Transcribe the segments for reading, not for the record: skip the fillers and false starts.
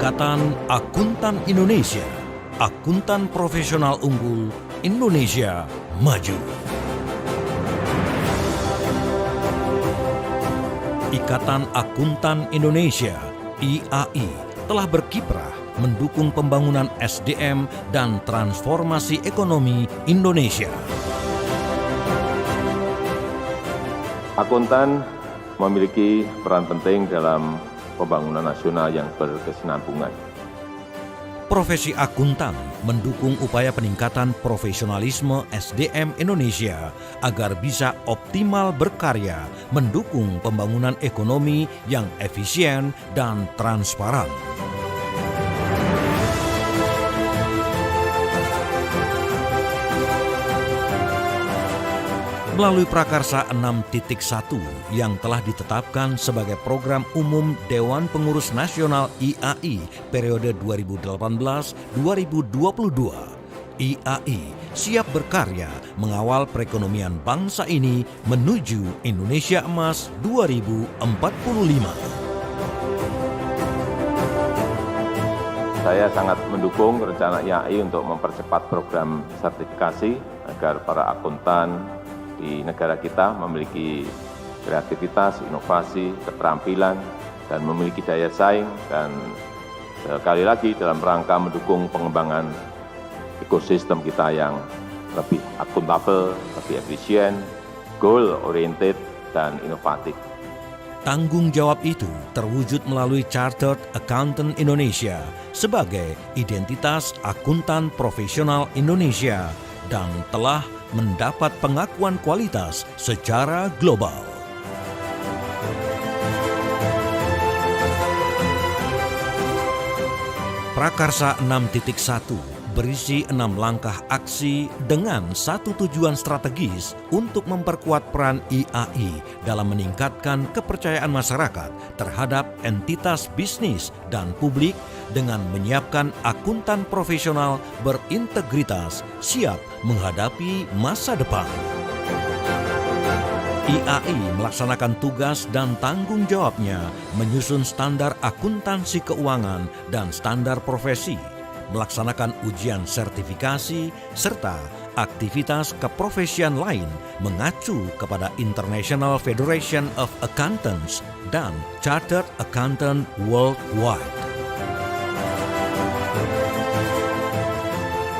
Ikatan Akuntan Indonesia, akuntan profesional unggul, Indonesia maju. Ikatan Akuntan Indonesia, IAI, telah berkiprah mendukung pembangunan SDM dan transformasi ekonomi Indonesia. Akuntan memiliki peran penting dalam pembangunan nasional yang berkesinambungan. Profesi akuntan mendukung upaya peningkatan profesionalisme SDM Indonesia agar bisa optimal berkarya mendukung pembangunan ekonomi yang efisien dan transparan. Melalui Prakarsa 6.1 yang telah ditetapkan sebagai program umum Dewan Pengurus Nasional IAI periode 2018-2022, IAI siap berkarya mengawal perekonomian bangsa ini menuju Indonesia Emas 2045. Saya sangat mendukung rencana IAI untuk mempercepat program sertifikasi agar para akuntan di negara kita memiliki kreativitas, inovasi, keterampilan, dan memiliki daya saing, dan sekali lagi dalam rangka mendukung pengembangan ekosistem kita yang lebih akuntabel, lebih efisien, goal-oriented, dan inovatif. Tanggung jawab itu terwujud melalui Chartered Accountant Indonesia sebagai identitas akuntan profesional Indonesia dan telah mendapat pengakuan kualitas secara global. Prakarsa 6.1 berisi 6 langkah aksi dengan satu tujuan strategis untuk memperkuat peran IAI dalam meningkatkan kepercayaan masyarakat terhadap entitas bisnis dan publik dengan menyiapkan akuntan profesional berintegritas siap menghadapi masa depan. IAI melaksanakan tugas dan tanggung jawabnya menyusun standar akuntansi keuangan dan standar profesi, melaksanakan ujian sertifikasi, serta aktivitas keprofesian lain mengacu kepada International Federation of Accountants dan Chartered Accountant Worldwide.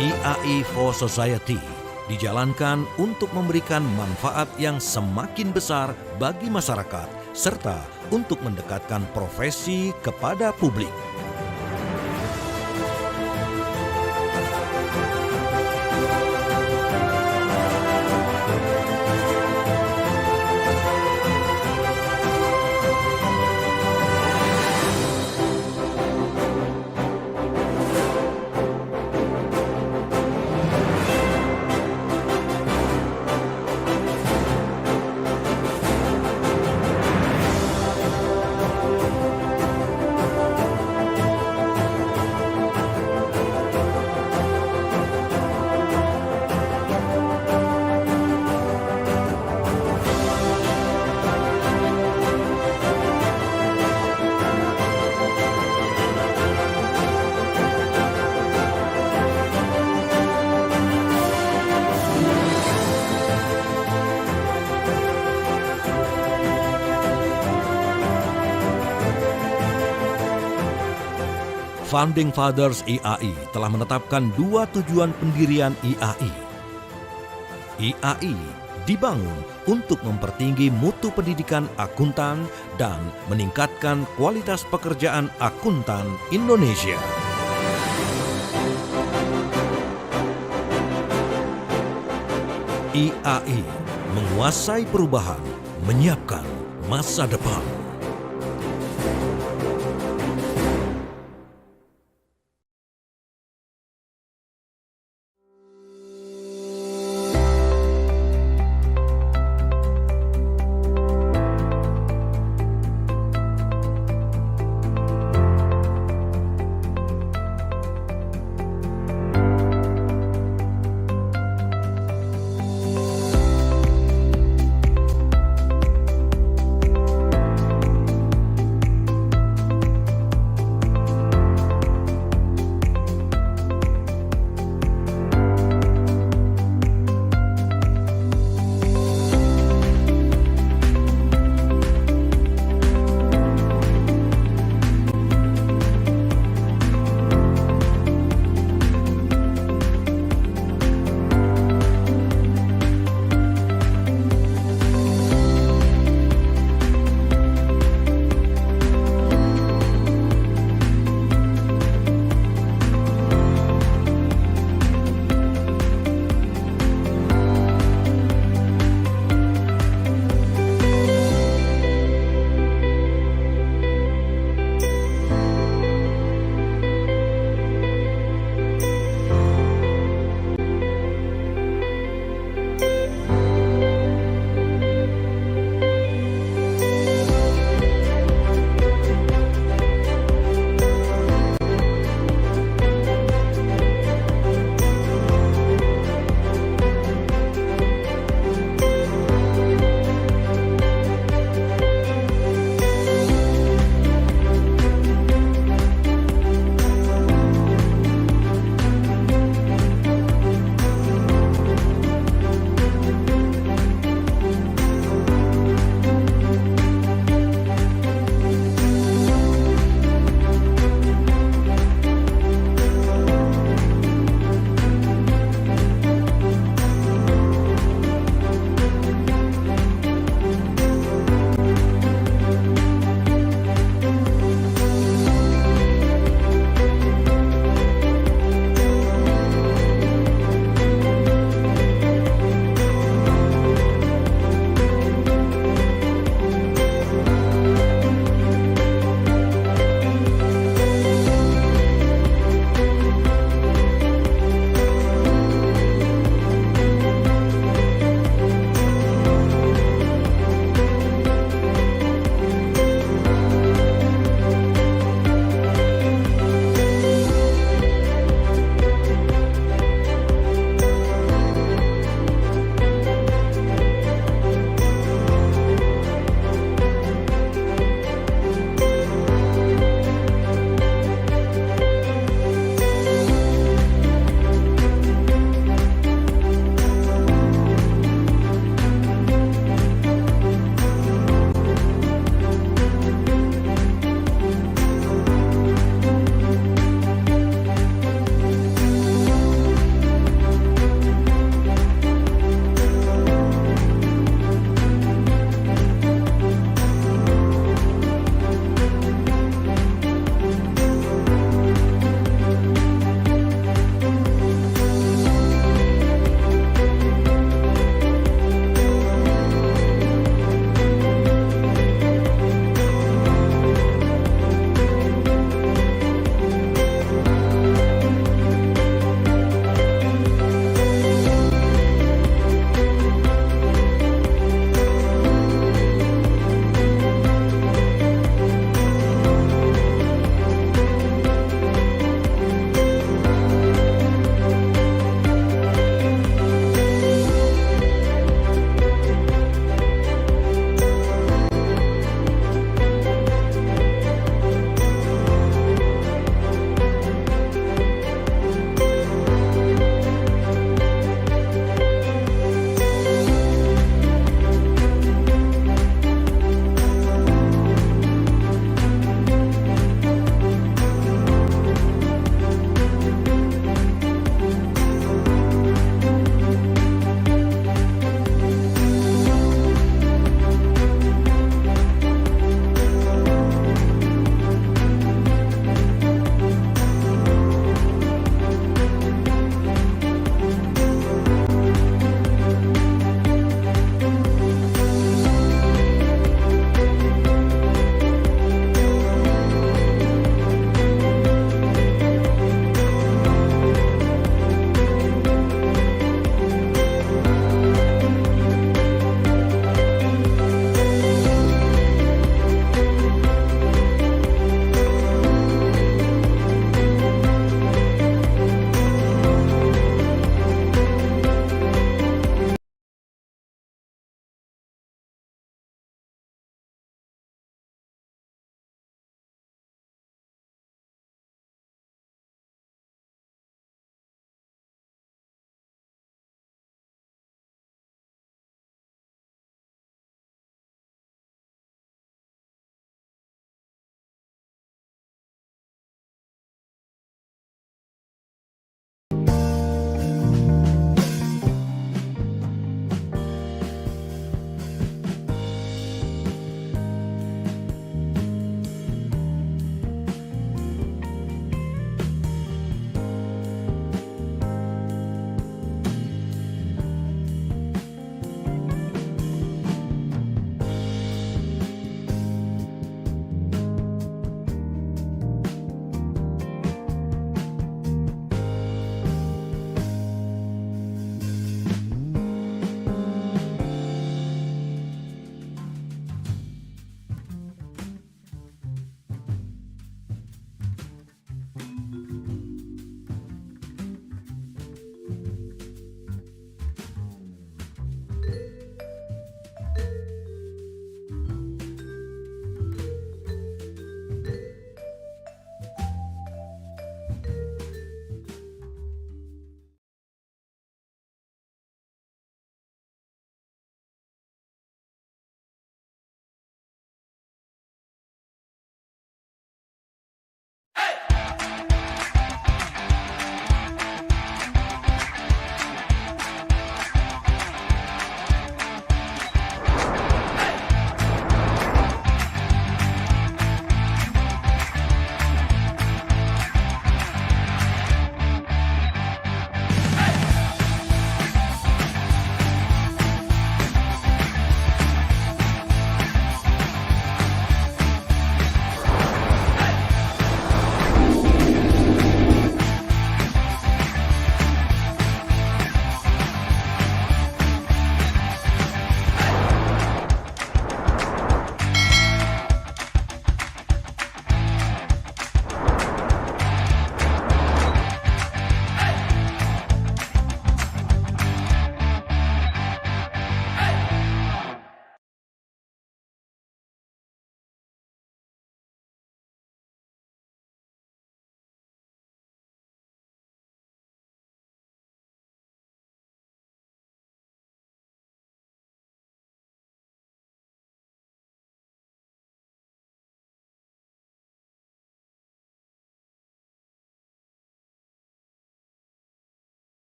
IAI for Society dijalankan untuk memberikan manfaat yang semakin besar bagi masyarakat serta untuk mendekatkan profesi kepada publik. Founding Fathers IAI telah menetapkan 2 tujuan pendirian IAI. IAI dibangun untuk mempertinggi mutu pendidikan akuntan dan meningkatkan kualitas pekerjaan akuntan Indonesia. IAI menguasai perubahan, menyiapkan masa depan.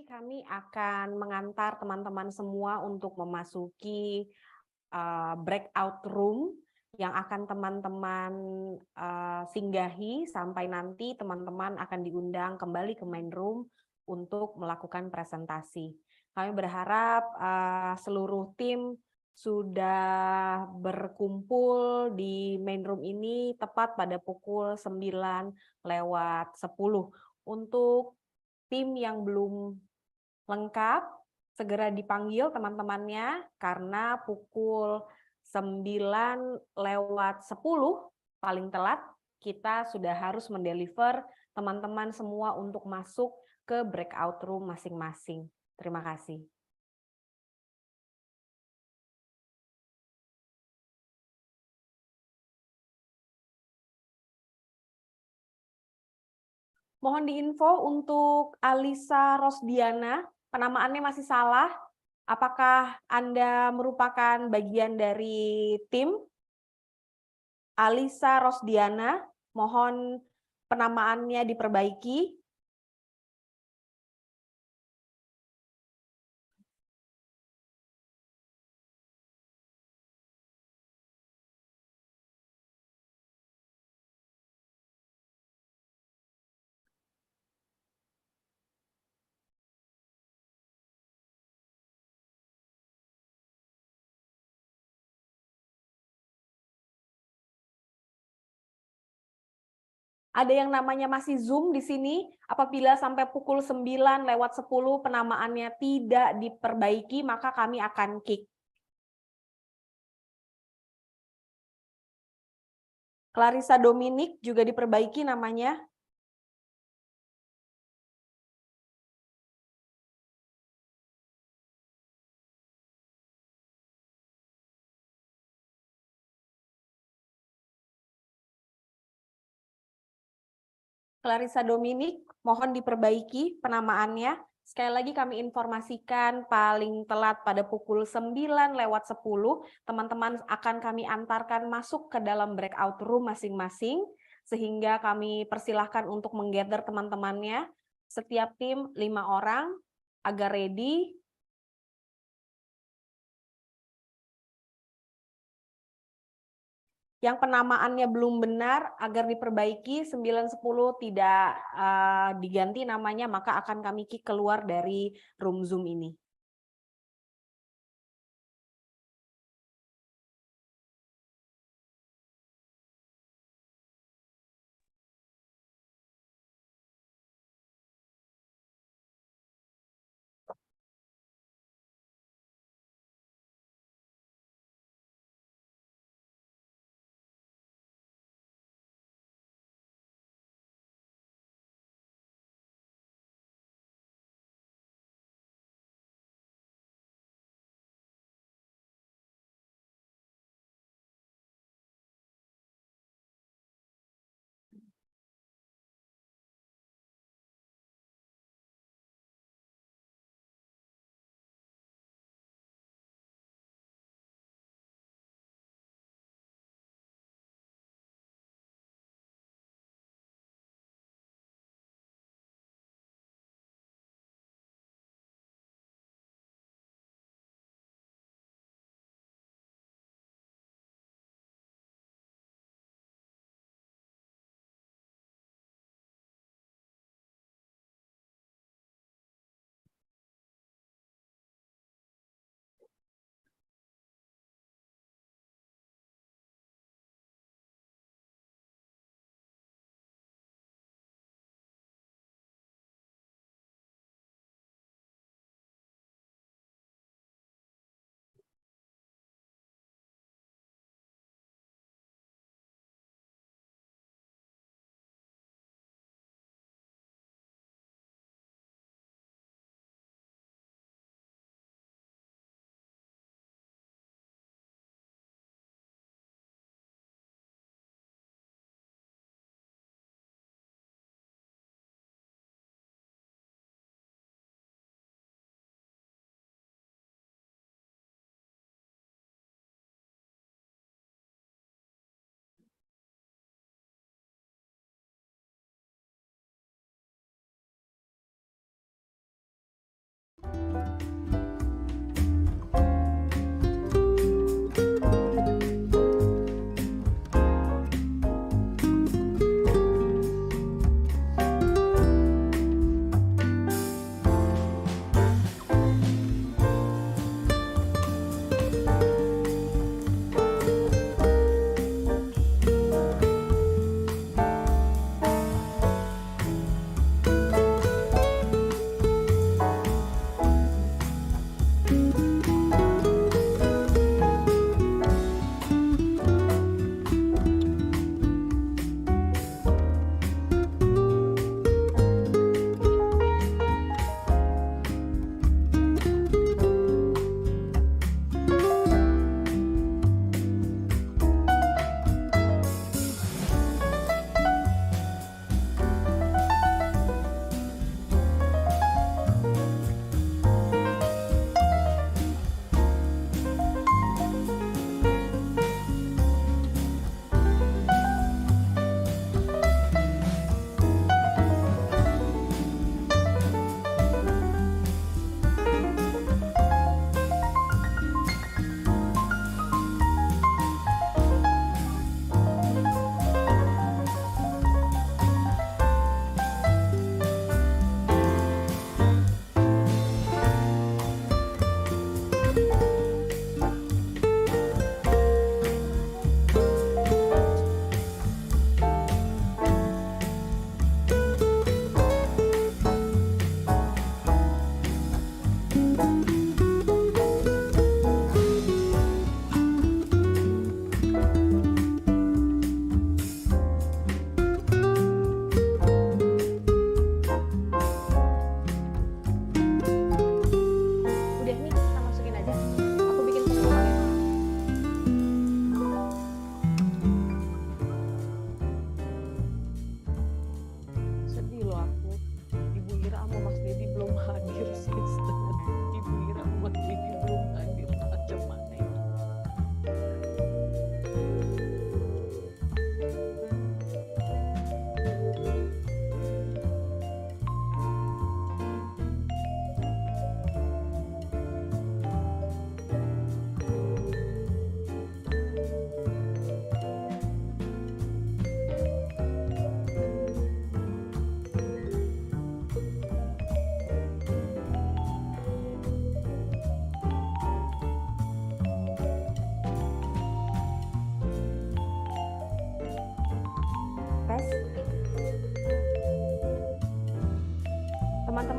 kami akan mengantar teman-teman semua untuk memasuki breakout room yang akan teman-teman singgahi sampai nanti teman-teman akan diundang kembali ke main room untuk melakukan presentasi. Kami berharap seluruh tim sudah berkumpul di main room ini tepat pada pukul 9:10. Untuk tim yang belum lengkap, segera dipanggil teman-temannya karena pukul 9:10 paling telat kita sudah harus mendeliver teman-teman semua untuk masuk ke breakout room masing-masing. Terima kasih. Mohon diinfo untuk Alisa Rosdiana, penamaannya masih salah. Apakah Anda merupakan bagian dari tim? Alisa Rosdiana, mohon penamaannya diperbaiki. Ada yang namanya masih Zoom di sini, apabila sampai pukul 9:10 penamaannya tidak diperbaiki, maka kami akan kick. Clarissa Dominic juga diperbaiki namanya. Clarissa Dominic, mohon diperbaiki penamaannya. Sekali lagi kami informasikan paling telat pada pukul 9:10, teman-teman akan kami antarkan masuk ke dalam breakout room masing-masing, sehingga kami persilahkan untuk menggather teman-temannya. Setiap tim 5 orang, agar ready. Yang penamaannya belum benar agar diperbaiki 9:10 tidak diganti namanya, maka akan kami kick keluar dari room Zoom ini.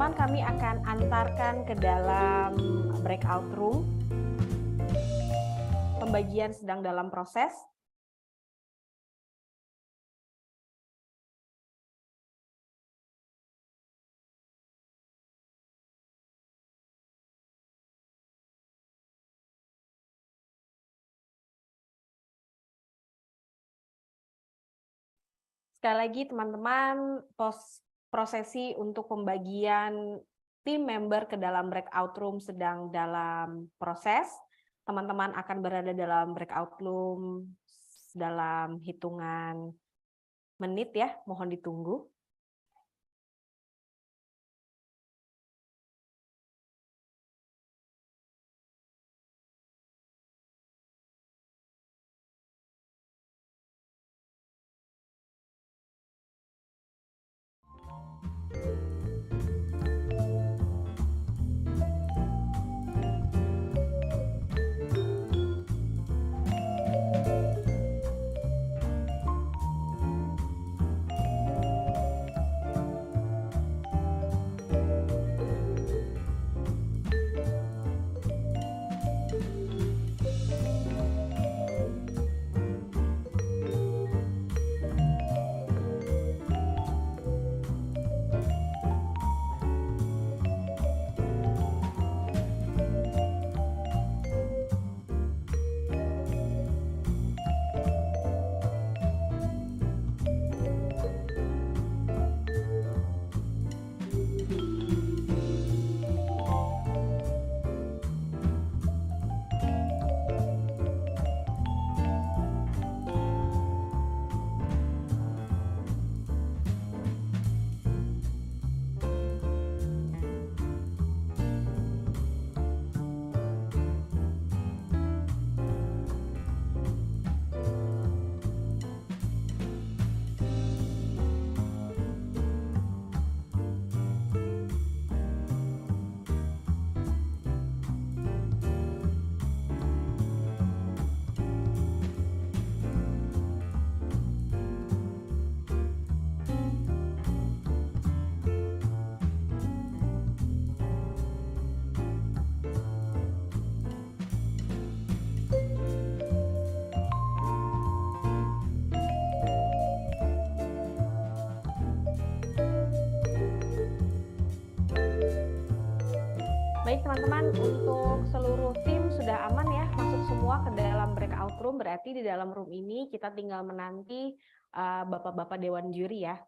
teman-teman, kami akan antarkan ke dalam breakout room. Pembagian sedang dalam proses. Sekali lagi teman-teman, prosesi untuk pembagian tim member ke dalam breakout room sedang dalam proses. Teman-teman akan berada dalam breakout room dalam hitungan menit ya, mohon ditunggu. Baik teman-teman, untuk seluruh tim sudah aman ya, masuk semua ke dalam breakout room, berarti di dalam room ini kita tinggal menanti Bapak-Bapak Dewan Juri ya.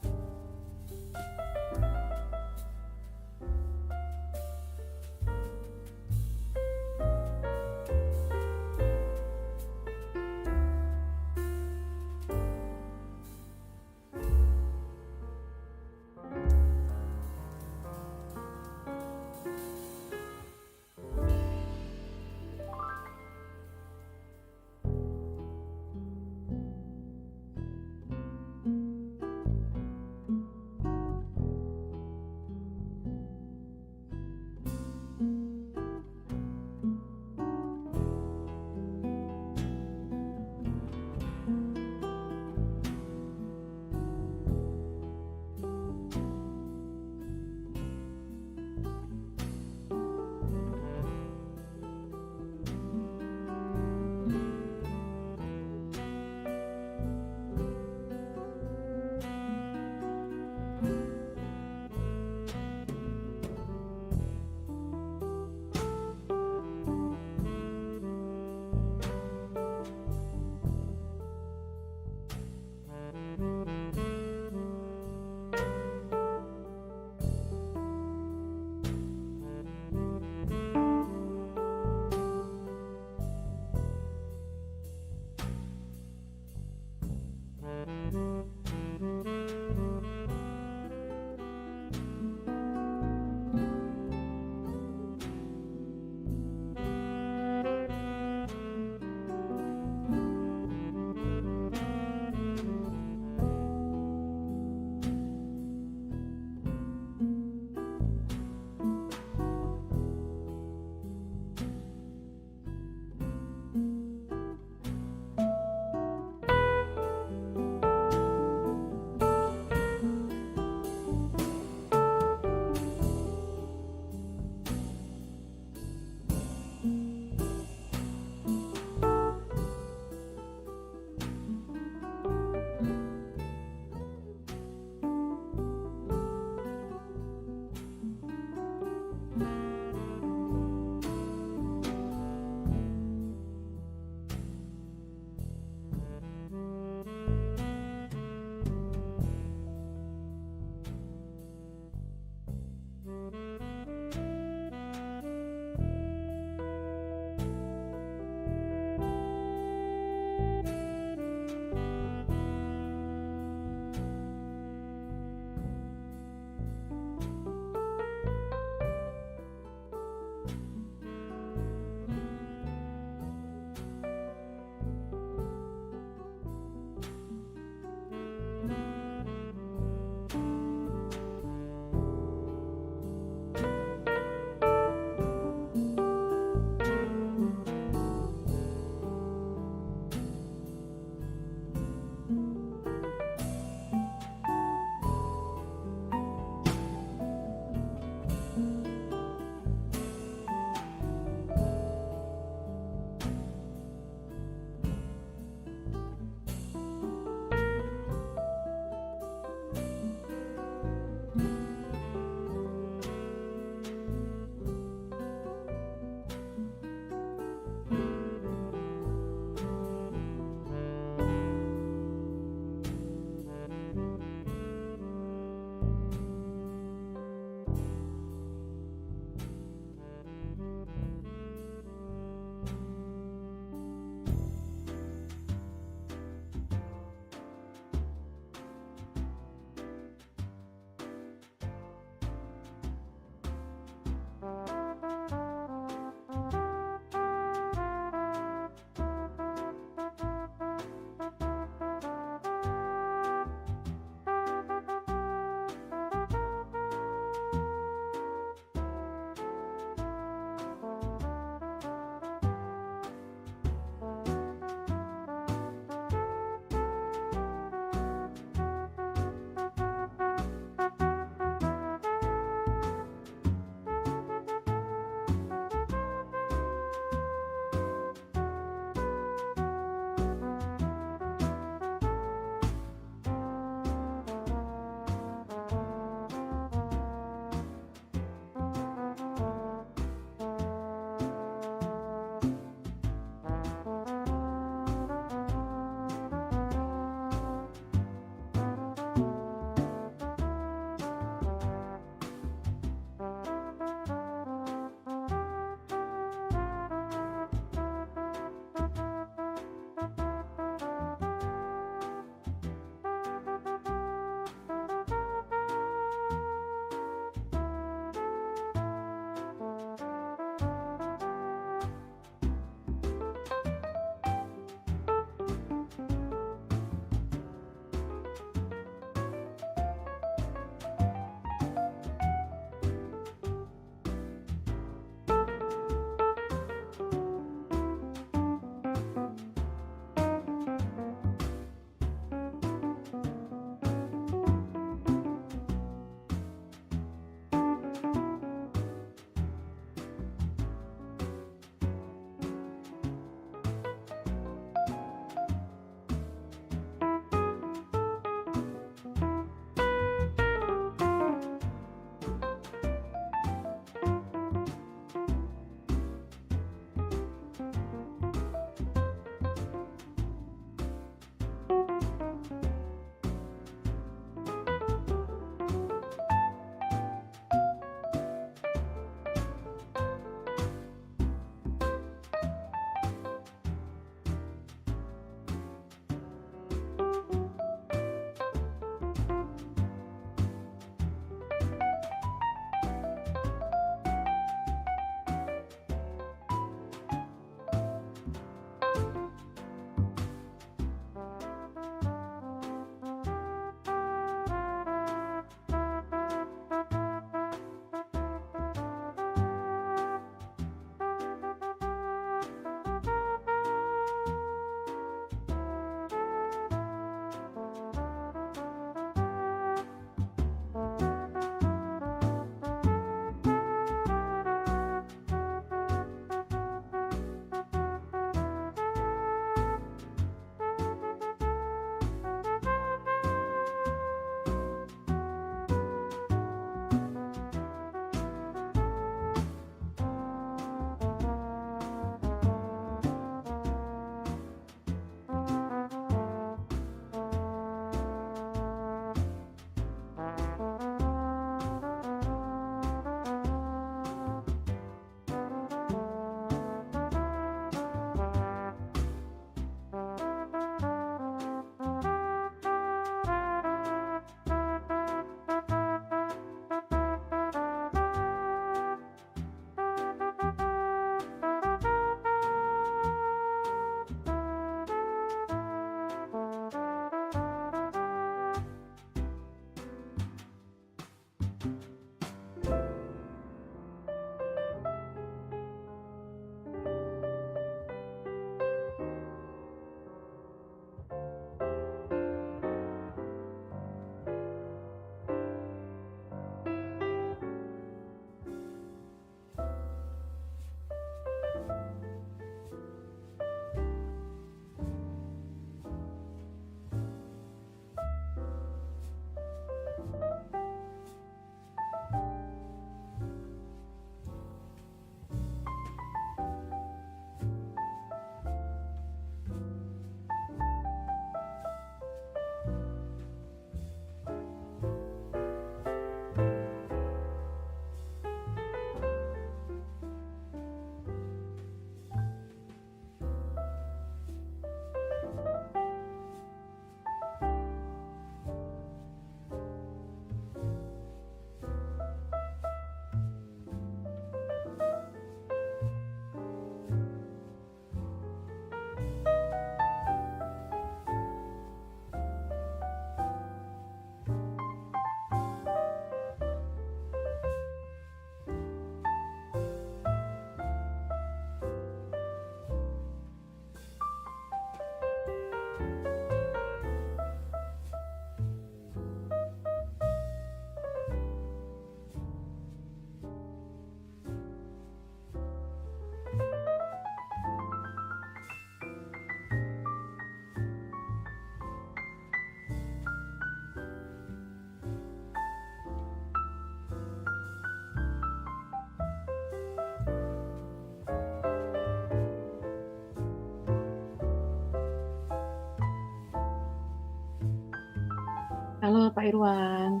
Halo Pak Irwan.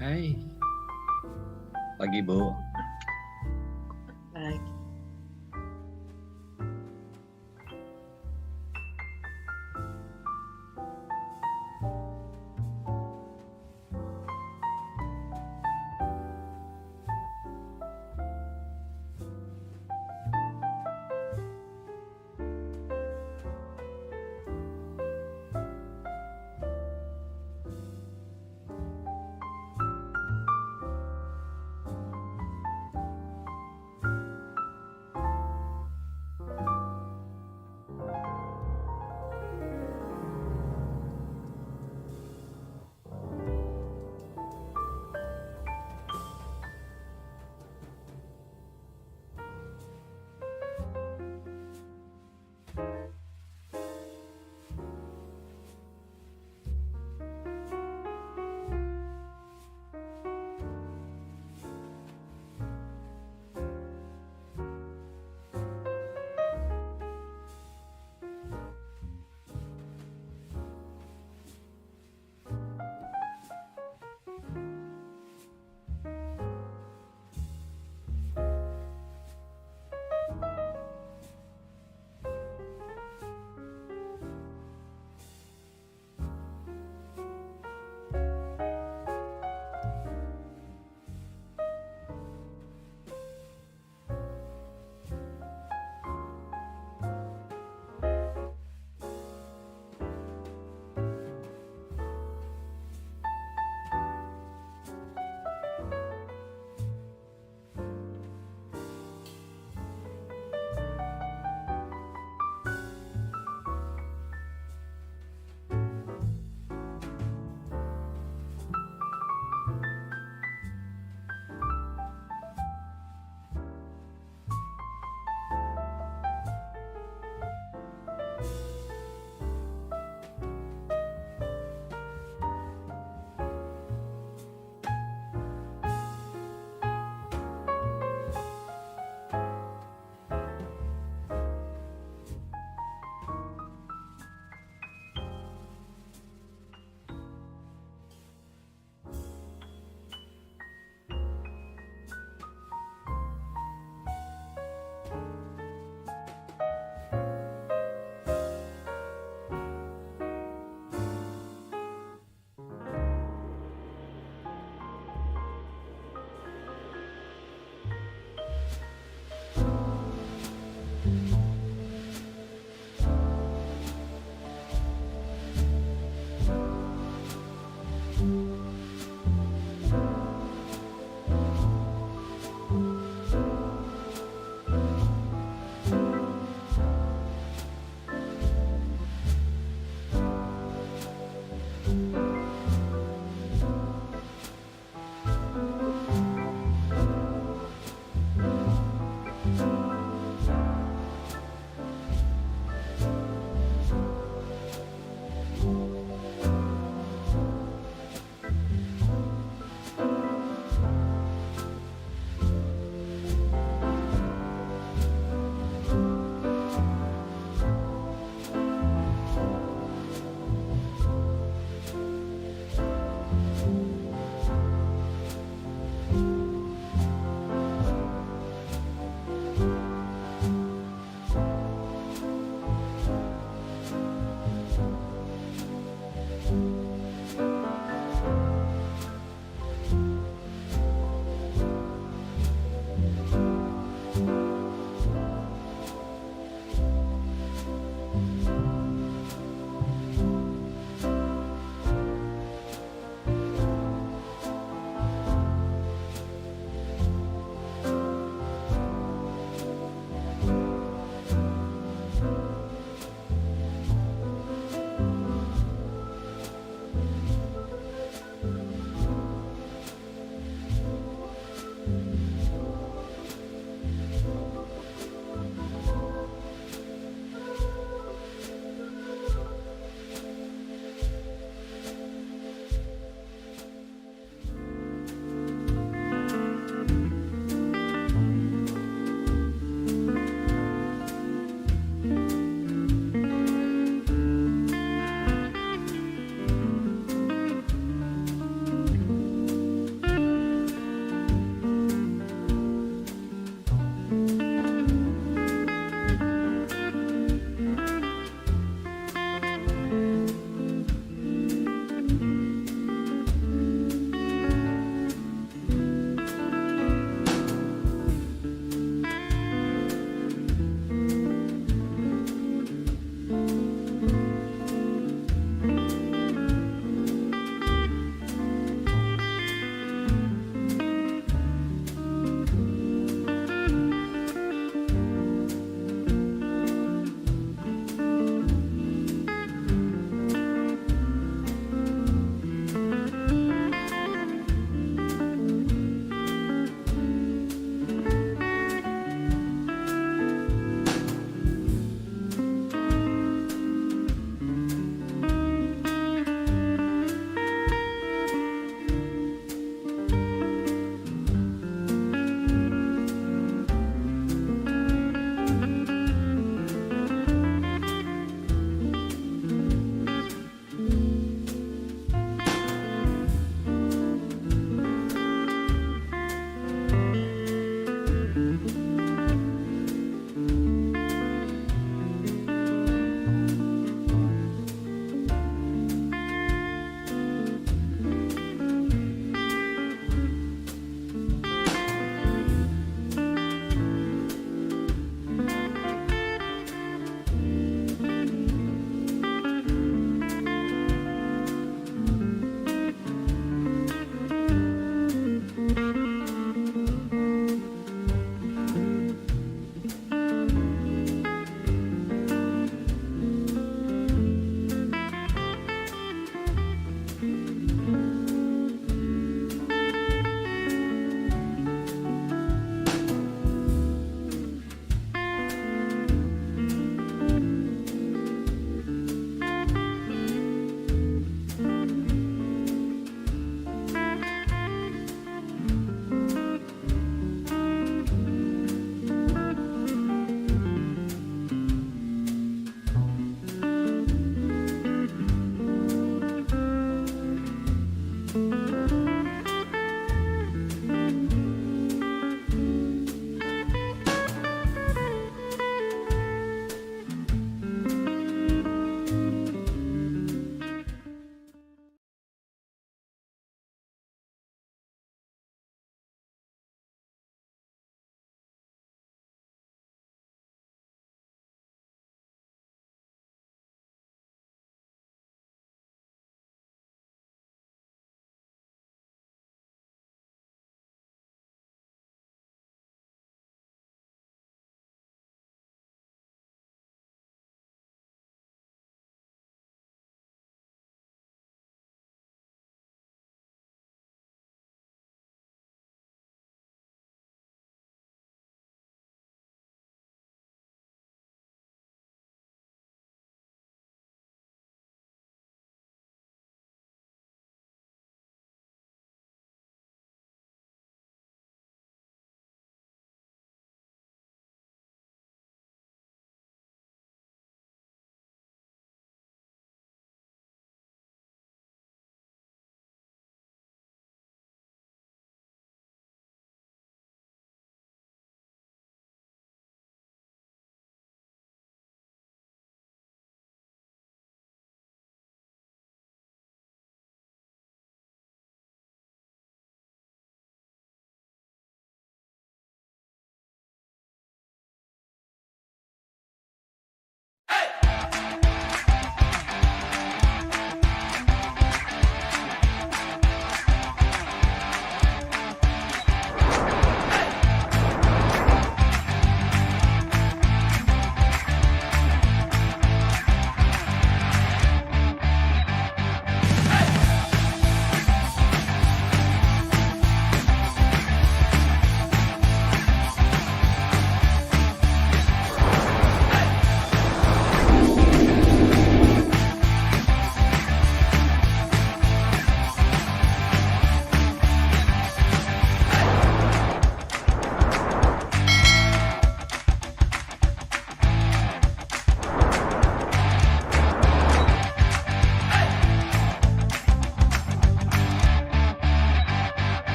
Hai, pagi Bu. Baik.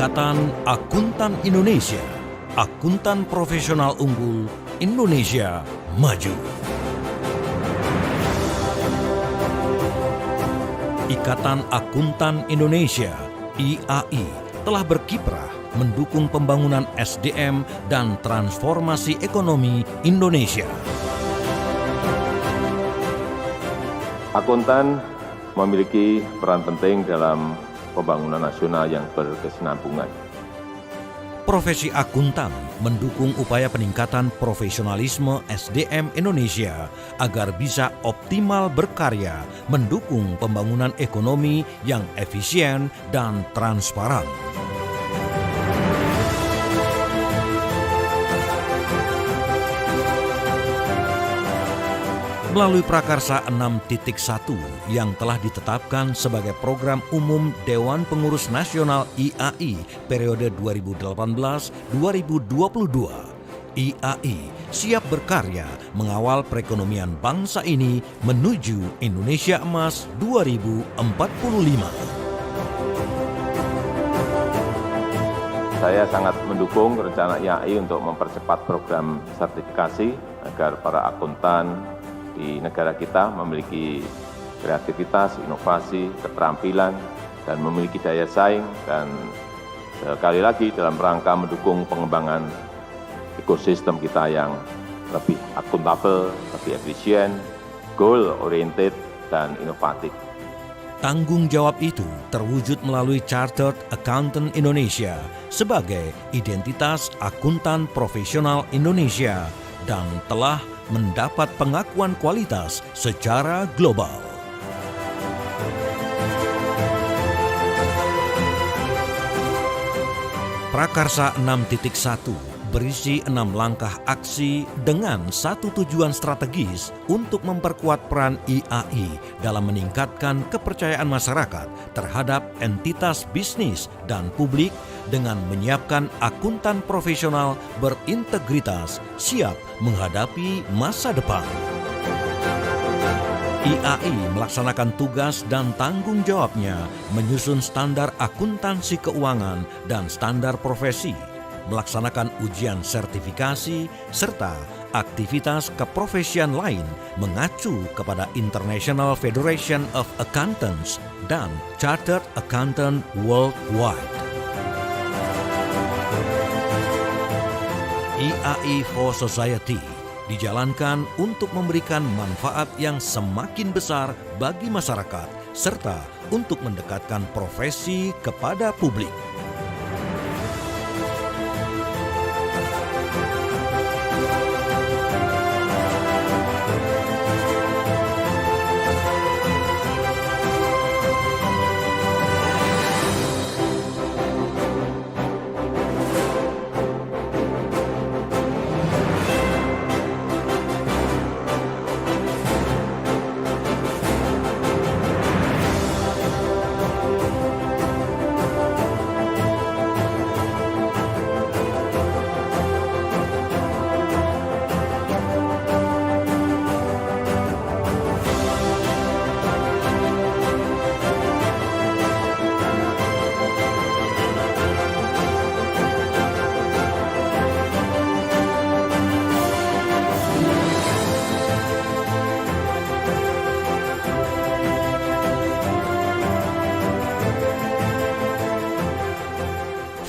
Ikatan Akuntan Indonesia, akuntan profesional unggul, Indonesia maju. Ikatan Akuntan Indonesia, IAI, telah berkiprah mendukung pembangunan SDM dan transformasi ekonomi Indonesia. Akuntan memiliki peran penting dalam pembangunan nasional yang berkesinambungan. Profesi akuntan mendukung upaya peningkatan profesionalisme SDM Indonesia agar bisa optimal berkarya mendukung pembangunan ekonomi yang efisien dan transparan. Melalui Prakarsa 6.1 yang telah ditetapkan sebagai program umum Dewan Pengurus Nasional IAI periode 2018-2022, IAI siap berkarya mengawal perekonomian bangsa ini menuju Indonesia Emas 2045. Saya sangat mendukung rencana IAI untuk mempercepat program sertifikasi agar para akuntan di negara kita memiliki kreativitas, inovasi, keterampilan, dan memiliki daya saing, dan sekali lagi dalam rangka mendukung pengembangan ekosistem kita yang lebih akuntabel, lebih efisien, goal-oriented, dan inovatif. Tanggung jawab itu terwujud melalui Chartered Accountant Indonesia sebagai identitas akuntan profesional Indonesia dan telah mendapat pengakuan kualitas secara global. Prakarsa 6.1 berisi 6 langkah aksi dengan satu tujuan strategis untuk memperkuat peran IAI dalam meningkatkan kepercayaan masyarakat terhadap entitas bisnis dan publik dengan menyiapkan akuntan profesional berintegritas siap menghadapi masa depan. IAI melaksanakan tugas dan tanggung jawabnya menyusun standar akuntansi keuangan dan standar profesi, melaksanakan ujian sertifikasi, serta aktivitas keprofesian lain mengacu kepada International Federation of Accountants dan Chartered Accountant Worldwide. IAI for Society dijalankan untuk memberikan manfaat yang semakin besar bagi masyarakat serta untuk mendekatkan profesi kepada publik.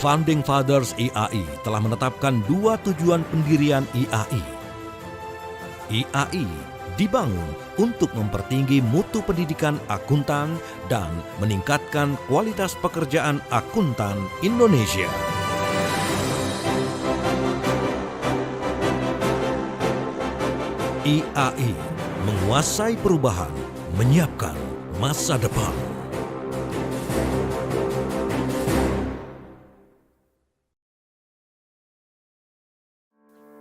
Founding Fathers IAI telah menetapkan 2 tujuan pendirian IAI. IAI dibangun untuk mempertinggi mutu pendidikan akuntan dan meningkatkan kualitas pekerjaan akuntan Indonesia. IAI menguasai perubahan, menyiapkan masa depan.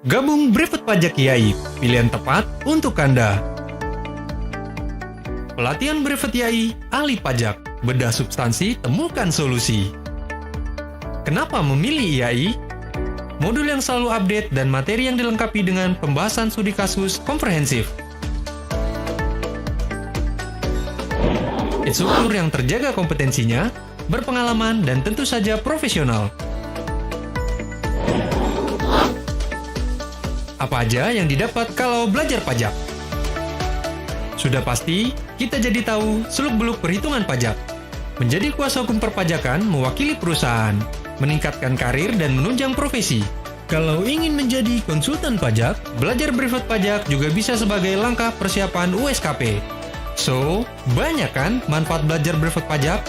Gabung Brevet Pajak IAI, pilihan tepat untuk Anda. Pelatihan Brevet IAI, ahli pajak, bedah substansi, temukan solusi. Kenapa memilih IAI? Modul yang selalu update dan materi yang dilengkapi dengan pembahasan studi kasus komprehensif. Instruktur yang terjaga kompetensinya, berpengalaman, dan tentu saja profesional. Apa aja yang didapat kalau belajar pajak? Sudah pasti, kita jadi tahu seluk-beluk perhitungan pajak. Menjadi kuasa hukum perpajakan mewakili perusahaan, meningkatkan karir dan menunjang profesi. Kalau ingin menjadi konsultan pajak, belajar privat pajak juga bisa sebagai langkah persiapan USKP. So, banyak kan manfaat belajar privat pajak?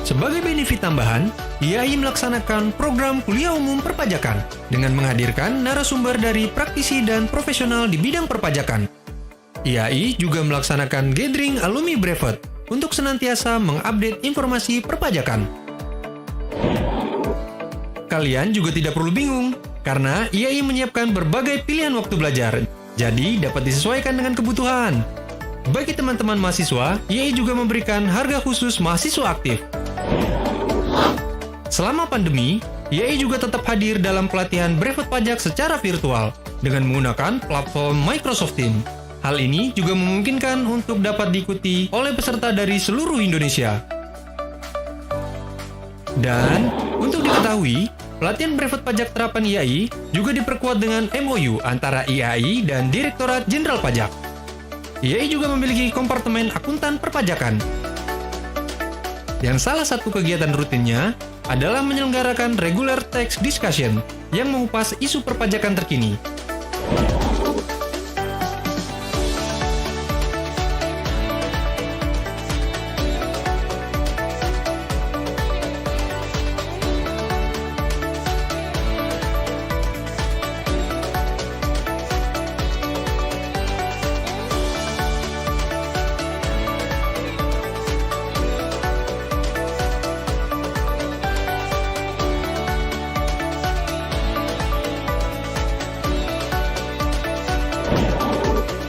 Sebagai benefit tambahan, IAI melaksanakan program kuliah umum perpajakan dengan menghadirkan narasumber dari praktisi dan profesional di bidang perpajakan. IAI juga melaksanakan gathering alumni brevet untuk senantiasa mengupdate informasi perpajakan. Kalian juga tidak perlu bingung, karena IAI menyiapkan berbagai pilihan waktu belajar, jadi dapat disesuaikan dengan kebutuhan. Bagi teman-teman mahasiswa, IAI juga memberikan harga khusus mahasiswa aktif. Selama pandemi, IAI juga tetap hadir dalam pelatihan brevet pajak secara virtual dengan menggunakan platform Microsoft Teams. Hal ini juga memungkinkan untuk dapat diikuti oleh peserta dari seluruh Indonesia. Dan, untuk diketahui, pelatihan brevet pajak terapan IAI juga diperkuat dengan MOU antara IAI dan Direktorat Jenderal Pajak. IAI juga memiliki kompartemen akuntan perpajakan. Yang salah satu kegiatan rutinnya adalah menyelenggarakan regular tax discussion yang mengupas isu perpajakan terkini.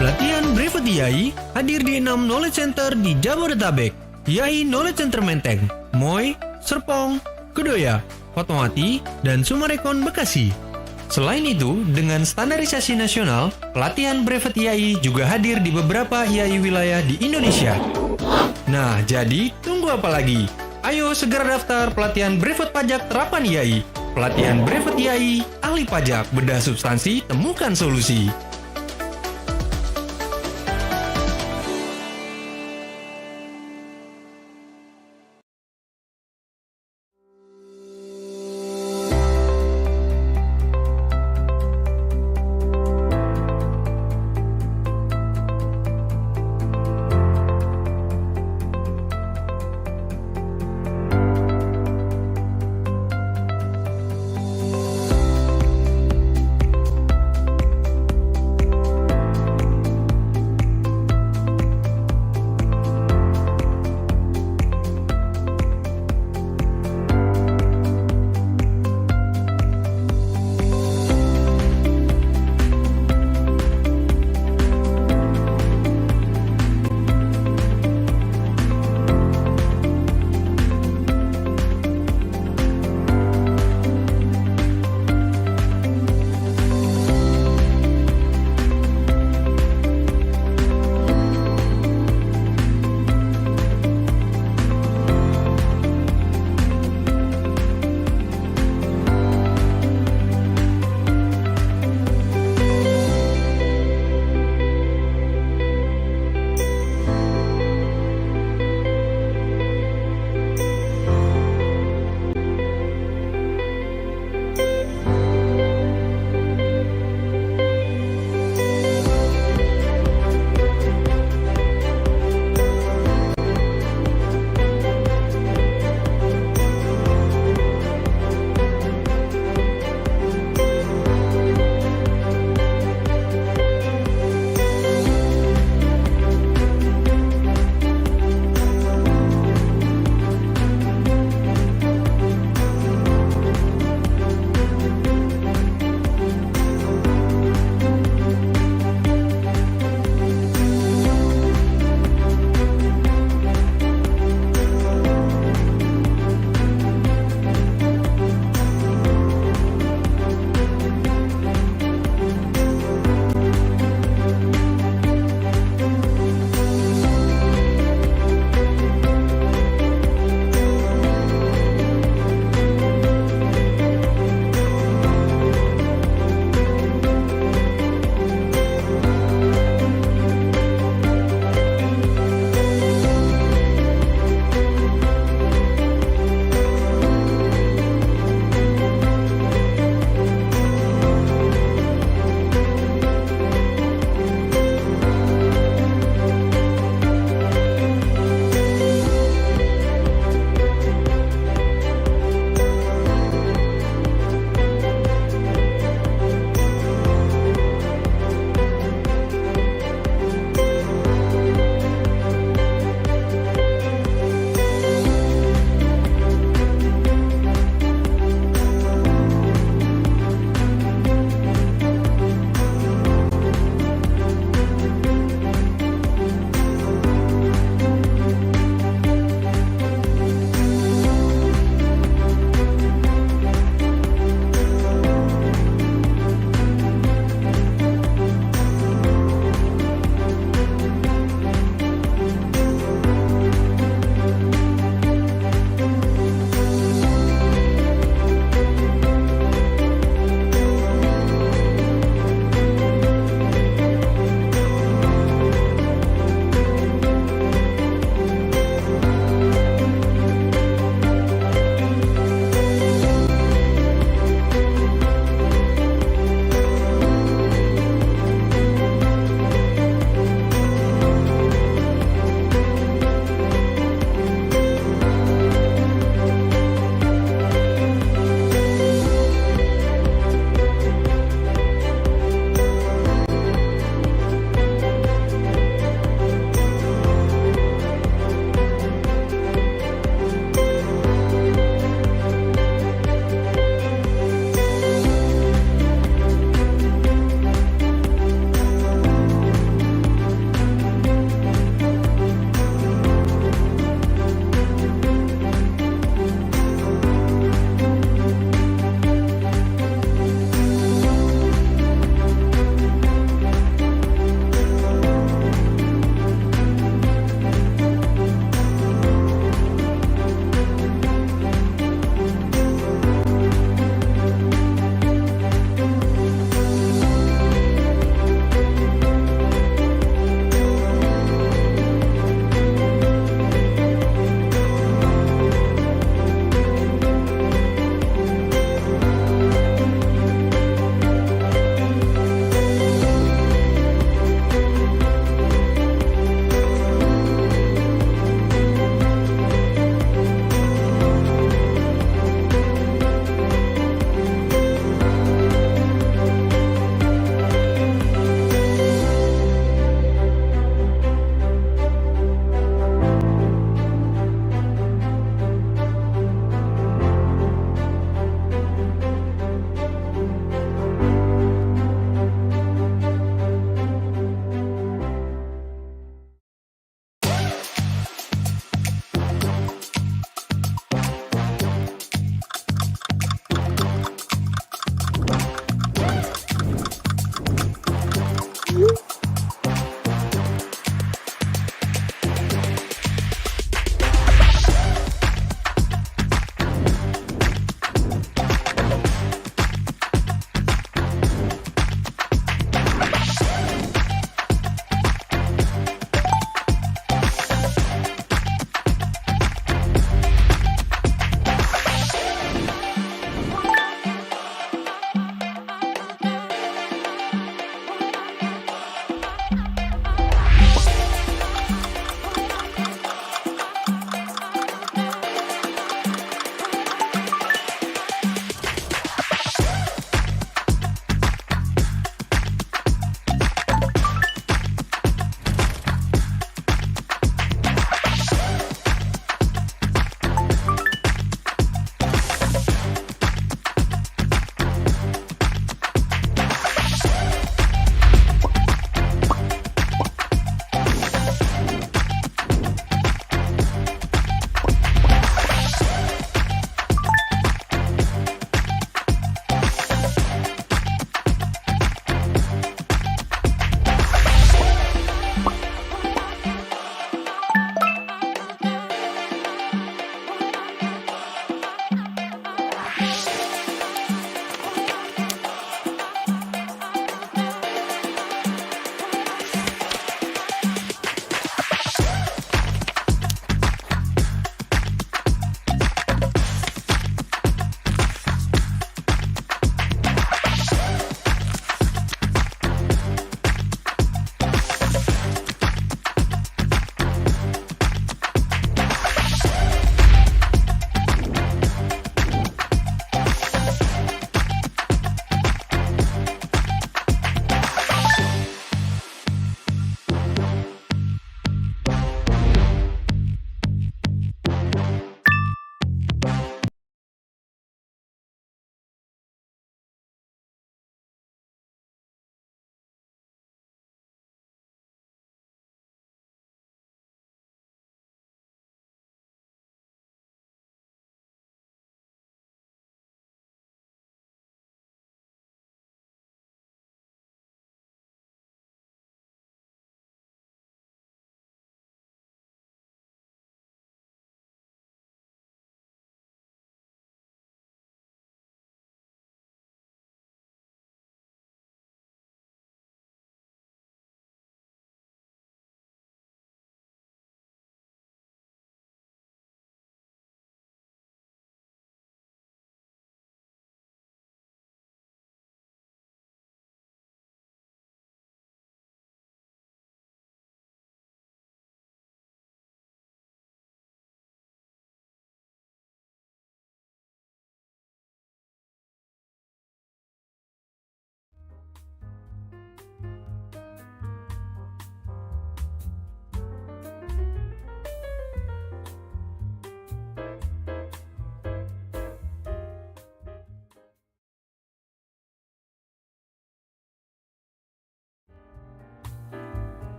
Pelatihan brevet IAI hadir di 6 knowledge center di Jabodetabek. IAI Knowledge Center Menteng, Moy, Serpong, Kedoya, Fatmawati, dan Sumarekon Bekasi. Selain itu, dengan standarisasi nasional, pelatihan brevet IAI juga hadir di beberapa IAI wilayah di Indonesia. Nah, jadi tunggu apa lagi? Ayo segera daftar pelatihan brevet pajak terapan IAI. Pelatihan brevet IAI, ahli pajak, bedah substansi, temukan solusi.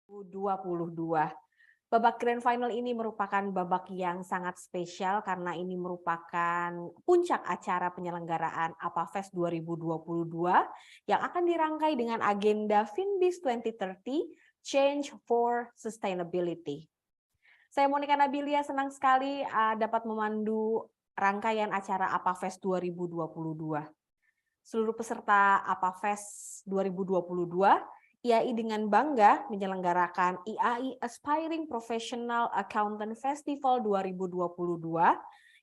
2022. Babak Grand Final ini merupakan babak yang sangat spesial karena ini merupakan puncak acara penyelenggaraan APAFest 2022 yang akan dirangkai dengan agenda FinBiz 2030 Change for Sustainability. Saya Monica Nabilia senang sekali dapat memandu rangkaian acara APAFest 2022. Seluruh peserta APAFest 2022 IAI dengan bangga menyelenggarakan IAI Aspiring Professional Accountant Festival 2022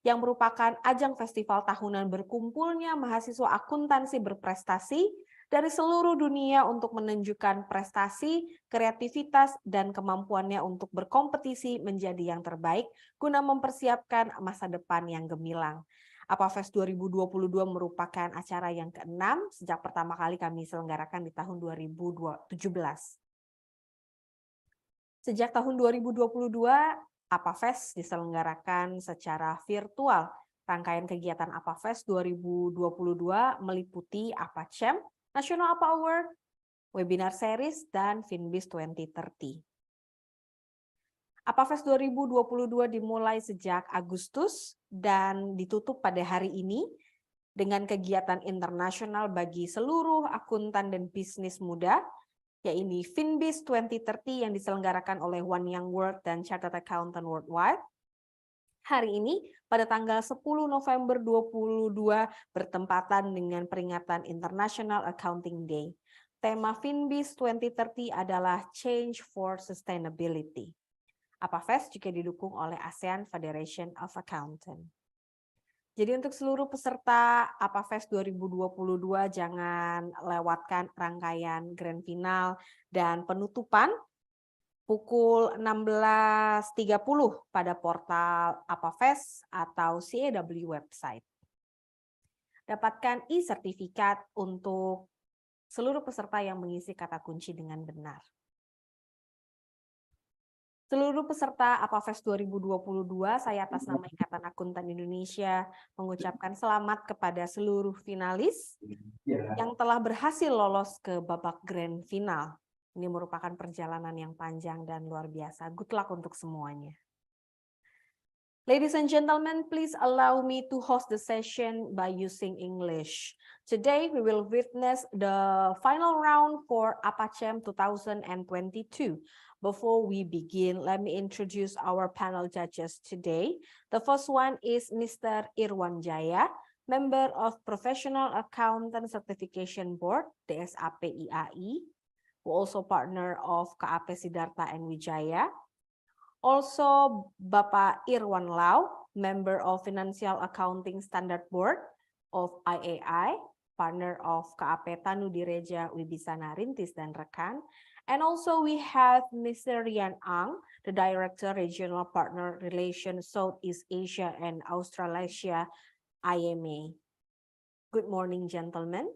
yang merupakan ajang festival tahunan berkumpulnya mahasiswa akuntansi berprestasi dari seluruh dunia untuk menunjukkan prestasi, kreativitas, dan kemampuannya untuk berkompetisi menjadi yang terbaik guna mempersiapkan masa depan yang gemilang. APAFest 2022 merupakan acara yang ke-6 sejak pertama kali kami selenggarakan di tahun 2017. Sejak tahun 2022, APAFest diselenggarakan secara virtual. Rangkaian kegiatan APAFest 2022 meliputi APACHEM, National APA Award, Webinar Series, dan FinBiz 2030. APAFest 2022 dimulai sejak Agustus dan ditutup pada hari ini dengan kegiatan internasional bagi seluruh akuntan dan bisnis muda, yaitu FinBiz 2030 yang diselenggarakan oleh One Young World dan Chartered Accountant Worldwide. Hari ini, pada tanggal 10 November 2022, bertempatan dengan peringatan International Accounting Day. Tema FinBiz 2030 adalah Change for Sustainability. APAFest juga didukung oleh ASEAN Federation of Accountants. Jadi untuk seluruh peserta APAFest 2022 jangan lewatkan rangkaian Grand Final dan penutupan pukul 16.30 pada portal APAFest atau CAW website. Dapatkan e-sertifikat untuk seluruh peserta yang mengisi kata kunci dengan benar. Seluruh peserta APAFest 2022, saya atas nama Ikatan Akuntan Indonesia mengucapkan selamat kepada seluruh finalis yang telah berhasil lolos ke babak Grand Final. Ini merupakan perjalanan yang panjang dan luar biasa. Good luck untuk semuanya. Ladies and gentlemen, please allow me to host the session by using English. Today, we will witness the final round for APACHEM 2022. Before we begin, let me introduce our panel judges today. The first one is Mr. Irwan Jaya, member of Professional Accountant Certification Board, DSAP IAI, who also partner of KAP Sidarta and Wijaya. Also, Bapak Irwan Lau, member of Financial Accounting Standard Board of IAI, partner of KAP Tanu Direja Wibisana Rintis dan Rekan. And also we have Mr. Rian Ang, the Director Regional Partner Relations Southeast Asia and Australasia IMA. Good morning, gentlemen.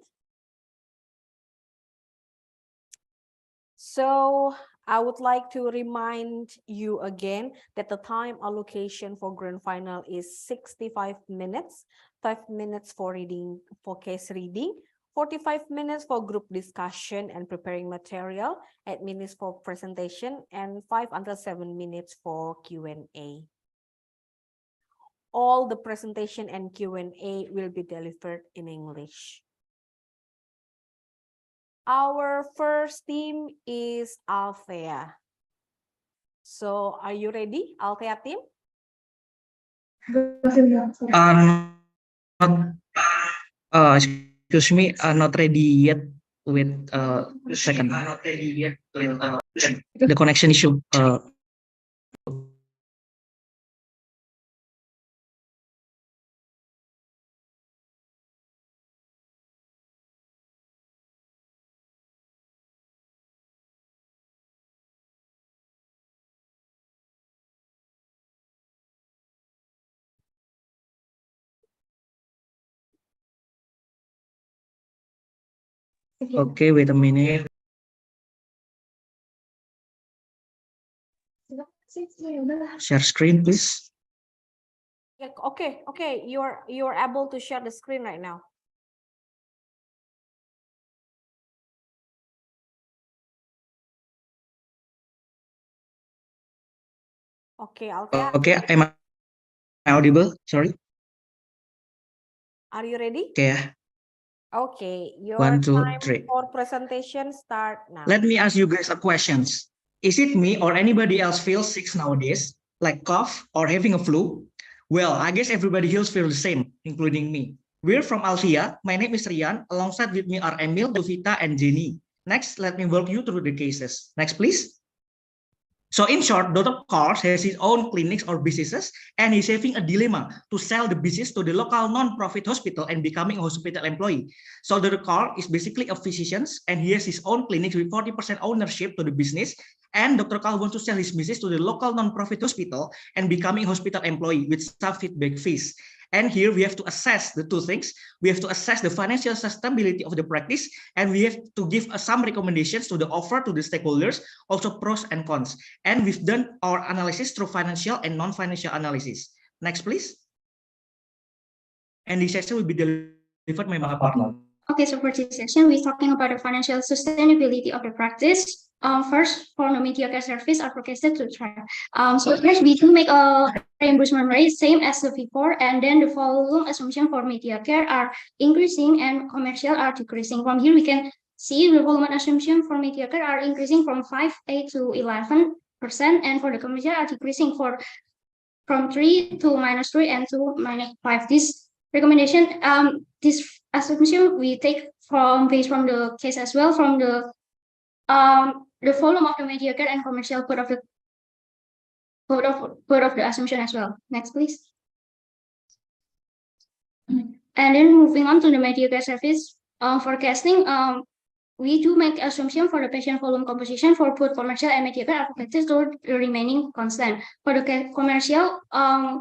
So I would like to remind you again that the time allocation for Grand Final is 65 minutes, 5 minutes for reading, for case reading, 45 minutes for group discussion and preparing material, 8 minutes for presentation, and 5 until 7 minutes for Q&A. All the presentation and Q&A will be delivered in English. Our first team is Althea. So, are you ready, Althea team? Excuse me, not ready yet. Wait a second. The connection issue. Okay, wait a minute. Share screen, please. Okay. You're able to share the screen right now. Okay, Althea, Okay, am I audible? Sorry. are you ready? Okay, Okay, your 1, 2, time 3. for presentation start now. Let me ask you guys a question. Is it me or anybody else feels sick nowadays, like cough or having a flu? Well, I guess everybody else feels the same, including me. We're from Althea. My name is Rian. Alongside with me are Emil, Dovita, and Jenny. Next, let me walk you through the cases. Next, please. So in short, Dr. Carl has his own clinics or businesses, and he's having a dilemma to sell the business to the local non-profit hospital and becoming a hospital employee. So Dr. Carl is basically a physician, and he has his own clinic with 40% ownership to the business. And Dr. Carl wants to sell his business to the local non-profit hospital and becoming a hospital employee with some feedback fees. And here we have to assess the two things. We have to assess the financial sustainability of the practice, and we have to give some recommendations to the offer to the stakeholders, also pros and cons. And we've done our analysis through financial and non-financial analysis. Next, please. And this session will be delivered by my partner. Okay, so for this session, we're talking about the financial sustainability of the practice. First, for the media care service are forecasted to track. So first, we do make a reimbursement rate same as the before, and then the volume assumption for media care are increasing and commercial are decreasing. From here, we can see the volume assumption for media care are increasing from 5.8 to 11%, and for the commercial are decreasing from 3 to -3 and to -5. This recommendation, this assumption we take based from the case as well, from the volume of the media care and commercial part of the assumption as well. Next, please. And then moving on to the media care service forecasting, we do make assumption for the patient volume composition for both commercial and media care are forecasted to remaining constant. For the commercial,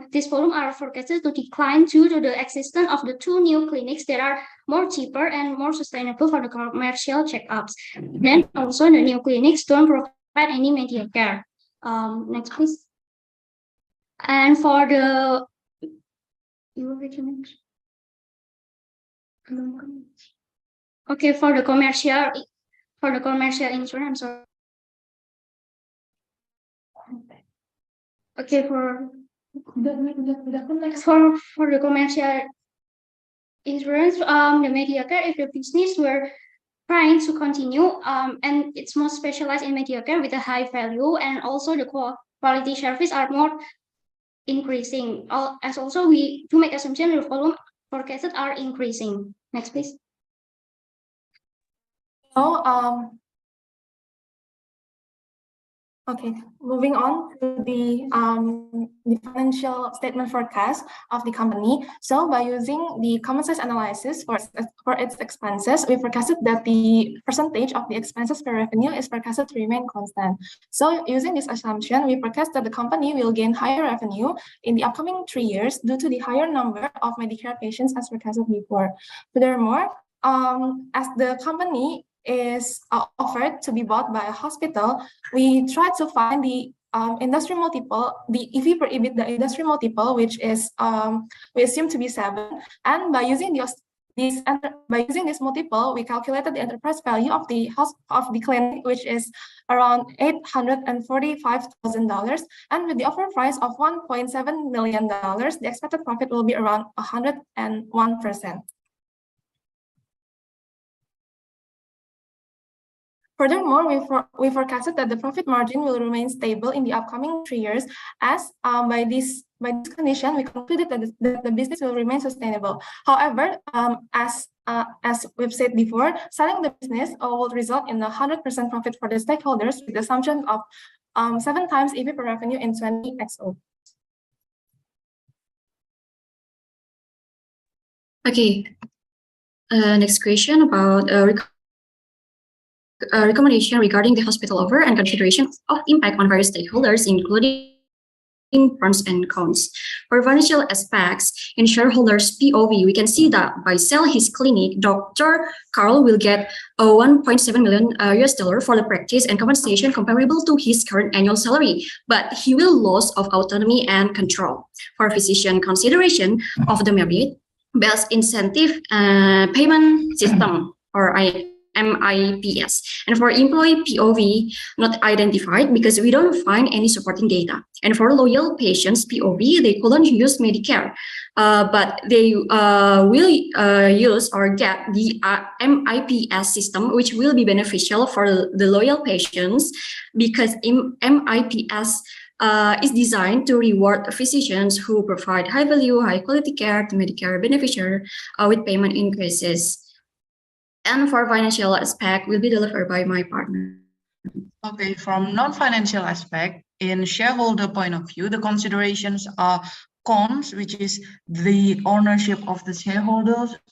this volume are forecasted to decline due to the existence of the 2 new clinics that are more cheaper and more sustainable for the commercial checkups. Then also the new clinics don't provide any media care. Next, please. And for the okay, for the commercial insurance, sorry. Okay, for the commercial insurance, the media care, if the business were trying to continue, and it's more specialized in media care with a high value, and also the quality service are more increasing. As also we do make assumption the volume forecasted are increasing. Next, please. Okay, moving on to the financial statement forecast of the company. So by using the common sense analysis for its expenses, we forecasted that the percentage of the expenses per revenue is forecasted to remain constant. So using this assumption, we forecast that the company will gain higher revenue in the upcoming 3 years due to the higher number of Medicare patients as forecasted before. Furthermore, as the company is offered to be bought by a hospital, we try to find the industry multiple, the EV per EBITDA industry multiple, which is we assume to be 7, and by using this multiple, we calculated the enterprise value of the clinic, which is around $845,000, and with the offer price of $1.7 million, the expected profit will be around 101%. Furthermore, we forecasted that the profit margin will remain stable in the upcoming 3 years, as by this condition, we concluded that the business will remain sustainable. However, as we've said before, selling the business will result in 100% profit for the stakeholders with the assumption of 7 times EV per revenue in 20XO. Okay, next question about recommendation regarding the hospital offer and consideration of impact on various stakeholders, including pros and cons. For financial aspects, in shareholders' POV, we can see that by selling his clinic, Dr. Carl will get a $1.7 million US for the practice and compensation comparable to his current annual salary, but he will lose of autonomy and control. For physician consideration of the merit-based incentive payment system, or MIPS. And for employee POV, not identified because we don't find any supporting data. And for loyal patients POV, they couldn't use Medicare, but they will use or get the MIPS system, which will be beneficial for the loyal patients because MIPS is designed to reward physicians who provide high value, high quality care to Medicare beneficiaries with payment increases. And for financial aspect will be delivered by my partner. Okay, from non-financial aspect, in shareholder point of view, the considerations are cons, which is the ownership of the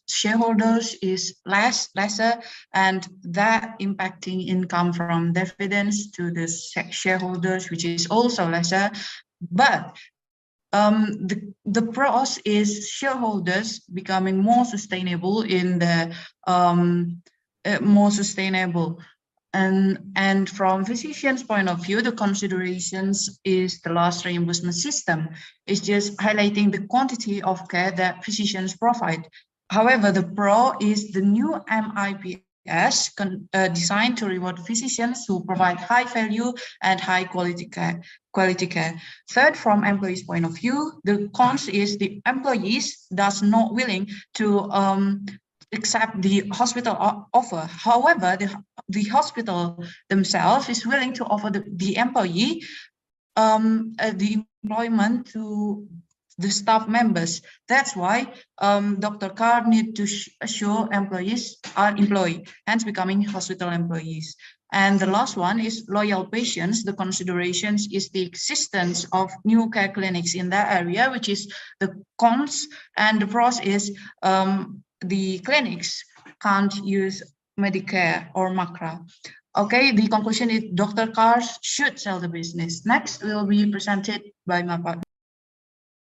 shareholders is lesser, and that impacting income from dividends to the shareholders, which is also lesser. But the pros is shareholders becoming more sustainable in the and from physicians' point of view, the considerations is the last reimbursement system. It's just highlighting the quantity of care that physicians provide. However, the pro is the new MIPS designed to reward physicians who provide high value and high quality care. Third, from employees' point of view, the cons is the employees does not willing to accept the hospital offer. However, the hospital themselves is willing to offer the employee the employment to the staff members. That's why Dr. Carr need to show employees are employed, hence becoming hospital employees. And the last one is loyal patients. The considerations is the existence of new care clinics in that area, which is the cons, and the pros is the clinics can't use Medicare or MACRA. Okay, the conclusion is Dr. Carr should sell the business. Next will be presented by my partner.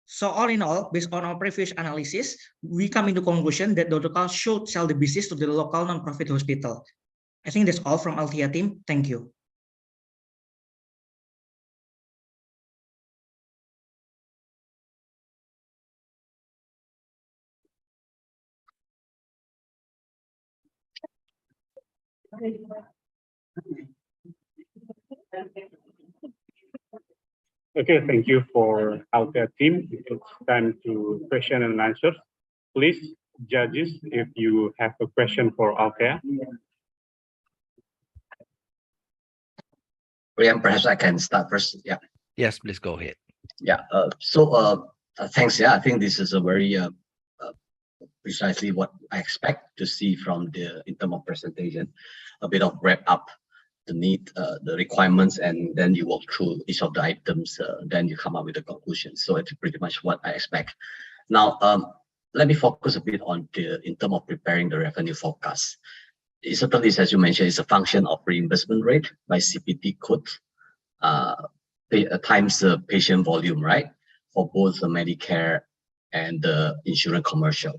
So all in all, based on our previous analysis, we come into conclusion that Dr. Carr should sell the business to the local non-profit hospital. I think that's all from Althea team. Thank you. Okay, thank you for Althea team. It's time to question and answer. Please, judges, if you have a question for Althea. William, perhaps I can start first. Yeah. Yes, please go ahead. Yeah. Thanks. Yeah, I think this is a very precisely what I expect to see from the in terms of presentation, a bit of wrap up the need, the requirements, and then you walk through each of the items, then you come up with a conclusion. So it's pretty much what I expect. Now, let me focus a bit on in terms of preparing the revenue forecast. It certainly is, as you mentioned, it's a function of reimbursement rate by CPT code times the patient volume, right? For both the Medicare and the insurance commercial.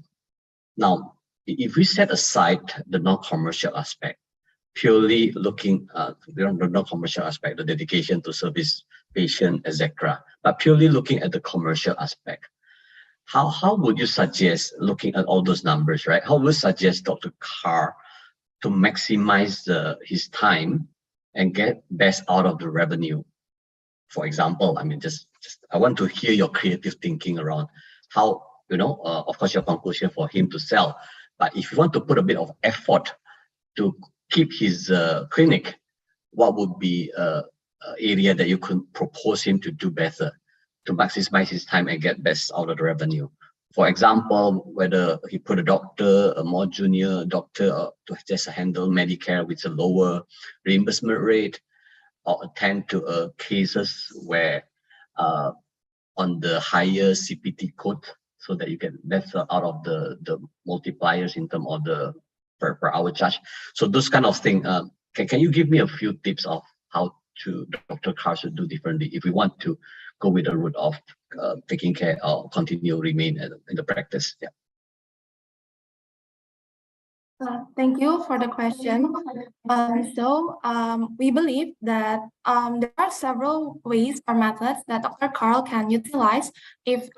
Now, if we set aside the non-commercial aspect, purely looking beyond the non-commercial aspect, the dedication to service patient, etc., but purely looking at the commercial aspect, how would you suggest, looking at all those numbers, right? How would you suggest Dr. Carr to maximize his time and get best out of the revenue? For example, I mean, just I want to hear your creative thinking around how, of course, your conclusion for him to sell. But if you want to put a bit of effort to keep his clinic, what would be an area that you could propose him to do better to maximize his time and get best out of the revenue? For example, whether he put a more junior doctor to just handle Medicare with a lower reimbursement rate, or attend to cases where on the higher CPT code, so that you get better out of the multipliers in terms of the per hour charge. So those kind of things. Can you give me a few tips of how Dr. Carr should do differently if we want to go with the route of taking care or continue remain in the practice? Yeah. Thank you for the question. We believe that there are several ways or methods that Dr. Carl can utilize if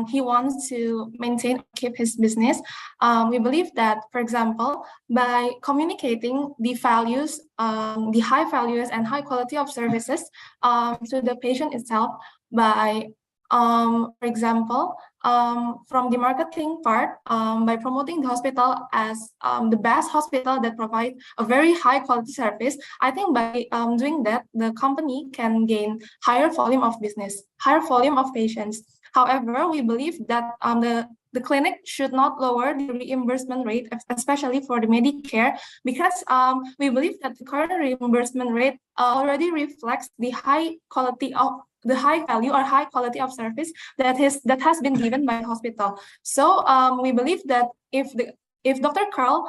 he wants to maintain or keep his business. We believe that, for example, by communicating the values, the high values and high quality of services to the patient itself by for example, from the marketing part, by promoting the hospital as the best hospital that provides a very high quality service, I think by doing that, the company can gain higher volume of business, higher volume of patients. However, we believe that the clinic should not lower the reimbursement rate, especially for the Medicare, because we believe that the current reimbursement rate already reflects the high quality of the high value or high quality of service that has been given by the hospital. So we believe that if Dr. Carl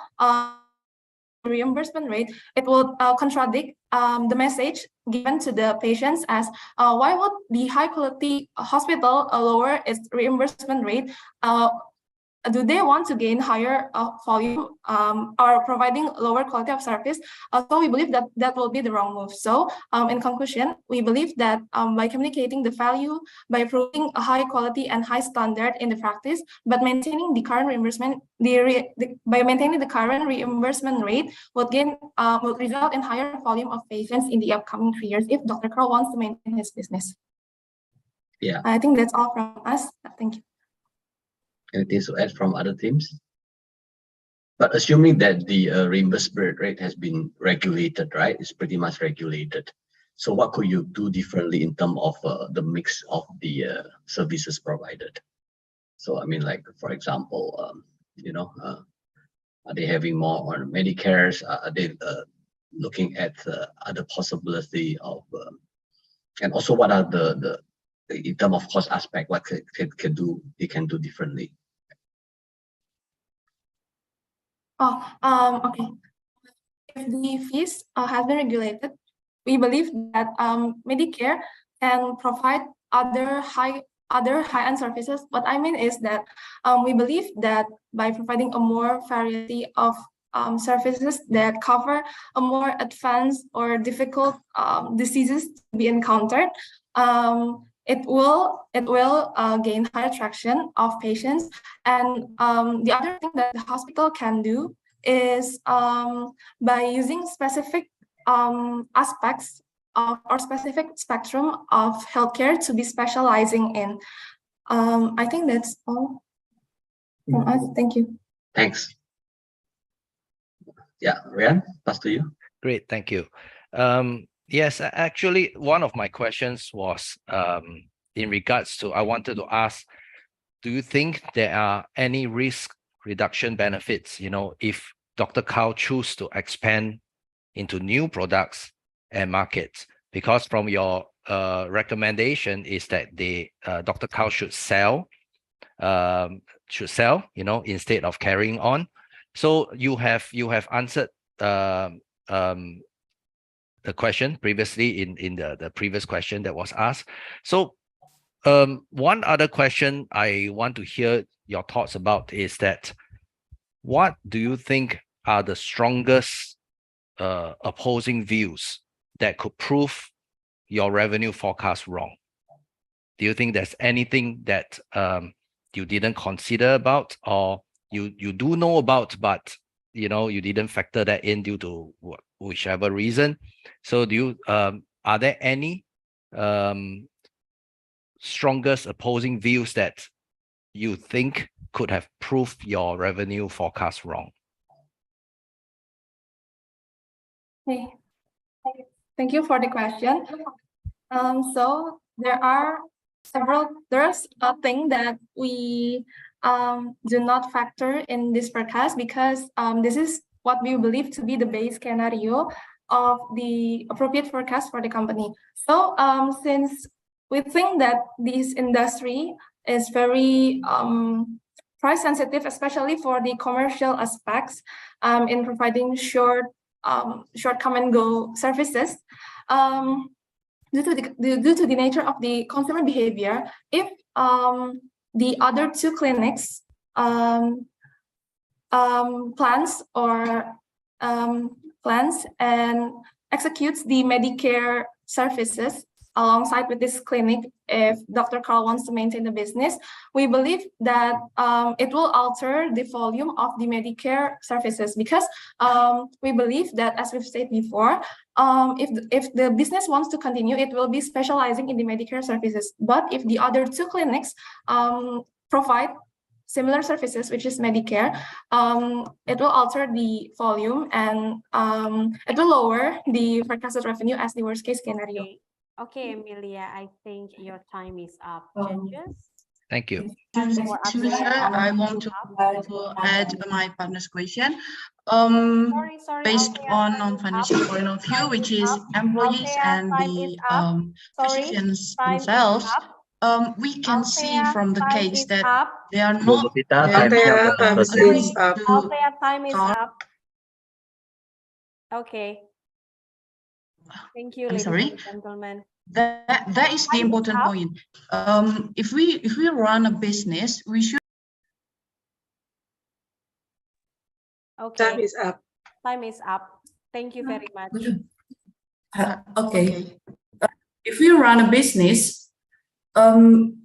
reimbursement rate, it will contradict the message given to the patients as why would the high quality hospital lower its reimbursement rate? Do they want to gain higher volume or providing lower quality of service? So we believe that that will be the wrong move. So in conclusion, we believe that by communicating the value, by proving a high quality and high standard in the practice, but maintaining the current reimbursement, by maintaining the current reimbursement rate would result in higher volume of patients in the upcoming 3 years if Dr. Carl wants to maintain his business. Yeah. I think that's all from us. Thank you. Anything to add from other teams? But assuming that the reimbursement rate has been regulated, right? It's pretty much regulated. So what could you do differently in terms of the mix of the services provided? So I mean, like, for example, are they having more on Medicare? Are they looking at other possibility of, and also what are the in terms of cost aspect, what they can do differently? Okay. If the fees have been regulated, we believe that Medicare can provide other high-end services. What I mean is that we believe that by providing a more variety of services that cover a more advanced or difficult diseases to be encountered, it will gain higher traction of patients. And the other thing that the hospital can do is by using specific aspects of or specific spectrum of healthcare to be specializing in. I think that's all from us. Thank you. Thanks. Yeah, Ryan, pass to you. Great, thank you. Yes, actually, one of my questions was in regards to, I wanted to ask, do you think there are any risk reduction benefits, if Dr. Carl choose to expand into new products and markets? Because from your recommendation is that Dr. Carl should sell, instead of carrying on. So you have answered the question previously in the previous question that was asked. So one other question I want to hear your thoughts about is that what do you think are the strongest opposing views that could prove your revenue forecast wrong? Do you think there's anything that you didn't consider about, or you do know about, but you didn't factor that in due to whichever reason? So do you are there any strongest opposing views that you think could have proved your revenue forecast wrong? Okay. Thank you for the question. So there's a thing that we do not factor in this forecast because this is what we believe to be the base scenario of the appropriate forecast for the company. So since we think that this industry is very price sensitive, especially for the commercial aspects in providing short come and go services, due to the nature of the consumer behavior, if the other two clinics plans and executes the Medicare services alongside with this clinic. If Dr. Carl wants to maintain the business, we believe that it will alter the volume of the Medicare services, because we believe that, as we've said before, if the business wants to continue, it will be specializing in the Medicare services. But if the other two clinics provide similar services, which is Medicare, it will alter the volume and it will lower the forecasted revenue as the worst case scenario. Okay, Emilia, I think your time is up. Um, Judges? Thank you. Thanks for Sir, I want to add my partner's question. Based on non-financial point of view, which is employees and the physicians themselves, we can see from the case that they are not Althea, time is up. Okay. Thank you, ladies and gentlemen. That is the important point. If we run a business, we should. Okay. Time is up. Time is up. Thank you very much. Okay. If we run a business,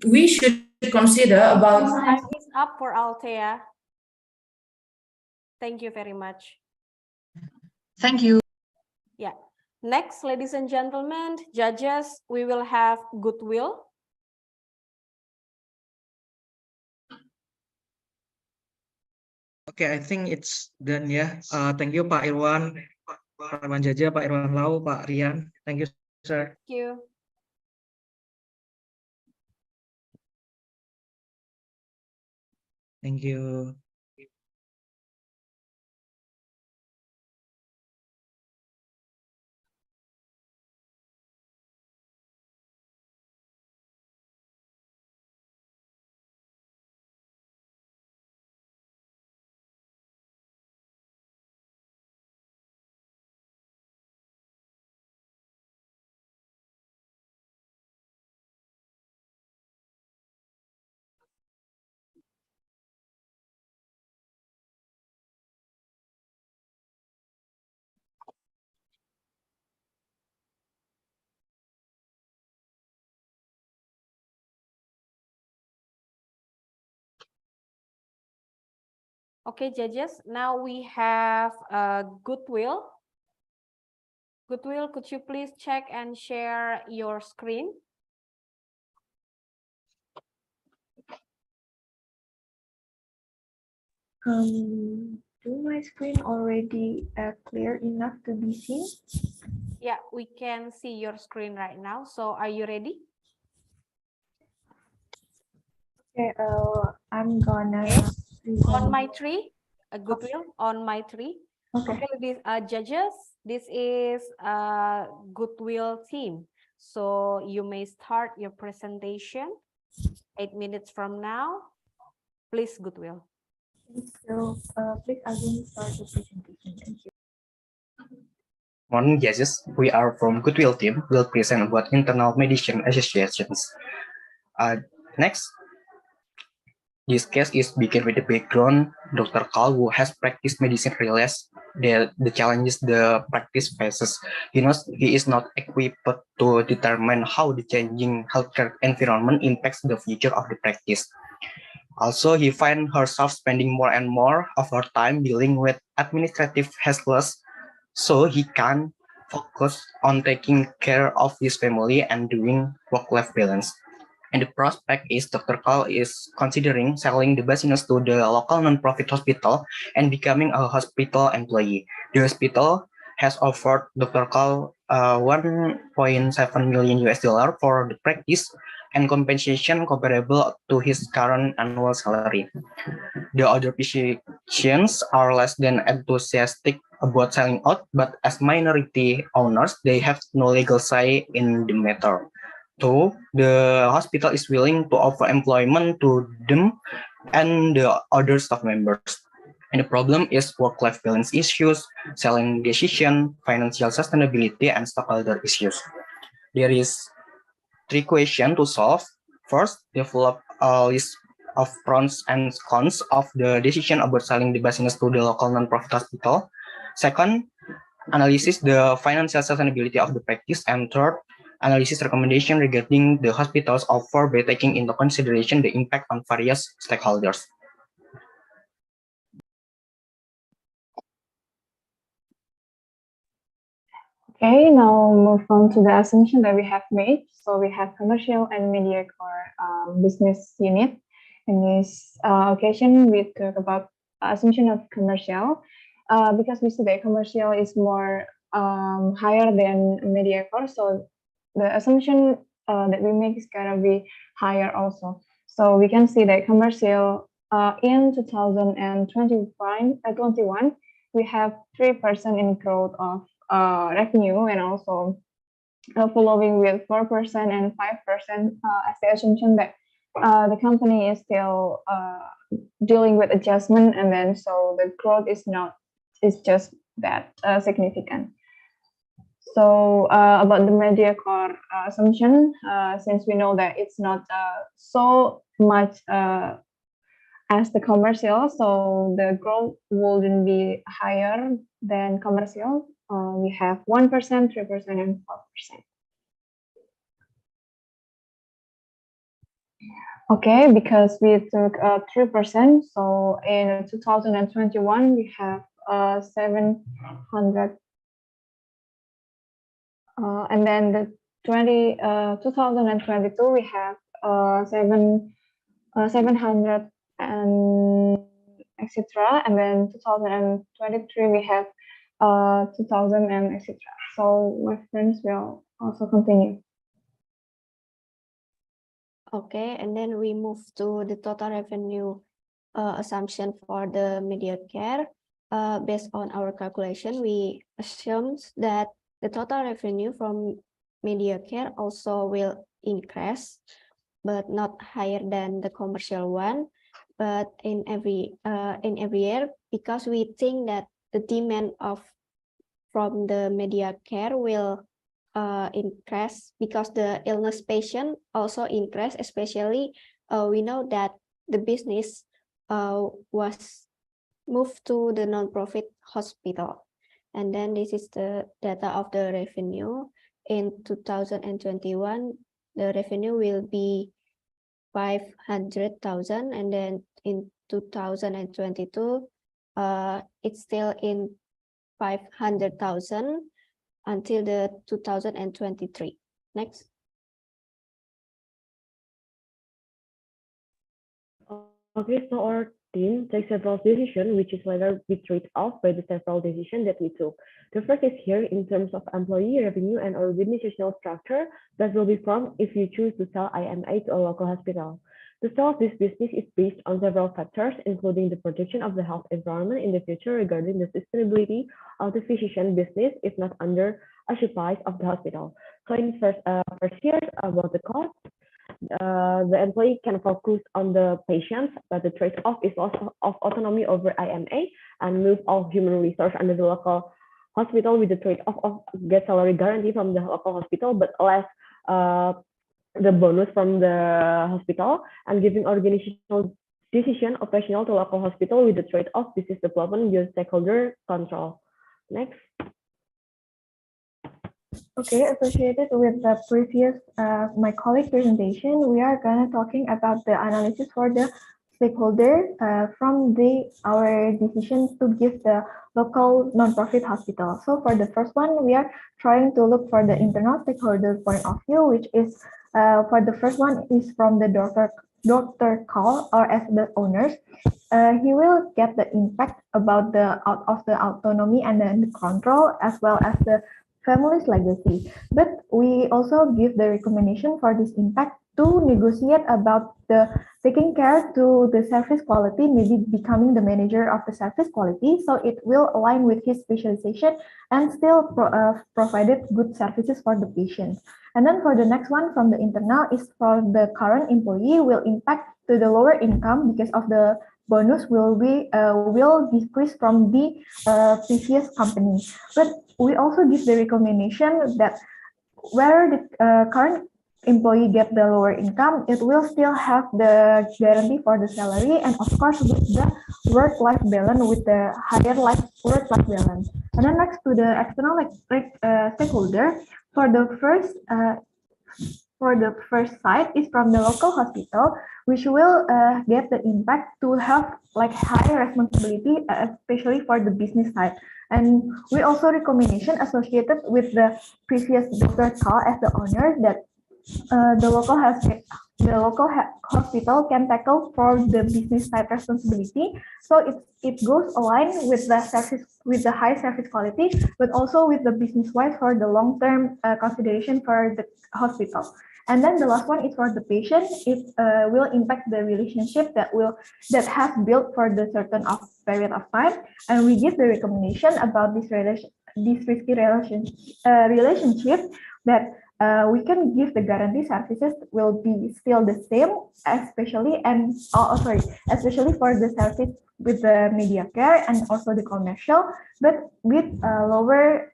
we should consider about. Time is up for Althea. Thank you very much. Thank you. Yeah. Next, ladies and gentlemen, judges, we will have goodwill. Okay, I think it's done ya. Thank you Pak Irwan, Pak Irwan Jaja, Pak Irwan Lau, Pak Rian. Thank you, sir. Thank you. Thank you. Okay, judges, now we have goodwill. Goodwill, could you please check and share your screen? Do my screen already clear enough to be seen? Yeah, we can see your screen right now. So are you ready? Okay, I'm gonna on my tree, a goodwill on my tree. Okay, These judges, this is a goodwill team. So you may start your presentation 8 minutes from now. Please, goodwill. so please again start the presentation. Thank you. Morning, judges. We are from Goodwill team. Will present about internal medicine associations. Next. This case is begin with the background. Dr. Carl, who has practiced medicine, realized the challenges the practice faces. He knows he is not equipped to determine how the changing healthcare environment impacts the future of the practice. Also, he finds herself spending more and more of her time dealing with administrative hassles, so he can focus on taking care of his family and doing work-life balance. And the prospect is Dr. Carl is considering selling the business to the local non-profit hospital and becoming a hospital employee. The hospital has offered Dr. Carl $1.7 million for the practice and compensation comparable to his current annual salary. The other physicians are less than enthusiastic about selling out, but as minority owners, they have no legal say in the matter. So the hospital is willing to offer employment to them and the other staff members. And the problem is work-life balance issues, selling decision, financial sustainability, and stockholder issues. There is 3 questions to solve. First, develop a list of pros and cons of the decision about selling the business to the local non-profit hospital. Second, analysis the financial sustainability of the practice. And third, analysis recommendation regarding the hospital's offer by taking into consideration the impact on various stakeholders. Okay, now move on to the assumption that we have made. So we have commercial and media core business unit. In this occasion, we talk about assumption of commercial because we see that commercial is more higher than media core. So the assumption that we make is gonna be higher also. So we can see that commercial in 2021, we have 3% in growth of revenue, and also following with 4% and 5% as the assumption that the company is still dealing with adjustment, and then so the growth is just that significant. So about the media core assumption, since we know that it's not so much as the commercial, so the growth wouldn't be higher than commercial. We have 1%, 3%, and 4%. Okay, because we took 3%, so in 2021 we have 700, and then the 2022 we have 700 and etc. And then 2023 we have 2000 and etc. So my friends will also continue. Okay, and then we move to the total revenue assumption for the media care. Based on our calculation, we assume that the total revenue from media care also will increase, but not higher than the commercial one. But in every year, because we think that the demand from the media care will increase because the illness patient also increase, especially we know that the business was moved to the non-profit hospital. And then this is the data of the revenue. In 2021, the revenue will be 500,000, and then in 2022, it's still in 500,000 until the 2023. Next. Okay, so our team takes several decisions, which is later be trade off by the several decisions that we took. The first is here in terms of employee revenue and organizational structure that will be formed if you choose to sell IMA to a local hospital. The sale of this business is based on several factors, including the projection of the health environment in the future regarding the sustainability of the physician business, if not under a supplies of the hospital. So in first here about the cost, the employee can focus on the patients, but the trade-off is loss of autonomy over IMA and move all human resource under the local hospital with the trade-off of get salary guarantee from the local hospital, but less the bonus from the hospital, and giving organizational decision operational to local hospital with the trade-off business development with stakeholder control. Next. Okay, associated with the previous my colleague presentation, we are gonna talking about the analysis for the stakeholder from our decision to give the local non-profit hospital. So for the first one, we are trying to look for the internal stakeholder point of view, which is for the first one is from the Dr. Call or as the owners. He will get the impact about the out of the autonomy and then the control as well as the family's legacy. But we also give the recommendation for this impact to negotiate about the taking care to the service quality, maybe becoming the manager of the service quality, so it will align with his specialization and still provided good services for the patients. And then for the next one from the internal is for the current employee will impact to the lower income because of the bonus will decrease from the previous company. But we also give the recommendation that where the current employee get the lower income, it will still have the guarantee for the salary, and of course with the work-life balance, with the higher work-life balance. And then next to the external stakeholder, for the first side is from the local hospital, which will get the impact to have like higher responsibility, especially for the business side. And we also recommendation associated with the previous Dr. Carl as the owner, that the local hospital can tackle for the business side responsibility. So it goes aligned with the service, with the high service quality, but also with the business wise for the long term consideration for the hospital. And then the last one is for the patient. It will impact the relationship that has built for the certain period of time. And we give the recommendation about this risky relationship, that we can give the guarantee services will be still the same, especially especially for the service with the media care and also the commercial, but with lower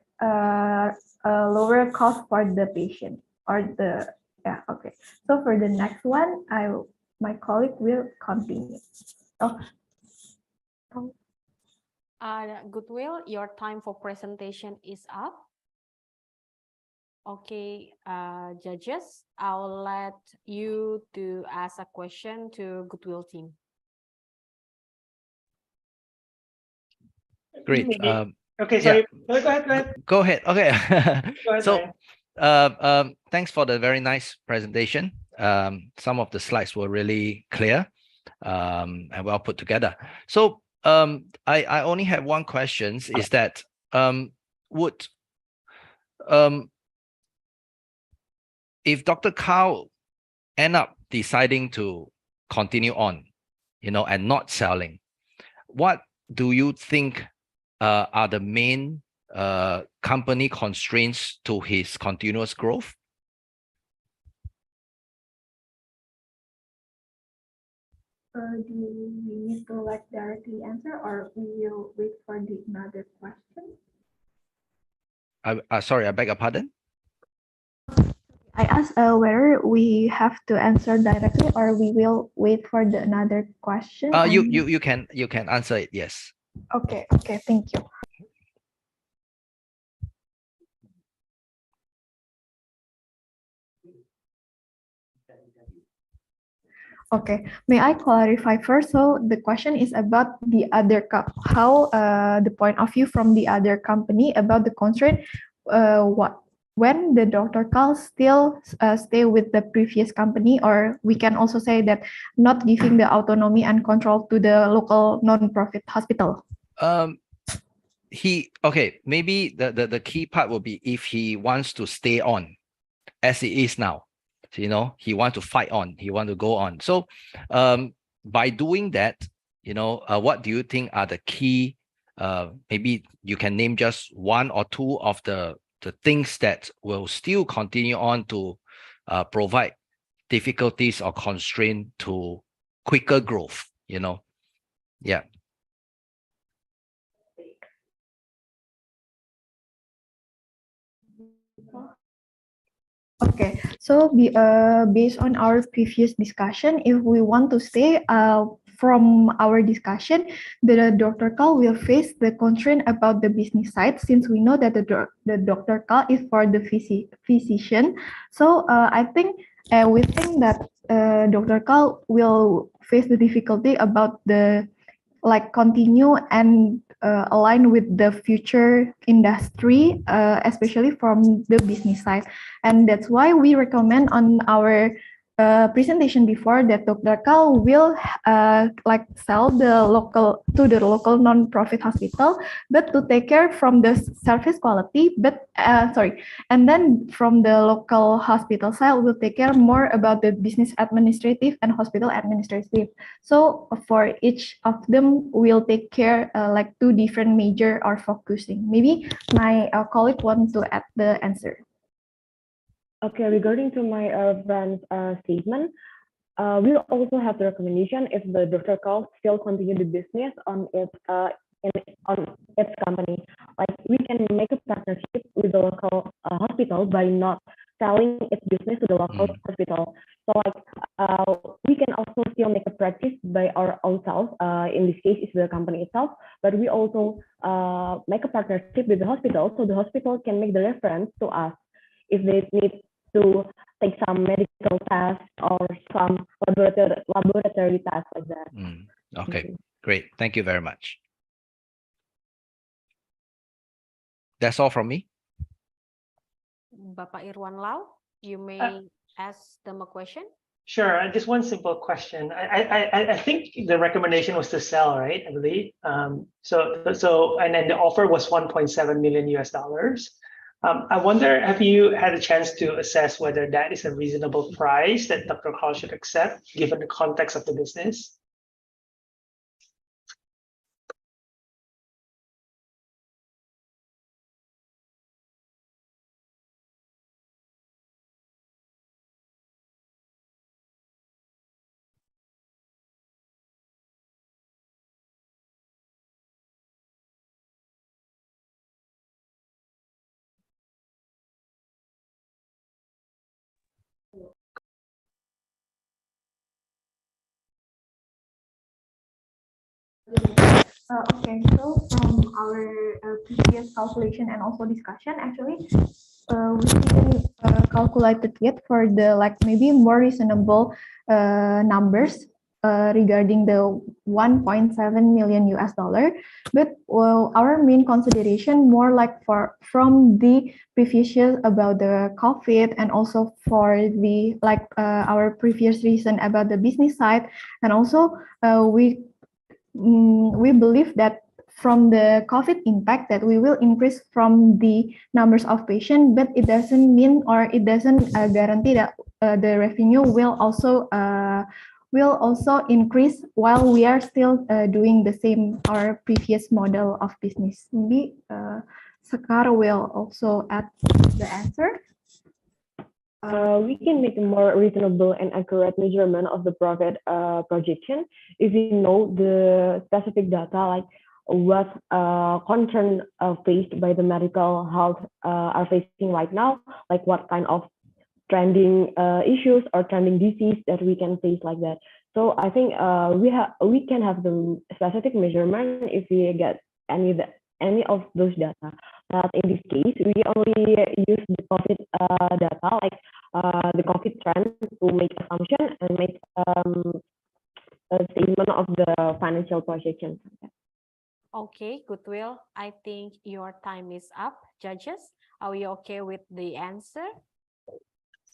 cost for the patient or the okay. So for the next one, my colleague will continue. Goodwill, your time for presentation is up. Okay, judges, I'll let you to ask a question to Goodwill team. Great. Okay, sorry. Yeah. Go ahead. Go ahead. Okay. Go ahead, So, thanks for the very nice presentation. Some of the slides were really clear and well put together. So, I only have one question: is that if Dr. Carl end up deciding to continue on, and not selling, what do you think are the main company constraints to his continuous growth? Do we need to directly answer, or we will wait for another question? Sorry, I beg your pardon? I asked whether we have to answer directly, or we will wait for another question. You can answer it. Yes. Okay. Thank you. Okay, may I clarify first? So the question is about the other how the point of view from the other company about the constraint. When the Dr. Carl still stay with the previous company, or we can also say that not giving the autonomy and control to the local non-profit hospital. Maybe the key part will be if he wants to stay on as it is now. He wants to fight on, he wants to go on. So by doing that, what do you think are the key, maybe you can name just one or two of the things that will still continue on to provide difficulties or constraint to quicker growth, Yeah. Okay, so based on our previous discussion, if we want to stay from our discussion, the Dr. Carl will face the constraint about the business side, since we know that the Dr. Carl is for the physician. So I think we think that Dr. Carl will face the difficulty about the continue and align with the future industry, especially from the business side. And that's why we recommend on our presentation before that Dr. Carl will sell the local non-profit hospital, but to take care from the service quality, and then from the local hospital side will take care more about the business administrative and hospital administrative. So for each of them will take care two different major or focusing. Maybe my colleague wants to add the answer. Okay, regarding to my brand statement, we'll also have the recommendation if the Dr. Carl still continue the business on its company. We can make a partnership with the local hospital by not selling its business to the local hospital. So like we can also still make a practice by our own self. In this case, it's the company itself, but we also make a partnership with the hospital, so the hospital can make the reference to us if they need to take some medical tests or some laboratory tests like that. Okay, great. Thank you very much. That's all from me. Bapak Irwan Lau, you may ask them a question. Sure, just one simple question. I think the recommendation was to sell, right? I believe. So and then the offer was 1.7 million US dollars. I wonder, have you had a chance to assess whether that is a reasonable price that Dr. Carl should accept, given the context of the business? Okay, so from our previous calculation and also discussion, actually, we didn't calculate it yet for the like maybe more reasonable numbers regarding the 1.7 million US dollar, but our main consideration more like from the previous year about the COVID and also for the like our previous reason about the business side, and also we believe that from the COVID impact that we will increase from the numbers of patients, but it doesn't mean or it doesn't guarantee that the revenue will also increase while we are still doing the same our previous model of business. Maybe Sekar will also add the answer. We can make a more reasonable and accurate measurement of the profit projection if we know the specific data, like what concern faced by the medical health are facing right now, like what kind of trending issues or trending disease that we can face like that. So I think we can have the specific measurement if we get any of those data. But in this case, we only use the COVID data, like the COVID trend, to make assumption and make a statement of the financial projections. Okay, Goodwill. I think your time is up. Judges, are we okay with the answer?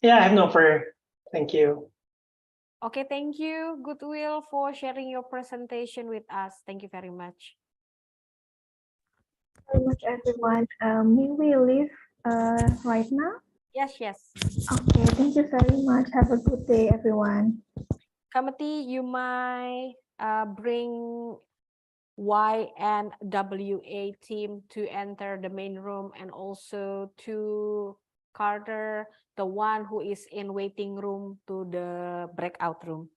Yeah, I have no further. Thank you. Okay, thank you, Goodwill, for sharing your presentation with us. Thank you very much. Very much, everyone. May we leave right now? Yes, yes. Okay, thank you very much. Have a good day, everyone. Committee, you might bring Y and WA team to enter the main room, and also to Carter, the one who is in waiting room, to the breakout room.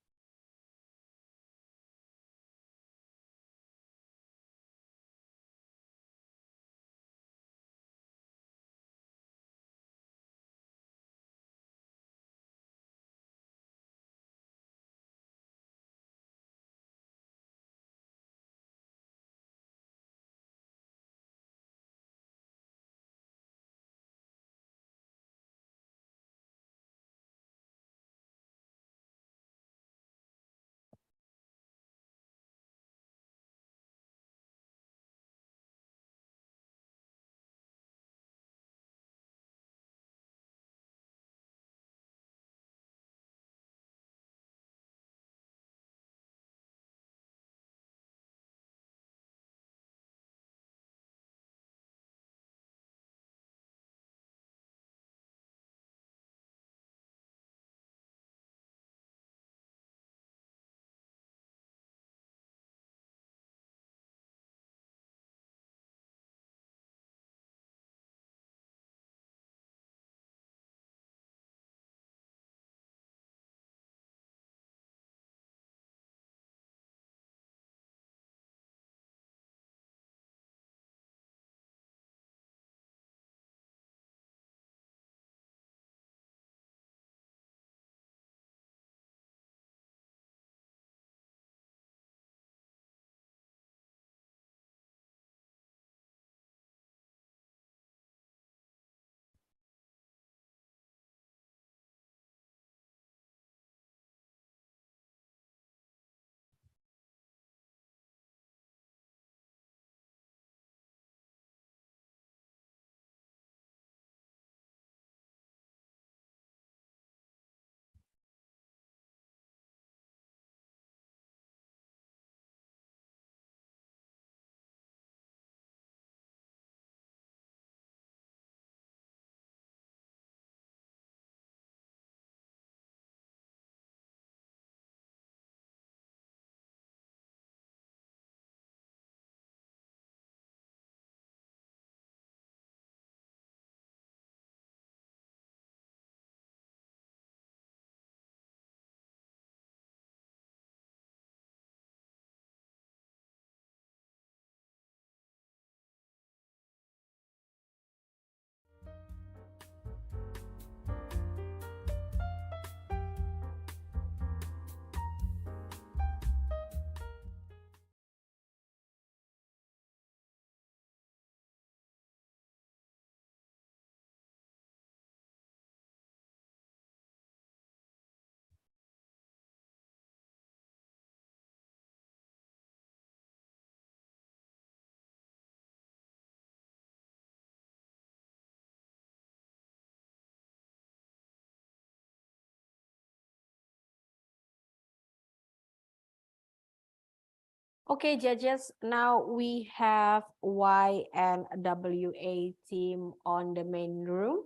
Okay, judges, now we have Y and WA team on the main room.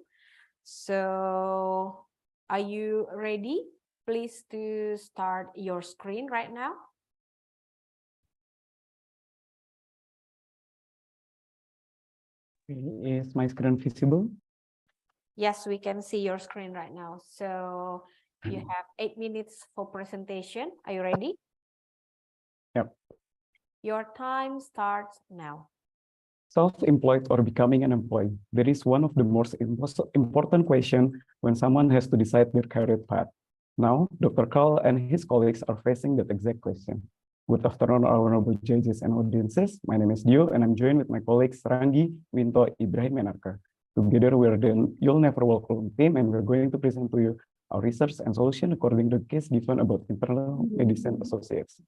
So are you ready? Please to start your screen right now. Is my screen visible? Yes, we can see your screen right now. So you have 8 minutes for presentation. Are you ready? Yep. Your time starts now. Self-employed or becoming an employee, there is one of the most important questions when someone has to decide their career path. Now, Dr. Carl and his colleagues are facing that exact question. Good afternoon, honorable judges and audiences. My name is Dio, and I'm joined with my colleagues Ranggi, Winto, Ibrahim, and Arka. Together, we are the You'll Never Walk Alone team, and we're going to present to you our research and solution according to the case given about Internal Medicine Associates.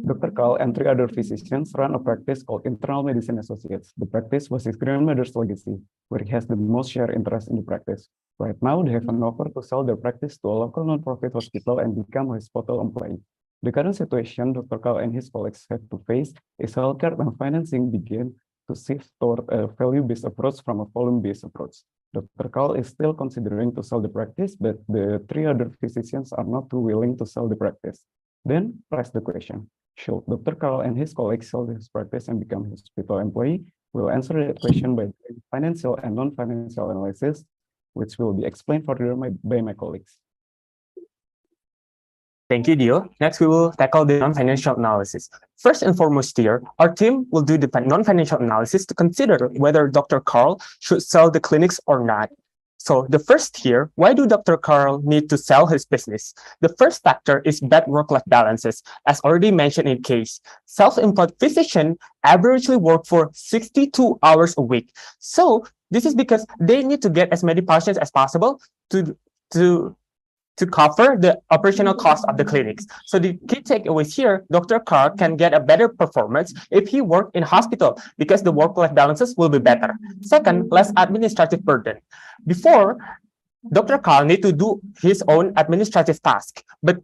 Dr. Carl and 3 other physicians run a practice called Internal Medicine Associates. The practice was his grandmother's legacy, where he has the most share interest in the practice. Right now, they have an offer to sell their practice to a local non-profit hospital and become a hospital employee. The current situation Dr. Carl and his colleagues have to face is healthcare and financing begin to shift toward a value-based approach from a volume-based approach. Dr. Carl is still considering to sell the practice, but the 3 other physicians are not too willing to sell the practice. Then, rise the question, should Dr. Carl and his colleagues sell his practice and become a hospital employee? We'll answer that question by financial and non-financial analysis, which will be explained further by my colleagues. Thank you, Dio. Next, we will tackle the non-financial analysis. First and foremost here, our team will do the non-financial analysis to consider whether Dr. Carl should sell the clinics or not. So the first here, why do Dr. Carl need to sell his business? The first factor is bad work-life balances. As already mentioned in case, self-employed physicians averagely work for 62 hours a week. So this is because they need to get as many patients as possible to cover the operational cost of the clinics. So the key takeaways here, Dr. Carl can get a better performance if he works in hospital because the work-life balances will be better. Second, less administrative burden. Before, Dr. Carl need to do his own administrative task, but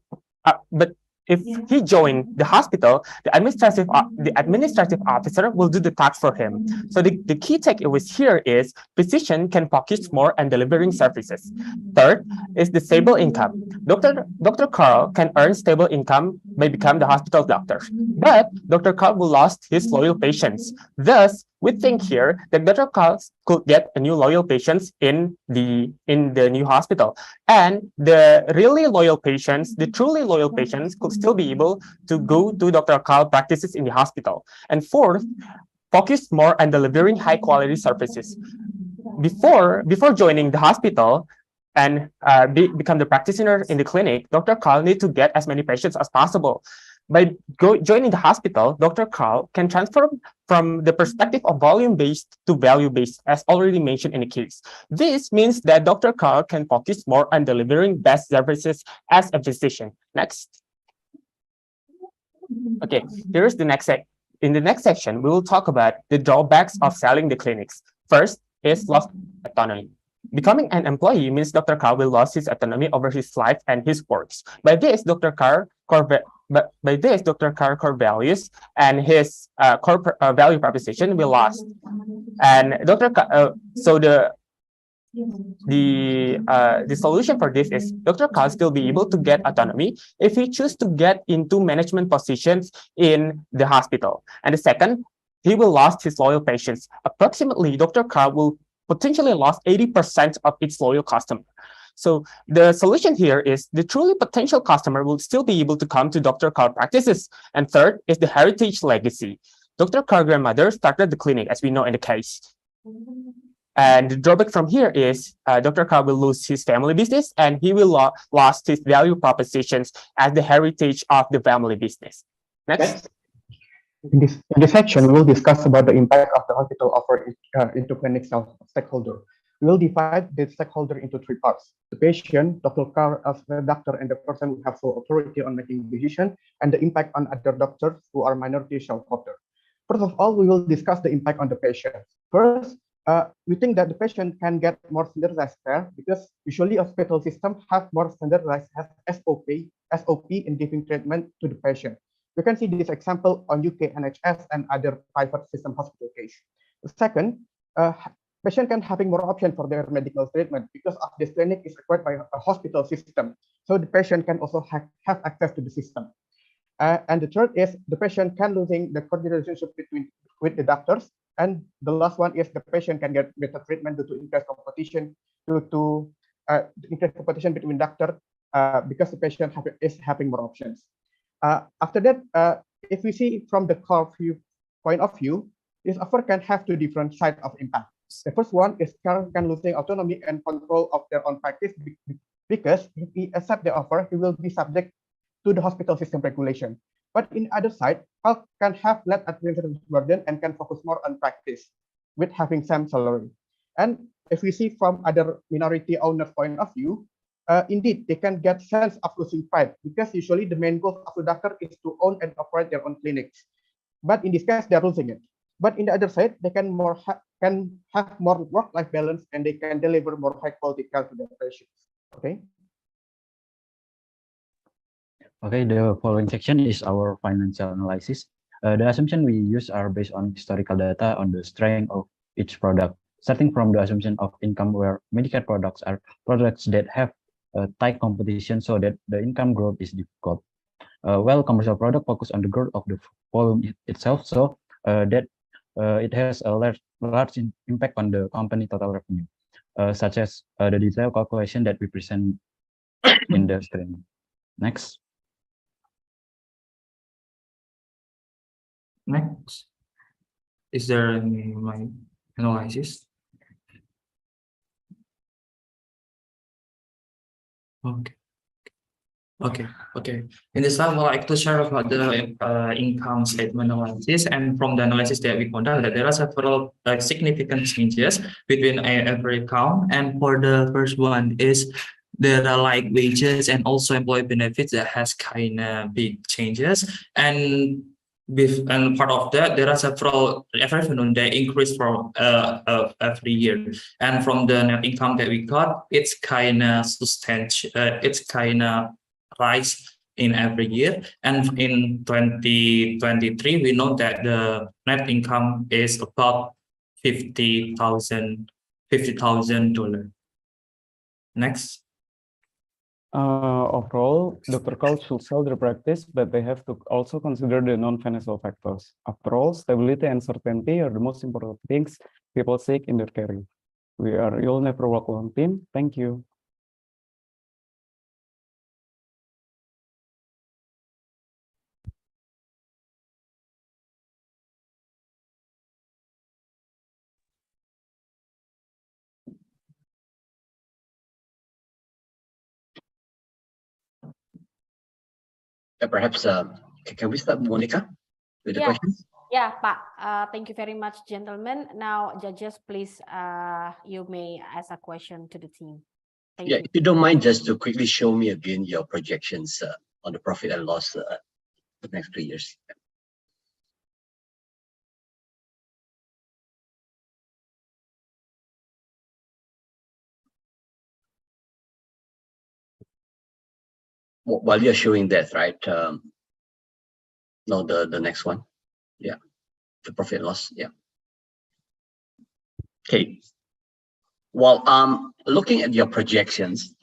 if he joined the hospital, the administrative officer will do the task for him. So the key takeaways here is physician can focus more on delivering services. Third is the stable income. Dr. Carl can earn stable income by becoming the hospital doctor, but Dr. Carl will lose his loyal patients. Thus, we think here that Dr. Carl could get a new loyal patients in the new hospital, and the really loyal patients, the truly loyal patients, could still be able to go to Dr. Carl practices in the hospital. And fourth, focus more on delivering high quality services. Before joining the hospital and become the practitioner in the clinic, Dr. Carl needs to get as many patients as possible. By joining the hospital, Dr. Carl can transform from the perspective of volume-based to value-based, as already mentioned in the case. This means that Dr. Carl can focus more on delivering best services as a physician. Next. Okay, here's the next section. In the next section, we will talk about the drawbacks of selling the clinics. First is lost autonomy. Becoming an employee means Dr. Carl will lose his autonomy over his life and his works. By this, Dr. Carl core values and his core value proposition will lost. And the solution for this is Dr. Carl still be able to get autonomy if he chooses to get into management positions in the hospital. And the second, he will lose his loyal patients. Approximately, Dr. Carl will potentially lost 80% of its loyal customer. So the solution here is the truly potential customer will still be able to come to Dr. Carl practices. And third is the heritage legacy. Dr. Carl's grandmother started the clinic, as we know in the case. And the drawback from here is Dr. Carl will lose his family business and he will lose his value propositions as the heritage of the family business. Next. In this section, we will discuss about the impact of the hospital offer into clinic stakeholder. We will divide the stakeholder into 3 parts: the patient, Dr. Carl as the doctor, and the person who have full authority on making decision, and the impact on other doctors who are minority shareholder. First of all, we will discuss the impact on the patient. First, we think that the patient can get more standardized care because usually hospital system have more standardized SOP in giving treatment to the patient. We can see this example on UK NHS and other private system hospital case. The second, patient can having more option for their medical treatment because of this clinic is required by a hospital system. So the patient can also have access to the system. And the third is the patient can losing the coordination with the doctors. And the last one is the patient can get better treatment due to increased competition, increased competition between doctor because the patient is having more options. After that, if we see from the core point of view, this offer can have two different sides of impact. The first one is care can losing autonomy and control of their own practice because if he accept the offer, he will be subject to the hospital system regulation. But in other side, health can have less administrative burden and can focus more on practice with having same salary. And if we see from other minority owners' point of view, indeed, they can get sense of losing pride because usually the main goal of the doctor is to own and operate their own clinics. But in this case, they're losing it. But in the other side, they can have more work-life balance and they can deliver more high-quality care to their patients. Okay. Okay, the following section is our financial analysis. The assumptions we use are based on historical data on the strength of each product, starting from the assumption of income where Medicare products are products that have tight competition so that the income growth is difficult. While commercial product focus on the growth of the volume itself, so that it has a large impact on the company total revenue, such as the detailed calculation that we present in the screen. Next. Next, is there any my analysis? Okay. In this time, I'd like to share about the income statement analysis, and from the analysis that we conducted, there are several significant changes between every account. And for the first one is there are like wages and also employee benefits that has kind of big changes, and part of that, there are several revenue that increase from every year. And from the net income that we got, it's kind of substantial. It's kind of rise in every year. And in 2023, we know that the net income is about $50,000. Next. Overall, Dr. Carl should sell their practice, but they have to also consider the non-financial factors. After all, stability and certainty are the most important things people seek in their career. You'll never work alone, team. Thank you. Perhaps can we start, Monica, with the questions? Yeah, Pak. Thank you very much, gentlemen. Now, judges, please, you may ask a question to the team. Thank you. If you don't mind, just to quickly show me again your projections on the profit and loss the next 3 years. While you're showing that, right? No, the next one. Yeah, the profit and loss. Yeah. Okay. Well, looking at your projections,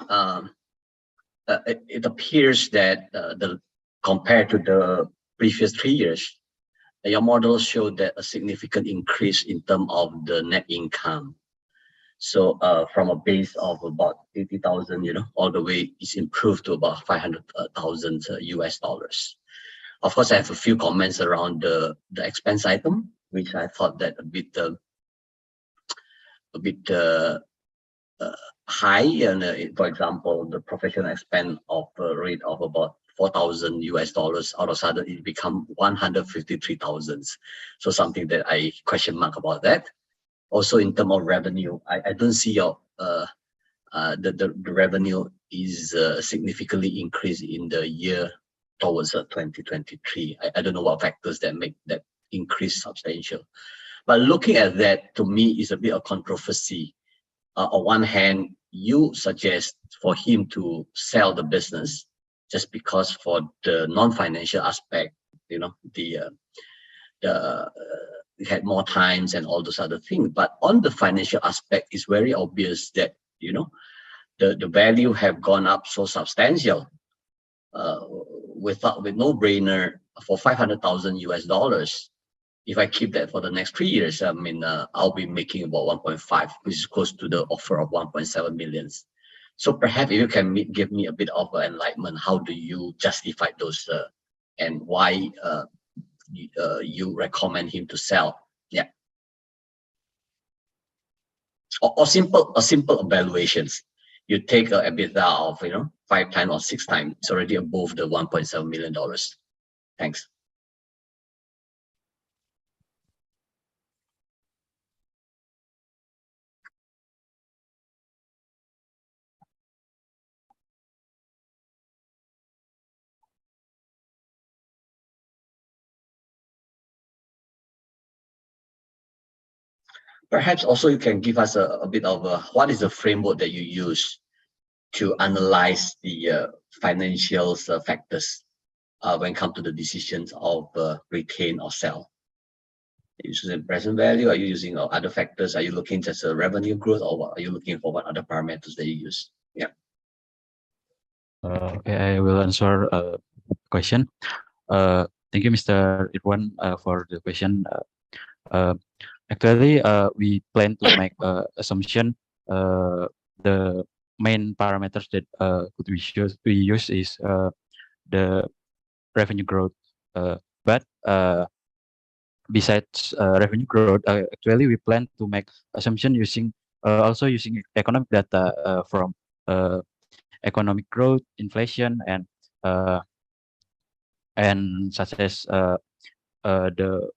it appears that compared to the previous 3 years, your models showed that a significant increase in terms of the net income. So from a base of about 80,000, all the way is improved to about 500,000 US dollars. Of course, I have a few comments around the expense item, which I thought that a bit high. And for example, the professional expense of a rate of about 4,000 US dollars, all of a sudden it become 153,000. So something that I question mark about that. Also in terms of revenue, I don't see your the revenue is significantly increased in the year towards 2023. I don't know what factors that make that increase substantial. But looking at that, to me, is a bit of controversy. On one hand, you suggest for him to sell the business just because for the non-financial aspect, we had more times and all those other things. But on the financial aspect, it's very obvious that the value have gone up so substantial. With no brainer for $500,000. If I keep that for the next 3 years, I mean, I'll be making about 1.5, which is close to the offer of 1.7 million. So perhaps if you can give me a bit of enlightenment, how do you justify those and why you recommend him to sell? Yeah. Or simple evaluations. You take a EBITDA of 5 times or 6 times, it's already above the $1.7 million. Thanks. Perhaps also you can give us a bit of what is the framework that you use to analyze the financial factors when it comes to the decisions of retain or sell. Are you using present value? Are you using other factors? Are you looking just a revenue growth, or are you looking for what other parameters that you use? Yeah. Okay, I will answer question. Thank you, Mr. Irwan, for the question. Actually, we plan to make assumption. The main parameters that we use is the revenue growth. But besides revenue growth, actually we plan to make assumption using also using economic data from economic growth, inflation, and such as the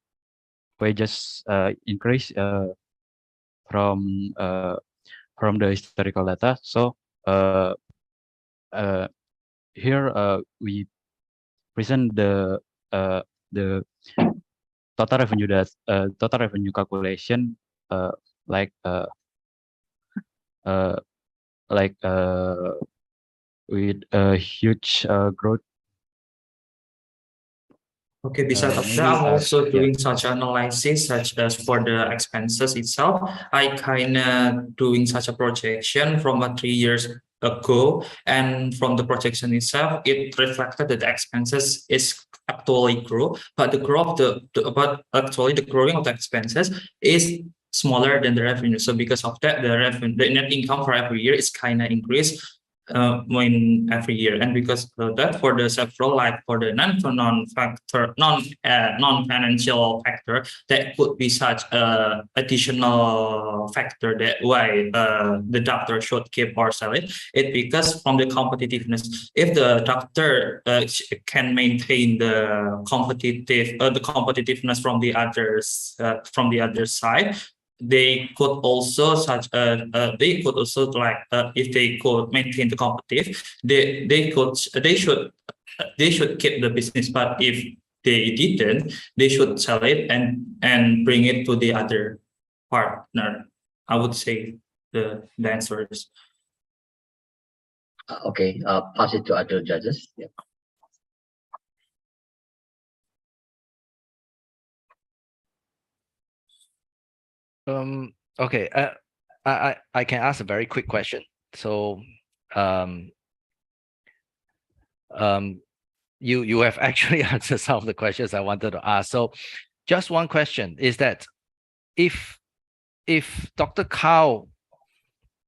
wages increase from the historical data. So here we present the total revenue calculation with a huge growth. Okay, besides that, I'm also doing such analysis, such as for the expenses itself. I kind of doing such a projection from 3 years ago, and from the projection itself, it reflected that the expenses is actually grow, but the growth but actually the growing of the expenses is smaller than the revenue. So because of that, the net income for every year is kind of increased in every year, and because of that, for the several, like for the non-financial factor, that could be such additional factor that why the doctor should keep or sell it. It because from the competitiveness, if the doctor can maintain the competitiveness from the other side, they could also if they could maintain the competitive, they should keep the business. But if they didn't, they should sell it and bring it to the other partner. I would say the answers. Okay, pass it to other judges. Yeah. Okay, I can ask a very quick question. So you have actually answered some of the questions I wanted to ask. So just one question is that if Dr. Kao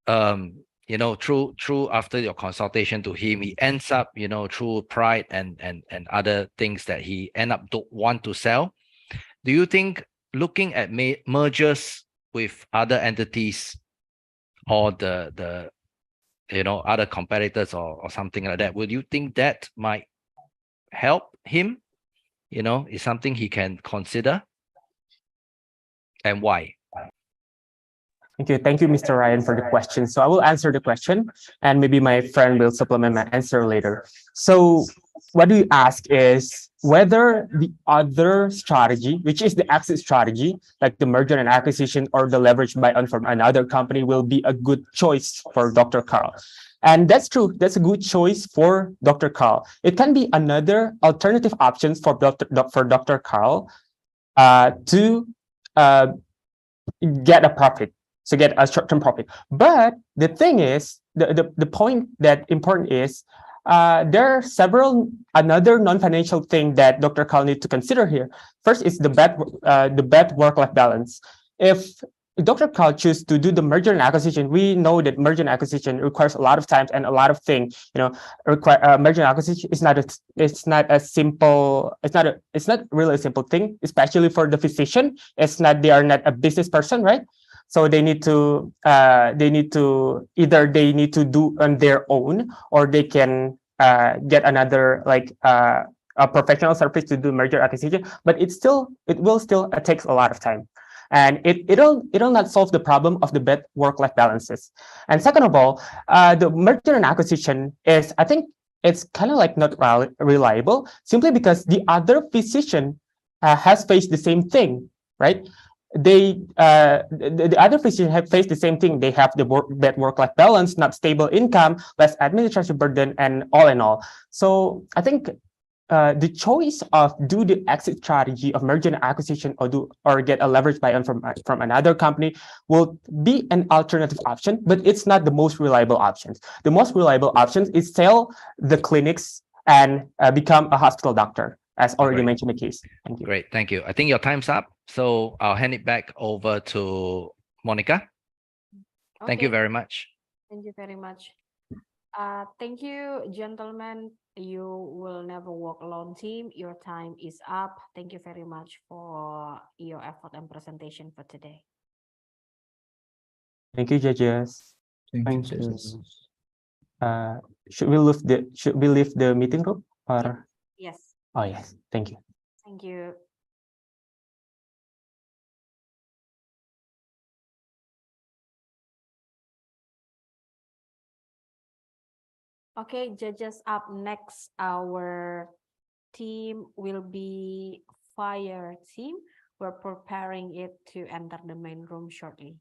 through after your consultation to him, he ends up through pride and other things that he end up don't want to sell, do you think looking at mergers with other entities or the other competitors or something like that, would you think that might help him? Is something he can consider, and why? Thank you, Mr. Ryan, for the question. So I will answer the question, and maybe my friend will supplement my answer later. So what we ask is whether the other strategy, which is the exit strategy, like the merger and acquisition or the leverage buy-on from another company, will be a good choice for Dr. Carl. And that's true. That's a good choice for Dr. Carl. It can be another alternative options for Dr. Carl to get a profit, to get a short-term profit. But the thing is, the point that important is, there are another non-financial thing that Dr. Carl needs to consider here. First is the bad work-life balance. If Dr. Carl chooses to do the merger and acquisition, we know that merger and acquisition requires a lot of time and a lot of things. Merger and acquisition is not really a simple thing, especially for the physician. They are not a business person, right? So they need to either do on their own, or they can get another a professional service to do merger acquisition. But it will still take a lot of time, and it'll not solve the problem of the bad work-life balances. And second of all, the merger and acquisition is, I think, it's kind of like not reliable, simply because the other physician has faced the same thing, right? The other physicians have faced the same thing. They have the bad work-life balance, not stable income, less administrative burden, and all in all. So I think the choice of do the exit strategy of merger and acquisition or get a leverage buy-on from another company will be an alternative option, but it's not the most reliable options. The most reliable options is sell the clinics and become a hospital doctor, as already mentioned the case. Thank you. Great, thank you. I think your time's up, so I'll hand it back over to Monica. Thank you very much. Thank you very much. Thank you, gentlemen. You will never walk alone, team. Your time is up. Thank you very much for your effort and presentation for today. Thank you, judges. Thank you. Should we leave the meeting room, or? Yes. Oh yes. Thank you. Thank you. Okay, judges, up next, our team will be fire team. We're preparing it to enter the main room shortly.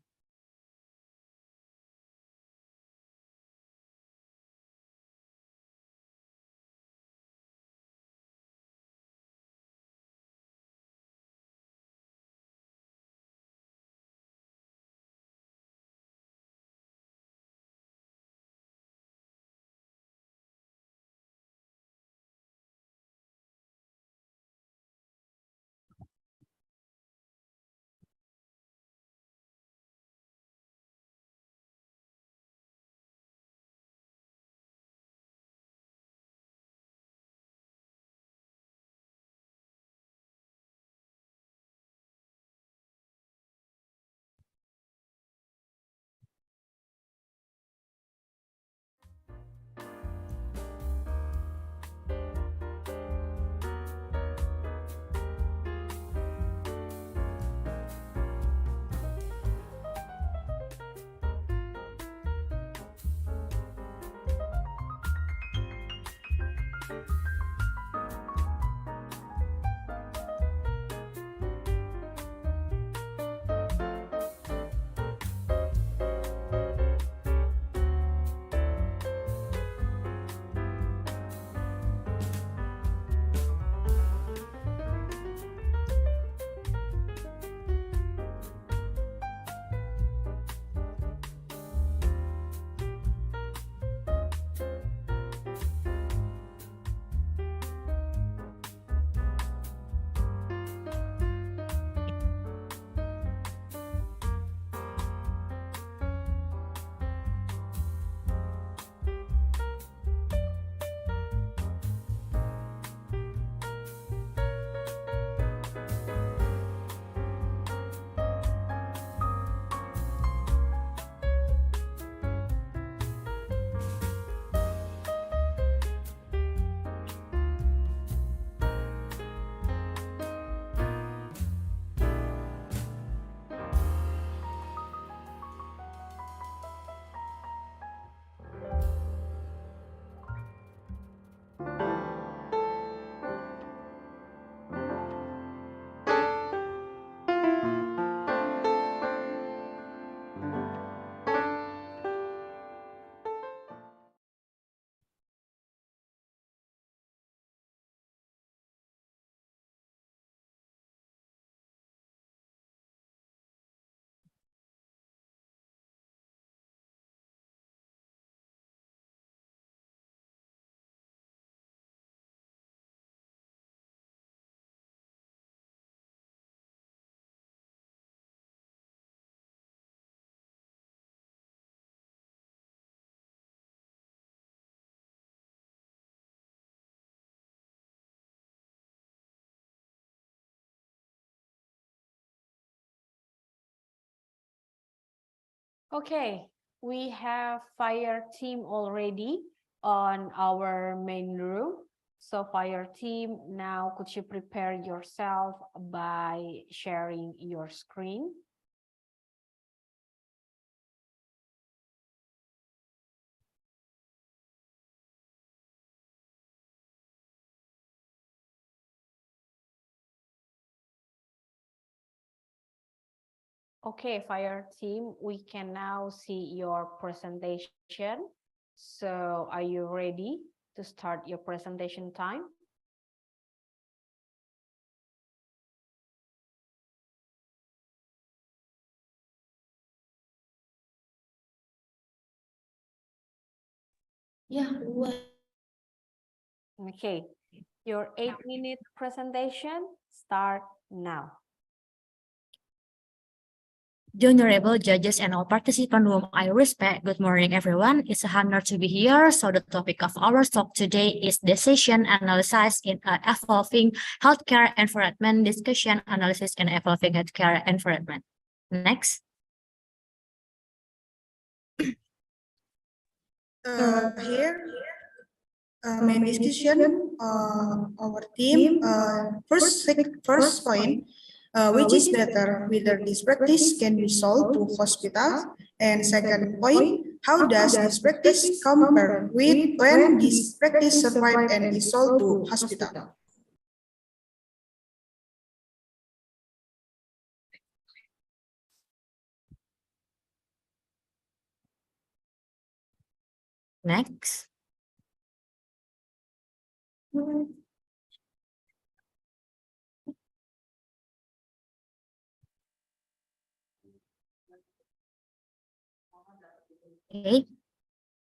Okay, we have fire team already on our main room. So fire team, now could you prepare yourself by sharing your screen? Okay, fire team, we can now see your presentation. So are you ready to start your presentation time? Yeah. Okay, your 8-minute presentation start now. The honorable judges and all participants whom I respect, good morning everyone. It's an honor to be here. So the topic of our talk today is decision analysis in an evolving healthcare environment, discussion analysis in evolving healthcare environment. Next. Here, main discussion, our team, first point, which is better, whether this practice can be sold to hospitals, and second point, how does this practice compare with when this practice survive and is sold to hospital? Next. Okay.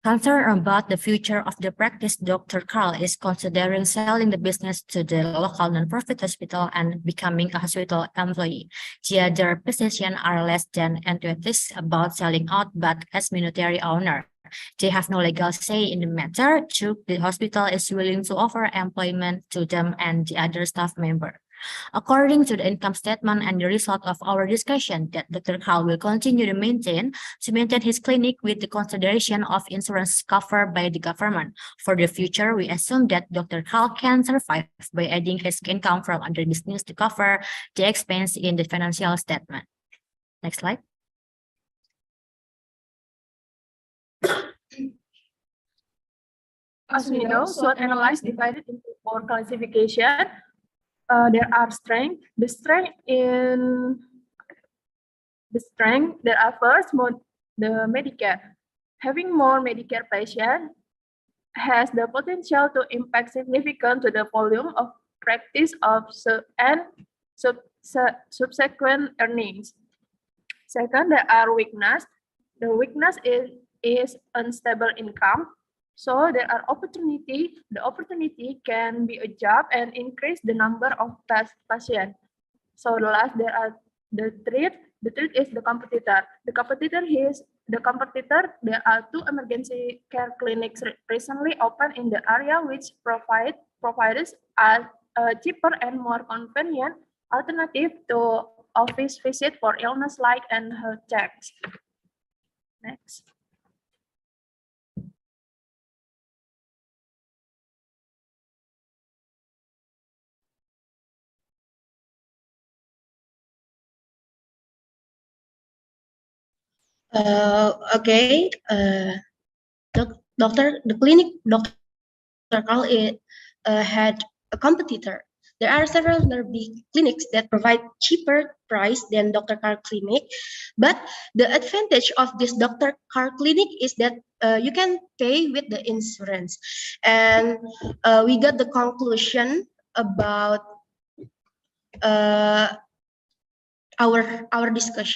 Concerned about the future of the practice, Dr. Carl is considering selling the business to the local nonprofit hospital and becoming a hospital employee. The other positions are less than enthusiastic about selling out, but as minority owner, they have no legal say in the matter. True, the hospital is willing to offer employment to them and the other staff member. According to the income statement and the result of our discussion, that Dr. Carl will continue to maintain his clinic with the consideration of insurance covered by the government. For the future, we assume that Dr. Carl can survive by adding his income from other business to cover the expense in the financial statement. Next slide. As we know, SWOT analysis divided into 4 classifications. There are strengths. The strength there are first the Medicare. Having more Medicare patients has the potential to impact significant to the volume of practice of subsequent earnings. Second, there are weakness. The weakness is unstable income. So there are opportunity. The opportunity can be a job and increase the number of patients. So the last, there are the threat. The threat is the competitor. There are 2 emergency care clinics recently opened in the area, which provides a cheaper and more convenient alternative to office visit for illness like and health checks. Next. Okay, Dr. Carl had a competitor. There are several big clinics that provide cheaper price than Dr. Carl Clinic, but the advantage of this Dr. Carl Clinic is that you can pay with the insurance, and we got the conclusion about our discuss.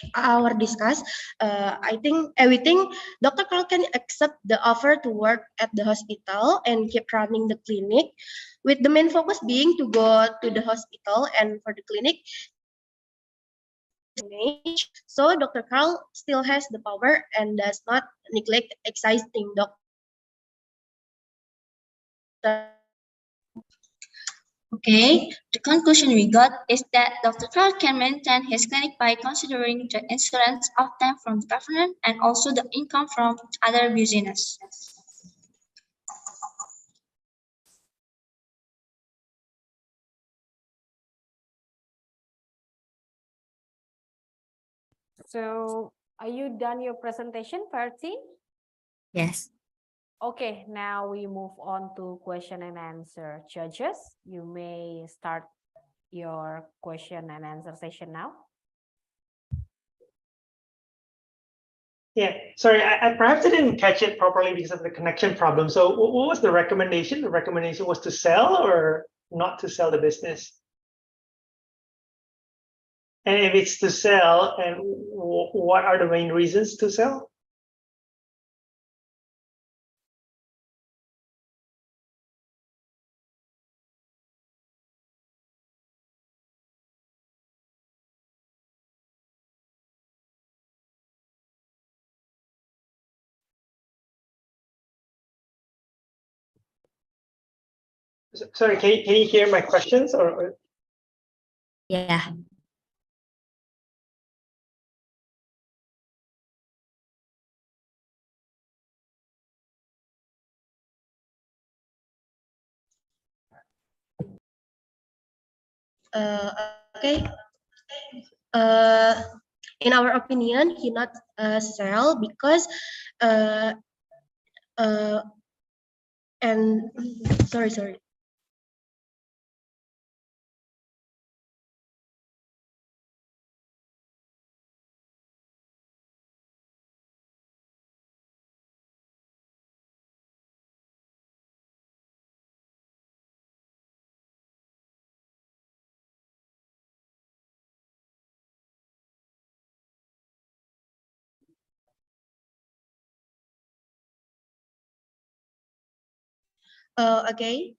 We think Dr. Carl can accept the offer to work at the hospital and keep running the clinic, with the main focus being to go to the hospital and for the clinic. So Dr. Carl still has the power and does not neglect existing doctor. Okay, the conclusion we got is that Dr. Carl can maintain his clinic by considering the insurance uptime from the government and also the income from other business. So, are you done your presentation, Farti? Yes. Okay, now we move on to question and answer. Judges, you may start your question and answer session now. Yeah, sorry, I perhaps I didn't catch it properly because of the connection problem. So what was the recommendation? The recommendation was to sell or not to sell the business? And if it's to sell, and what are the main reasons to sell? Sorry, can you hear my questions or? Yeah. Okay. In our opinion, he not sell because and sorry. Okay.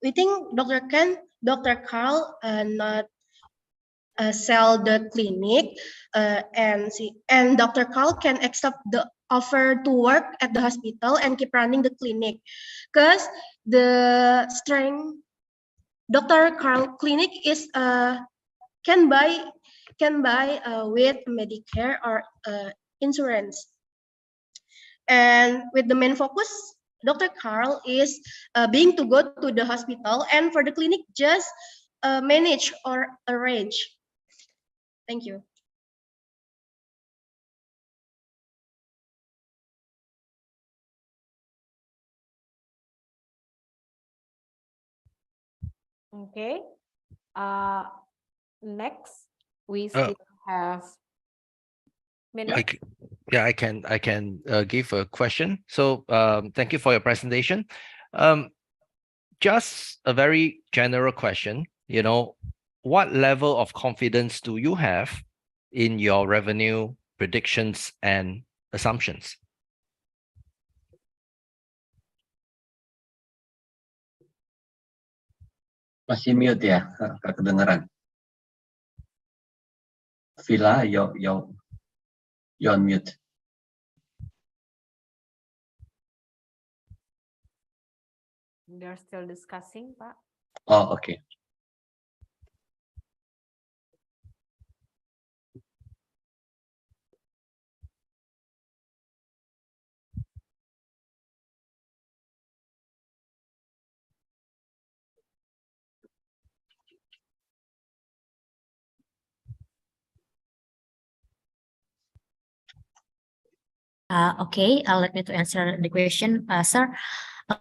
We think Dr. Carl not sell the clinic, and Dr. Carl can accept the offer to work at the hospital and keep running the clinic, because the strength Dr. Carl clinic is can buy with Medicare or insurance, and with the main focus Dr. Carl is being to go to the hospital, and for the clinic just manage or arrange. Thank you. Okay. Next, we still have minute. I can give a question. So thank you for your presentation. Just a very general question, what level of confidence do you have in your revenue predictions and assumptions? Masih mute ya, nggak kedengeran. Villa, you're on mute. They're still discussing, Pak. Oh, okay. Okay, let me to answer the question, sir.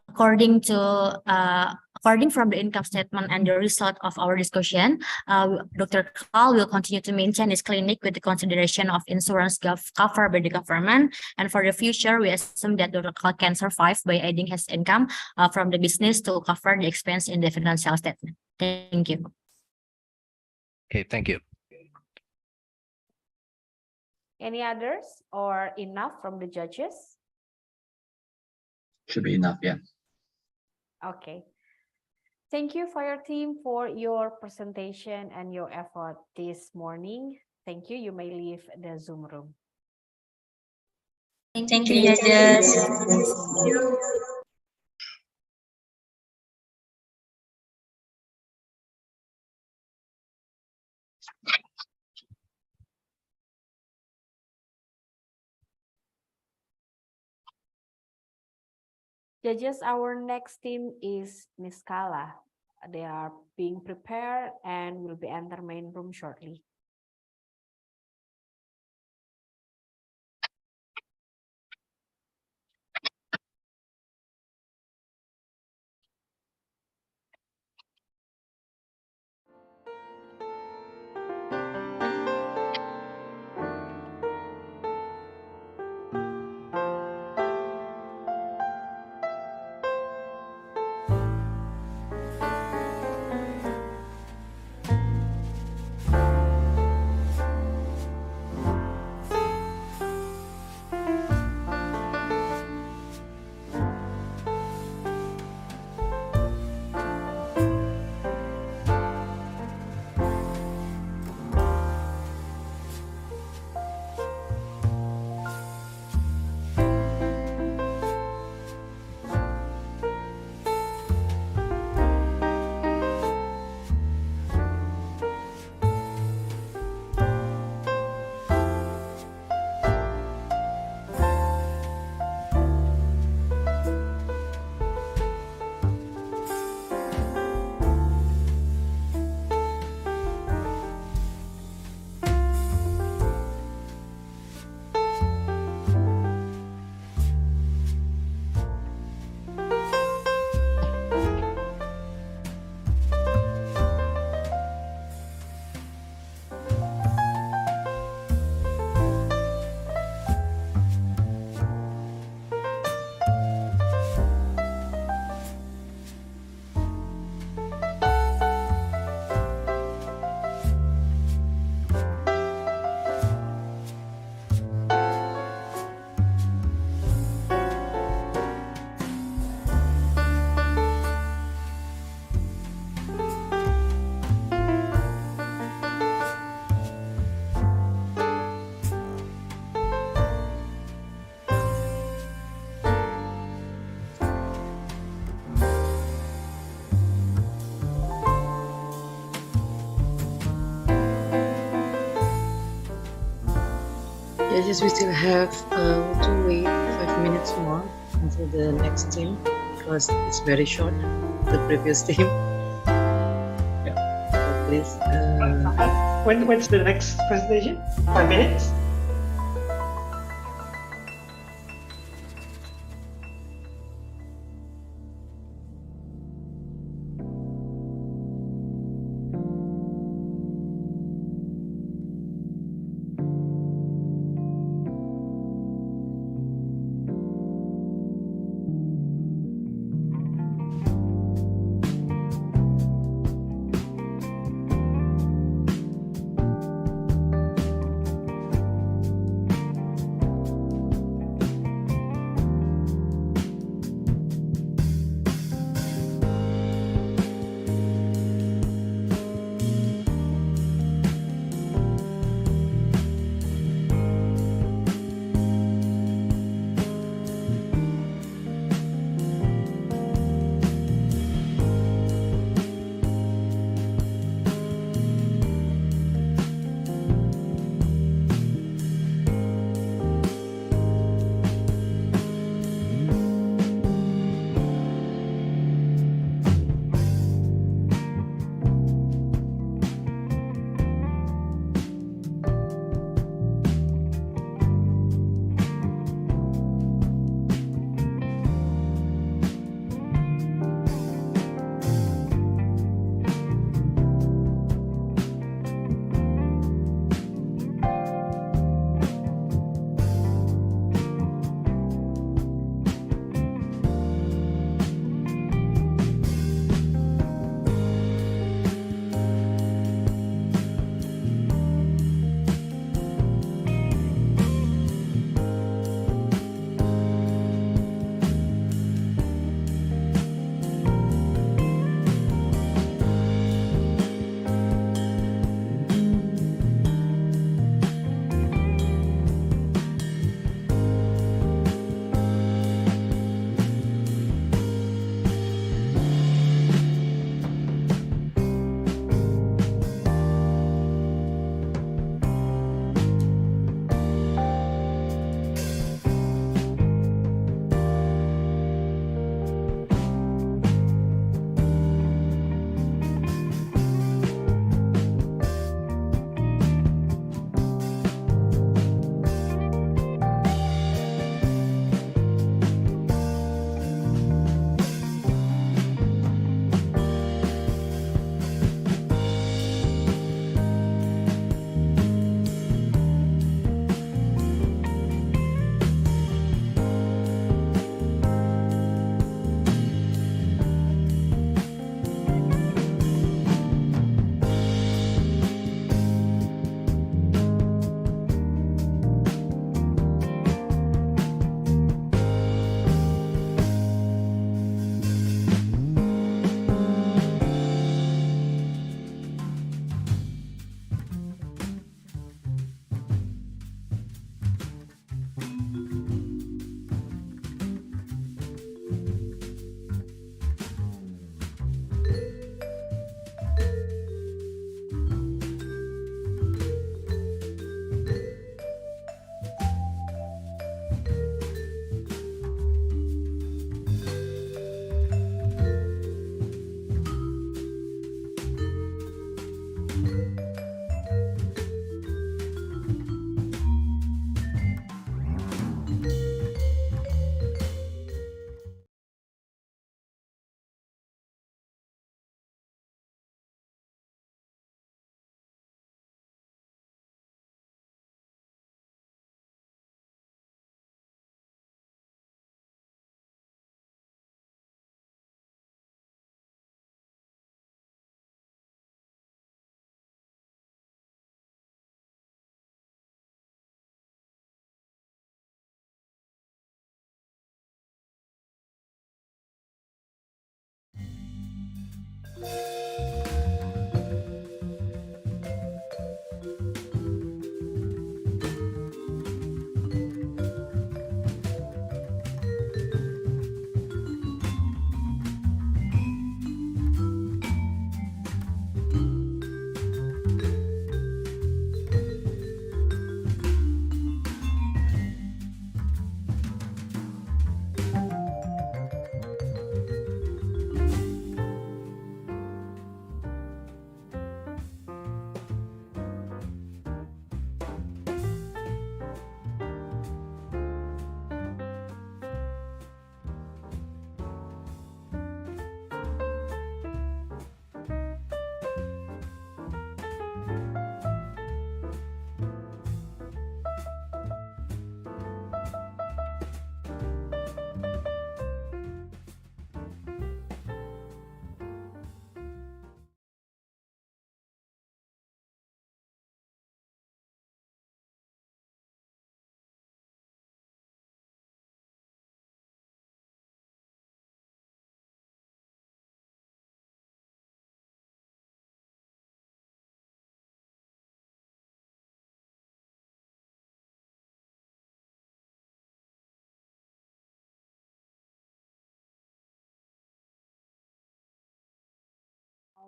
According from the income statement and the result of our discussion, Dr. Carl will continue to maintain his clinic with the consideration of insurance covered by the government. And for the future, we assume that Dr. Carl can survive by adding his income from the business to cover the expense in the financial statement. Thank you. Okay, thank you. Any others or enough from the judges? Should be enough, yeah. Okay. Thank you for your team for your presentation and your effort this morning. Thank you. You may leave the Zoom room. Thank you, judges. Judges, our next team is Miss Kala. They are being prepared and will be enter main room shortly. Yes, we still have to wait 5 minutes more until the next team because it's very short, the previous team. Yeah. So please. When's the next presentation? 5 minutes?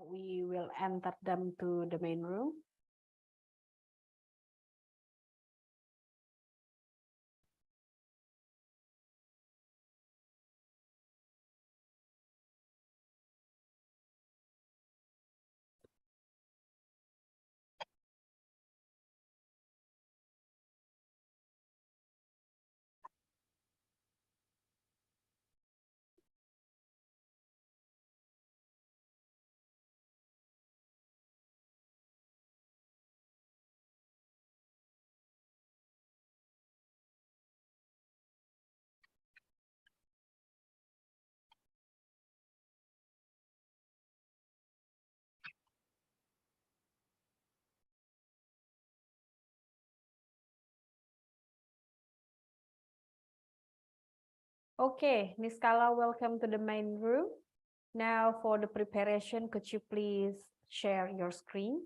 we will enter them to the main room. Okay, Niskala, welcome to the main room. Now for the preparation, could you please share your screen?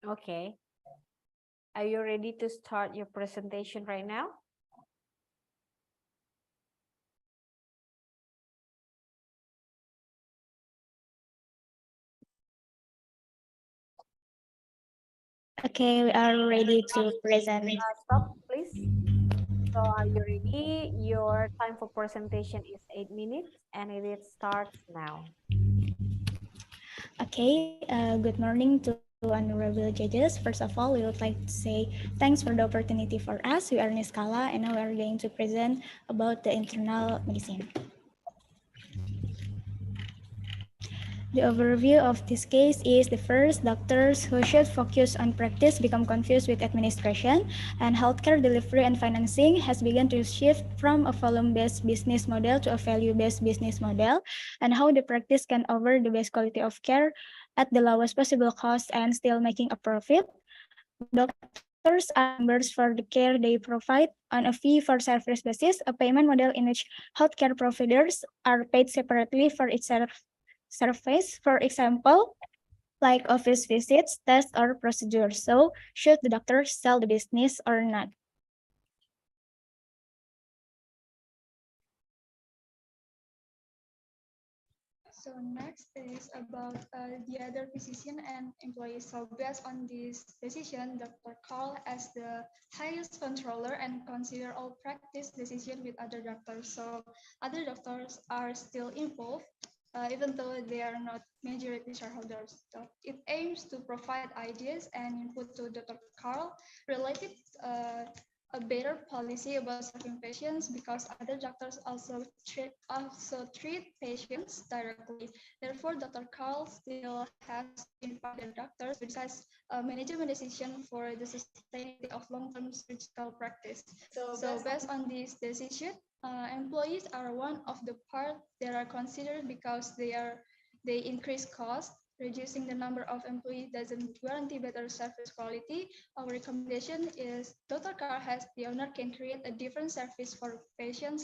Okay. Are you ready to start your presentation right now? Okay, we are ready to present. Stop, please. So are you ready? Your time for presentation is 8 minutes and it starts now. Okay, good morning to honorable judges. First of all, we would like to say thanks for the opportunity for us. We are Niskala and now we are going to present about the internal medicine. The overview of this case is the first, doctors who should focus on practice become confused with administration, and healthcare delivery and financing has begun to shift from a volume-based business model to a value-based business model, and how the practice can offer the best quality of care at the lowest possible cost and still making a profit. Doctors are reimbursed for the care they provide on a fee-for-service basis, a payment model in which healthcare providers are paid separately for each service, for example, like office visits, tests, or procedures. So, should the doctor sell the business or not? So next is about the other physician and employees. So based on this decision, Dr. Carl as the highest controller and consider all practice decision with other doctors. So other doctors are still involved, even though they are not majority shareholders. So it aims to provide ideas and input to Dr. Carl related a better policy about serving patients because other doctors also treat patients directly. Therefore, Dr. Carl still has to invite the doctors to decide management decision for the sustainability of long-term surgical practice. So based on this decision, employees are one of the part that are considered because they increase cost. Reducing the number of employees doesn't guarantee better service quality. Our recommendation is Dr. Carl has the owner can create a different service for patient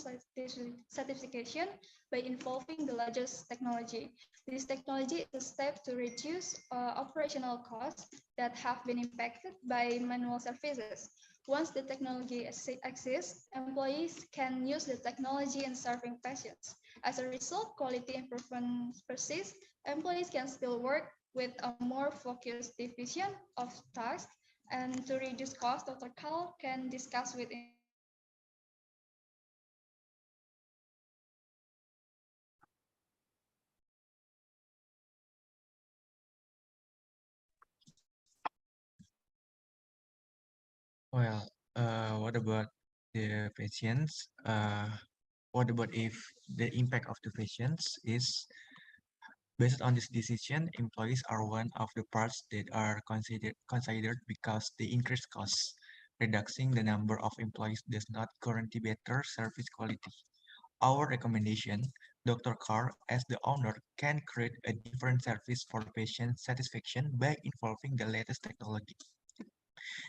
satisfaction by involving the largest technology. This technology is a step to reduce operational costs that have been impacted by manual services. Once the technology exists, employees can use the technology in serving patients. As a result, quality improvement persists. Employees can still work with a more focused division of tasks, and to reduce cost, Dr. Carl can discuss with Well, what about the patients? What about if the impact of the patients is based on this decision, employees are one of the parts that are considered because they increase costs. Reducing the number of employees does not guarantee better service quality. Our recommendation, Dr. Carr, as the owner, can create a different service for patient satisfaction by involving the latest technology.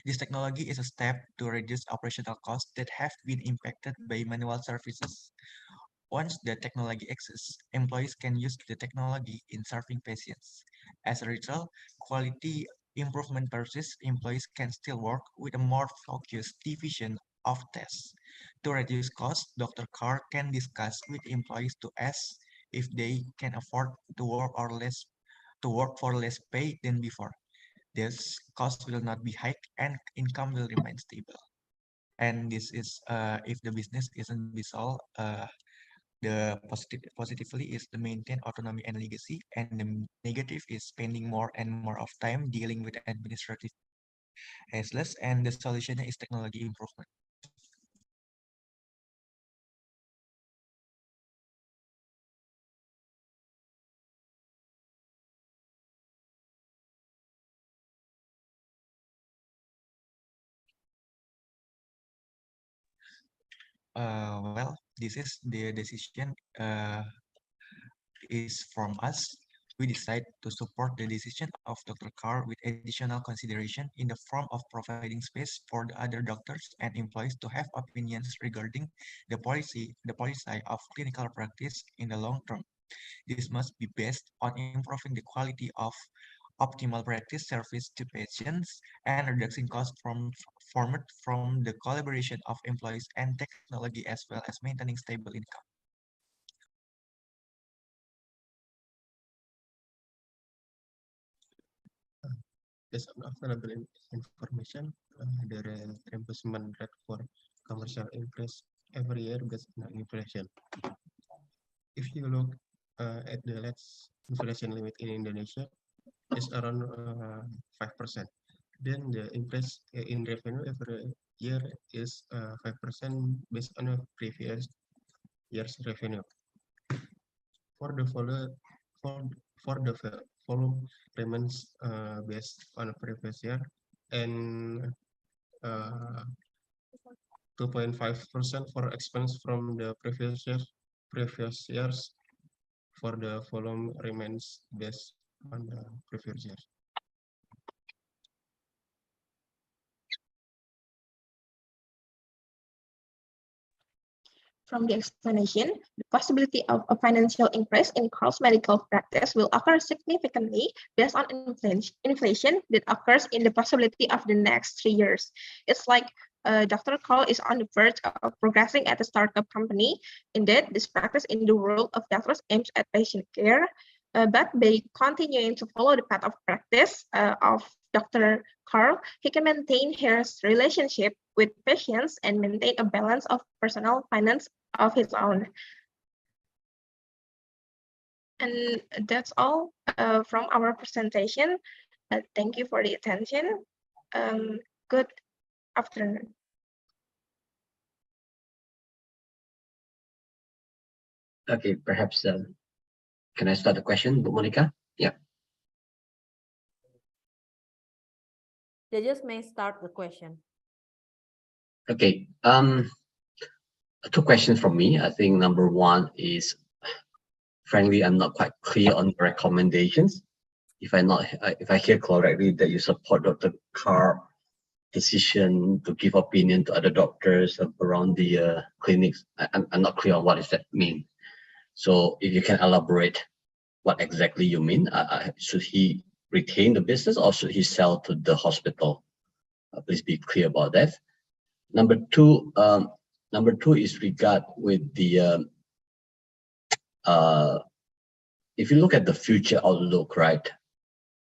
This technology is a step to reduce operational costs that have been impacted by manual services. Once the technology exists, employees can use the technology in serving patients. As a result, quality improvement persists. Employees can still work with a more focused division of tasks. To reduce costs, Dr. Carr can discuss with employees to ask if they can afford to work for less pay than before. This cost will not be hiked and income will remain stable. And this is if the business isn't be solved, the positively is the maintain autonomy and legacy, and the negative is spending more and more of time dealing with administrative hassles, and the solution is technology improvement. Well, this is the decision is from us. We decide to support the decision of Dr. Carr with additional consideration in the form of providing space for the other doctors and employees to have opinions regarding the policy of clinical practice in the long term. This must be based on improving the quality of optimal practice service to patients and reducing costs from the collaboration of employees and technology, as well as maintaining stable income. Based on available information, the reimbursement rate for commercial increase every year based on inflation. If you look at the latest inflation limit in Indonesia, it's around 5%. Then the increase in revenue every year is 5% based on a previous year's revenue. For the follow remains based on previous year, and 2.5% for expense from the previous years for the volume remains based on the previous years. From the explanation, the possibility of a financial increase in Carl's medical practice will occur significantly based on inflation that occurs in the possibility of the next 3 years. It's like Dr. Carl is on the verge of progressing at a startup company. Indeed, this practice in the world of doctors aims at patient care, but by continuing to follow the path of practice of Dr. Carl, he can maintain his relationship with patients and maintain a balance of personal finance of his own. And that's all from our presentation. Thank you for the attention. Good afternoon. Okay, perhaps can I start the question, Monica? Yeah. Judges may start the question. Okay. 2 questions from me. I think number 1 is, frankly, I'm not quite clear on the recommendations. If I hear correctly that you support Dr. Carr's decision to give opinion to other doctors around the clinics, I'm not clear on what does that mean. So if you can elaborate what exactly you mean, should he retain the business or should he sell to the hospital? Please be clear about that. Number two is regard with the if you look at the future outlook, right,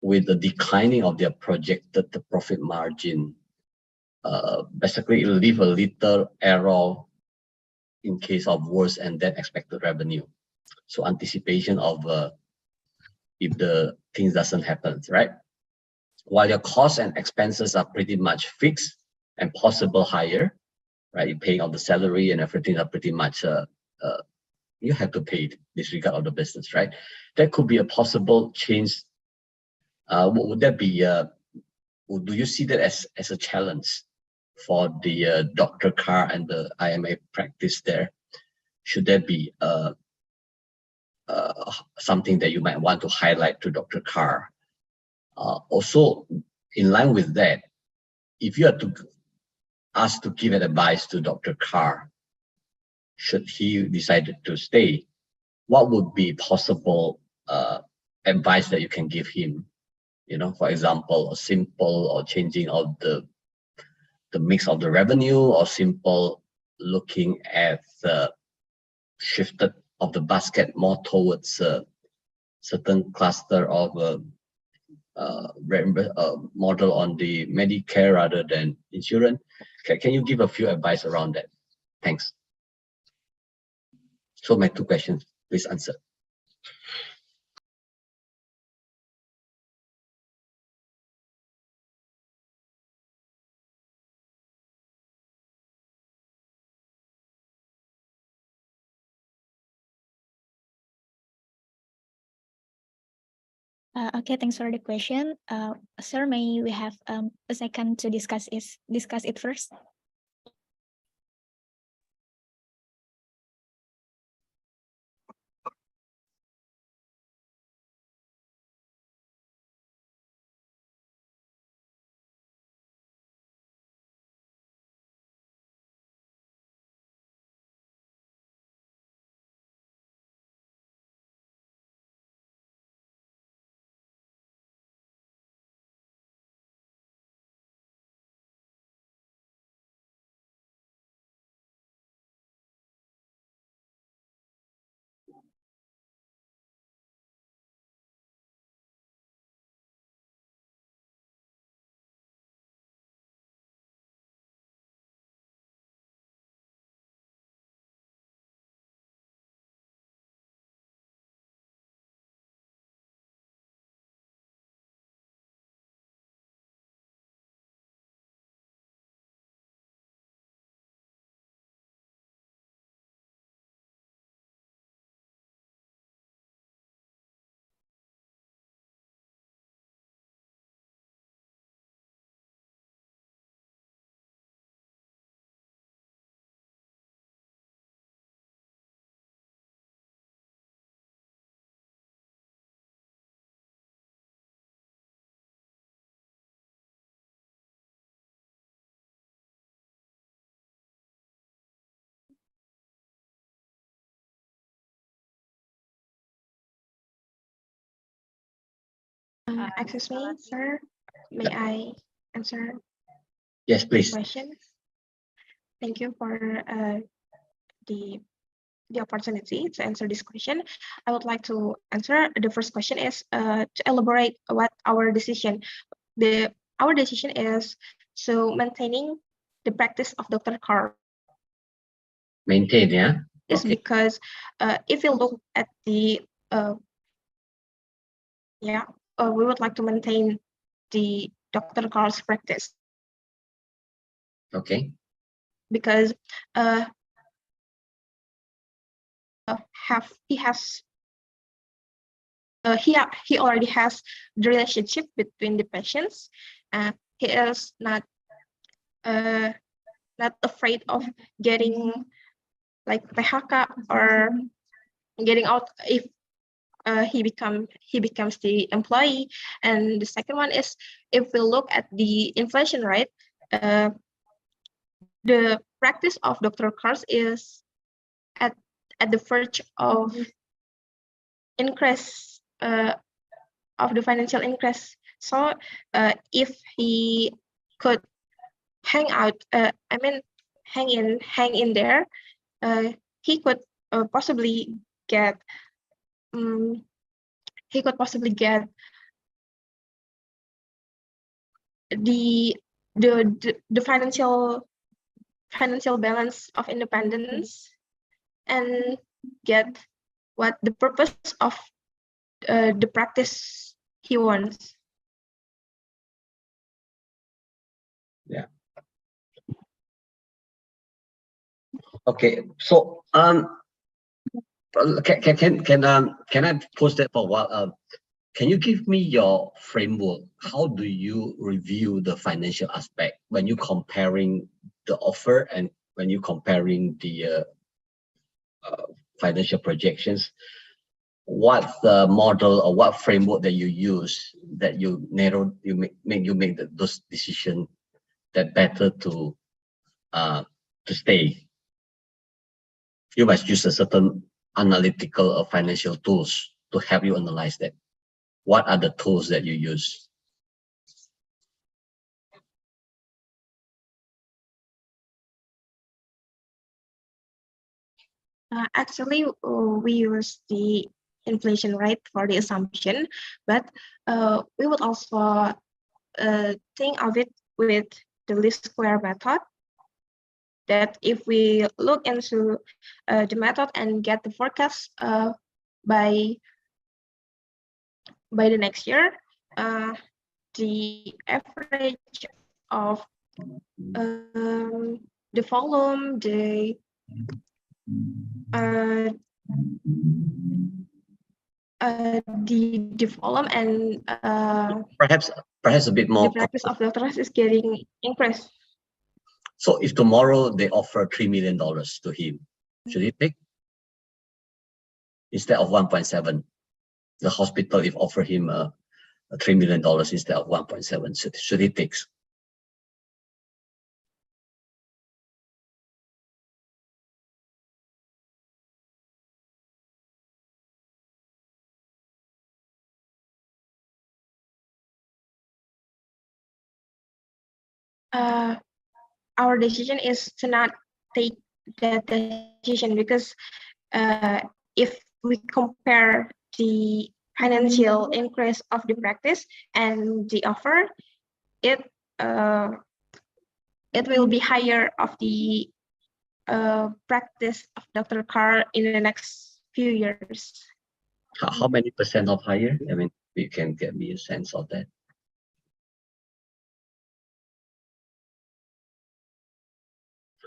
with the declining of their projected the profit margin, basically it'll leave a little error in case of worse and than expected revenue. So anticipation of if the things doesn't happen, right? While your costs and expenses are pretty much fixed and possible higher, right? You're paying all the salary and everything are pretty much you have to pay disregard of the business, right? That could be a possible change. Would that be? Do you see that as a challenge for the Dr. Carr and the IMA practice there? Should there be something that you might want to highlight to Dr. Carr? Also, in line with that, if you are to ask to give an advice to Dr. Carr, should he decide to stay, what would be possible advice that you can give him? You know, for example, a simple or changing of the mix of the revenue, or simple looking at the shifted of the basket more towards a certain cluster of model on the Medicare rather than insurance. Can you give a few advice around that? Thanks. So my two questions, please answer. Okay, thanks for the question. Sir, may we have a second to discuss it first? Excuse me, sir. May I answer Yes, please. questions? Thank you for the opportunity to answer this question. I would like to answer. The first question is to elaborate what our decision. Our decision is to maintaining the practice of Dr. Carl. Maintain, yeah. Is because if you look at the we would like to maintain the Dr. Carl's practice. Okay. Because he already has the relationship between the patients. He is not afraid of getting like PHK or getting out if he becomes the employee. And the second one is, if we look at the inflation rate, the practice of Dr. Carl is at the verge of increase of the financial increase. So if he could hang in there, he could possibly get the financial balance of independence and get what the purpose of the practice he wants. Yeah. Okay. So can I pose that for a while? Can you give me your framework? How do you review the financial aspect when you comparing the offer and when you comparing the financial projections? What's the model or what framework that you use that you make those decisions that better to stay? you must use a certain analytical or financial tools to help you analyze that. What are the tools that you use? Actually, we use the inflation rate for the assumption, but we would also think of it with the least square method. That if we look into the method and get the forecast by the next year, the average of the volume, the volume and perhaps a bit more. The practice of doctors is getting increased. So if tomorrow they offer $3 million to him, should he take? Instead of 1.7, the hospital if offer him a $3 million instead of 1.7, should he take? Our decision is to not take that decision because if we compare the financial increase of the practice and the offer, it will be higher of the practice of Dr. Carl in the next few years. How many percent of higher? I mean, you can get me a sense of that.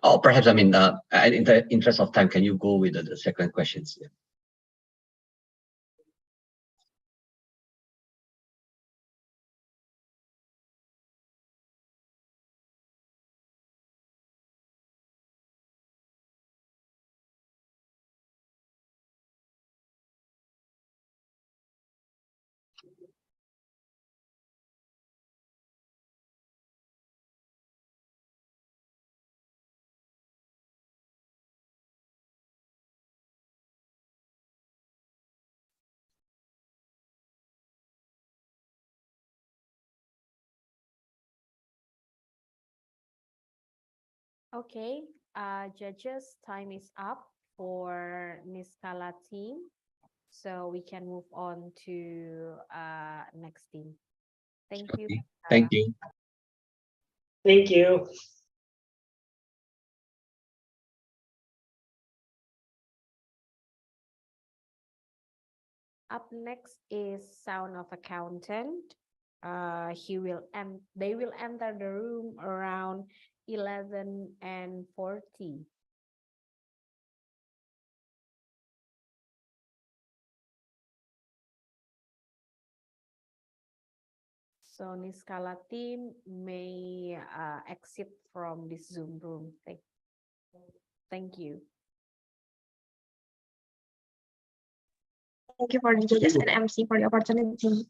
Or perhaps, I mean, in the interest of time, can you go with the second questions? Yeah. Okay, judges, time is up for Niskala team. So we can move on to next team. Thank you. Thank you. Thank you. Up next is Sound of Accountant. They will enter the room around 11:40. So Niskala team may exit from this Zoom room. Thank you. Thank you for the judges and MC for the opportunity.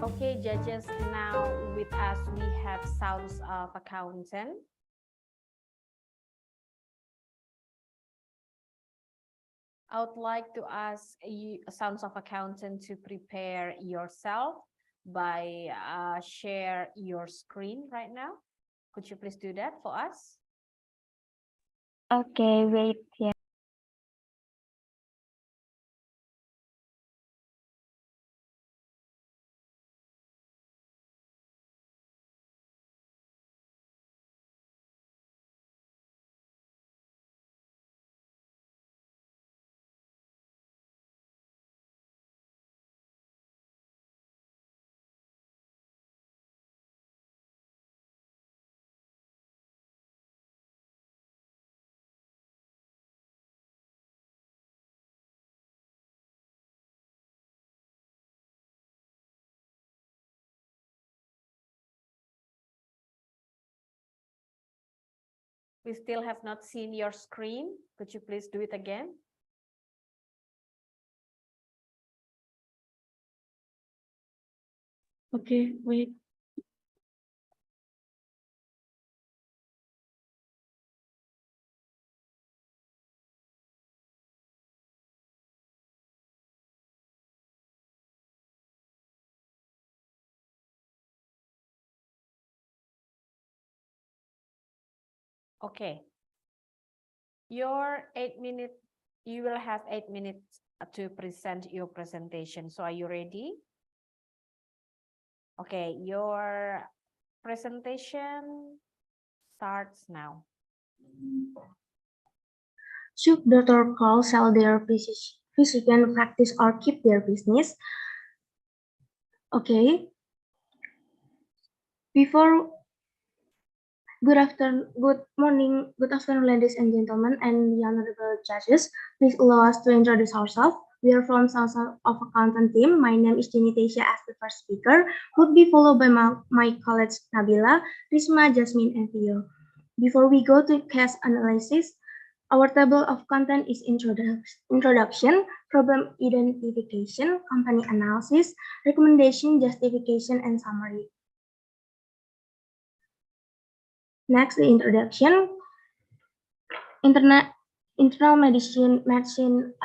Okay, judges, now with us we have Sounds of Accountant. I would like to ask you, Sounds of Accountant, to prepare yourself by share your screen right now. Could you please do that for us? Okay, wait. Yeah. We still have not seen your screen. Could you please do it again? Okay, wait. Okay. Your 8 minutes, you will have 8 minutes to present your presentation. So are you ready? Okay, your presentation starts now. Should Dr. Carl sell their physician practice or keep their business? Okay. Good morning, good afternoon, ladies and gentlemen, and the honorable judges. Please allow us to introduce ourselves. We are from South of Accountant team. My name is Jenny Tasha as the first speaker, would be followed by my colleagues Nabila, Risma, Jasmine, and Theo. Before we go to case analysis, our table of content is introduction, problem identification, company analysis, recommendation, justification, and summary. Next, the introduction, internal medicine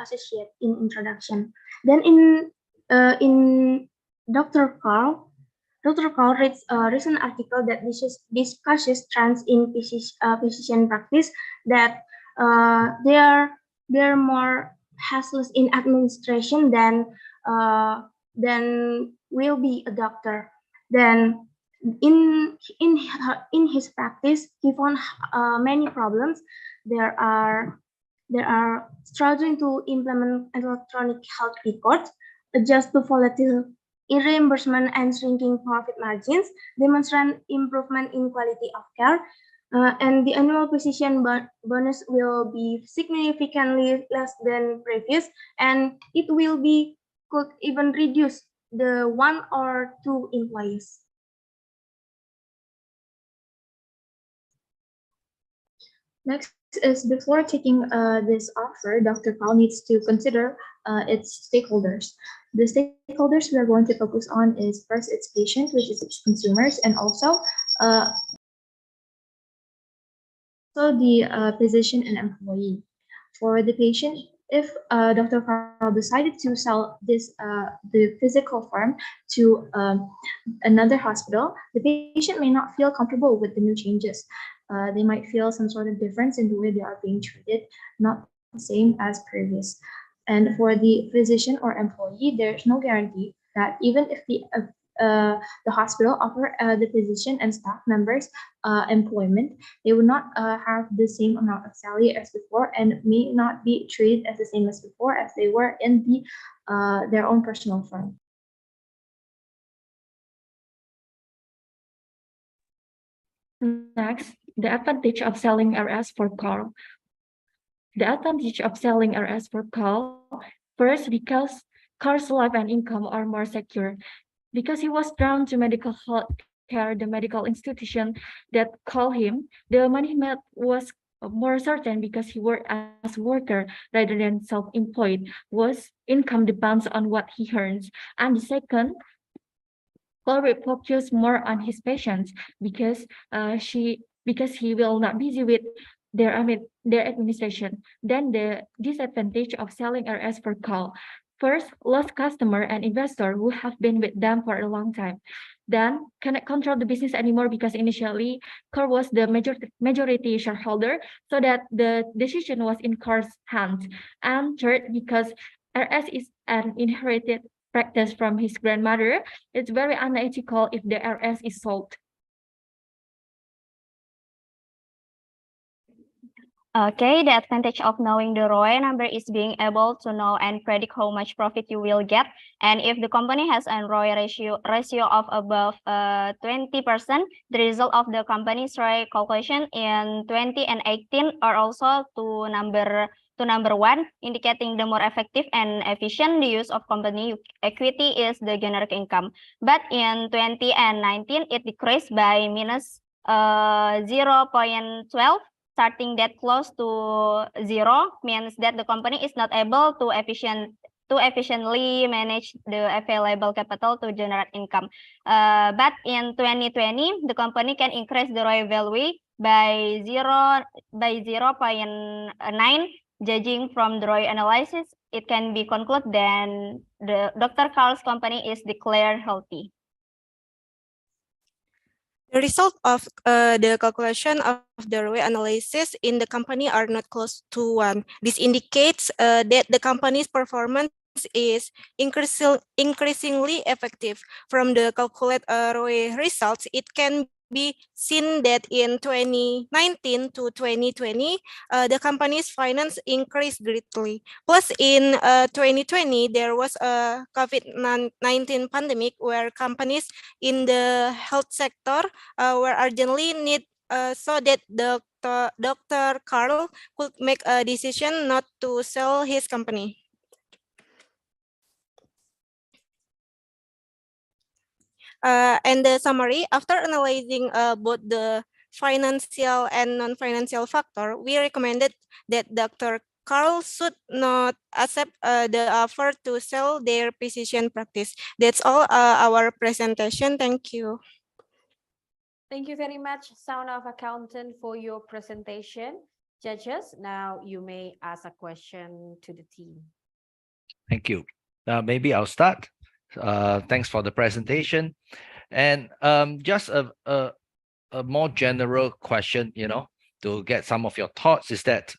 associate in introduction. Then in Dr. Carl reads a recent article that discusses trends in physician practice that they're more hassles in administration than will be a doctor. Then in his practice, he found many problems. There are struggling to implement electronic health records, adjust to volatile reimbursement and shrinking profit margins, demonstrate improvement in quality of care, and the annual physician bonus will be significantly less than previous, and it could even reduce the 1 or 2 employees. Next is before taking this offer, Dr. Carl needs to consider its stakeholders. The stakeholders we are going to focus on is first its patients, which is its consumers, and also the physician and employee. For the patient, if Dr. Carl decided to sell the physical form to another hospital, the patient may not feel comfortable with the new changes. They might feel some sort of difference in the way they are being treated, not the same as previous. And for the physician or employee, there's no guarantee that even if the hospital offer the physician and staff members employment, they will not have the same amount of salary as before and may not be treated as the same as before as they were in their own personal firm. Next, the advantage of selling RS for Carl. The advantage of selling RS for Carl, first, because Carl's life and income are more secure. Because he was drawn to medical health care, the medical institution that called him, the money he made was more certain because he worked as a worker rather than self-employed, was income depends on what he earns. And the second, Carl will focus more on his patients because he will not busy with their administration. Then the disadvantage of selling RS for Carl. First, lost customer and investor who have been with them for a long time. then cannot control the business anymore because initially Carl was the majority shareholder, so that the decision was in Carl's hands. And third, because RS is an inherited practice from his grandmother, it's very unethical if the RS is sold. Okay, the advantage of knowing the ROE number is being able to know and predict how much profit you will get. And if the company has a ROE ratio of above 20%, the result of the company's ROE calculation in 20 and 18 are also to number one, indicating the more effective and efficient the use of company equity is the generic income. But in 20 and 19, it decreased by minus 0.12. Starting that close to zero means that the company is not able to efficiently manage the available capital to generate income. But in 2020, the company can increase the ROE value by 0.9. Judging from the ROE analysis, it can be concluded that the Dr. Carl's company is declared healthy. The result of the calculation of the ROE analysis in the company are not close to 1. This indicates that the company's performance is increasingly effective. From the calculated ROE results, it can be seen that in 2019 to 2020, the company's finance increased greatly. Plus, in 2020, there was a COVID-19 pandemic where companies in the health sector were urgently need so that Dr. Carl could make a decision not to sell his company. And the summary, after analyzing both the financial and non-financial factor, we recommended that Dr. Carl should not accept the offer to sell their physician practice. That's all our presentation. Thank you. Thank you very much, Sound of Accountant, for your presentation. Judges, now you may ask a question to the team. Thank you. Maybe I'll start. Thanks for the presentation. And just a more general question, to get some of your thoughts is that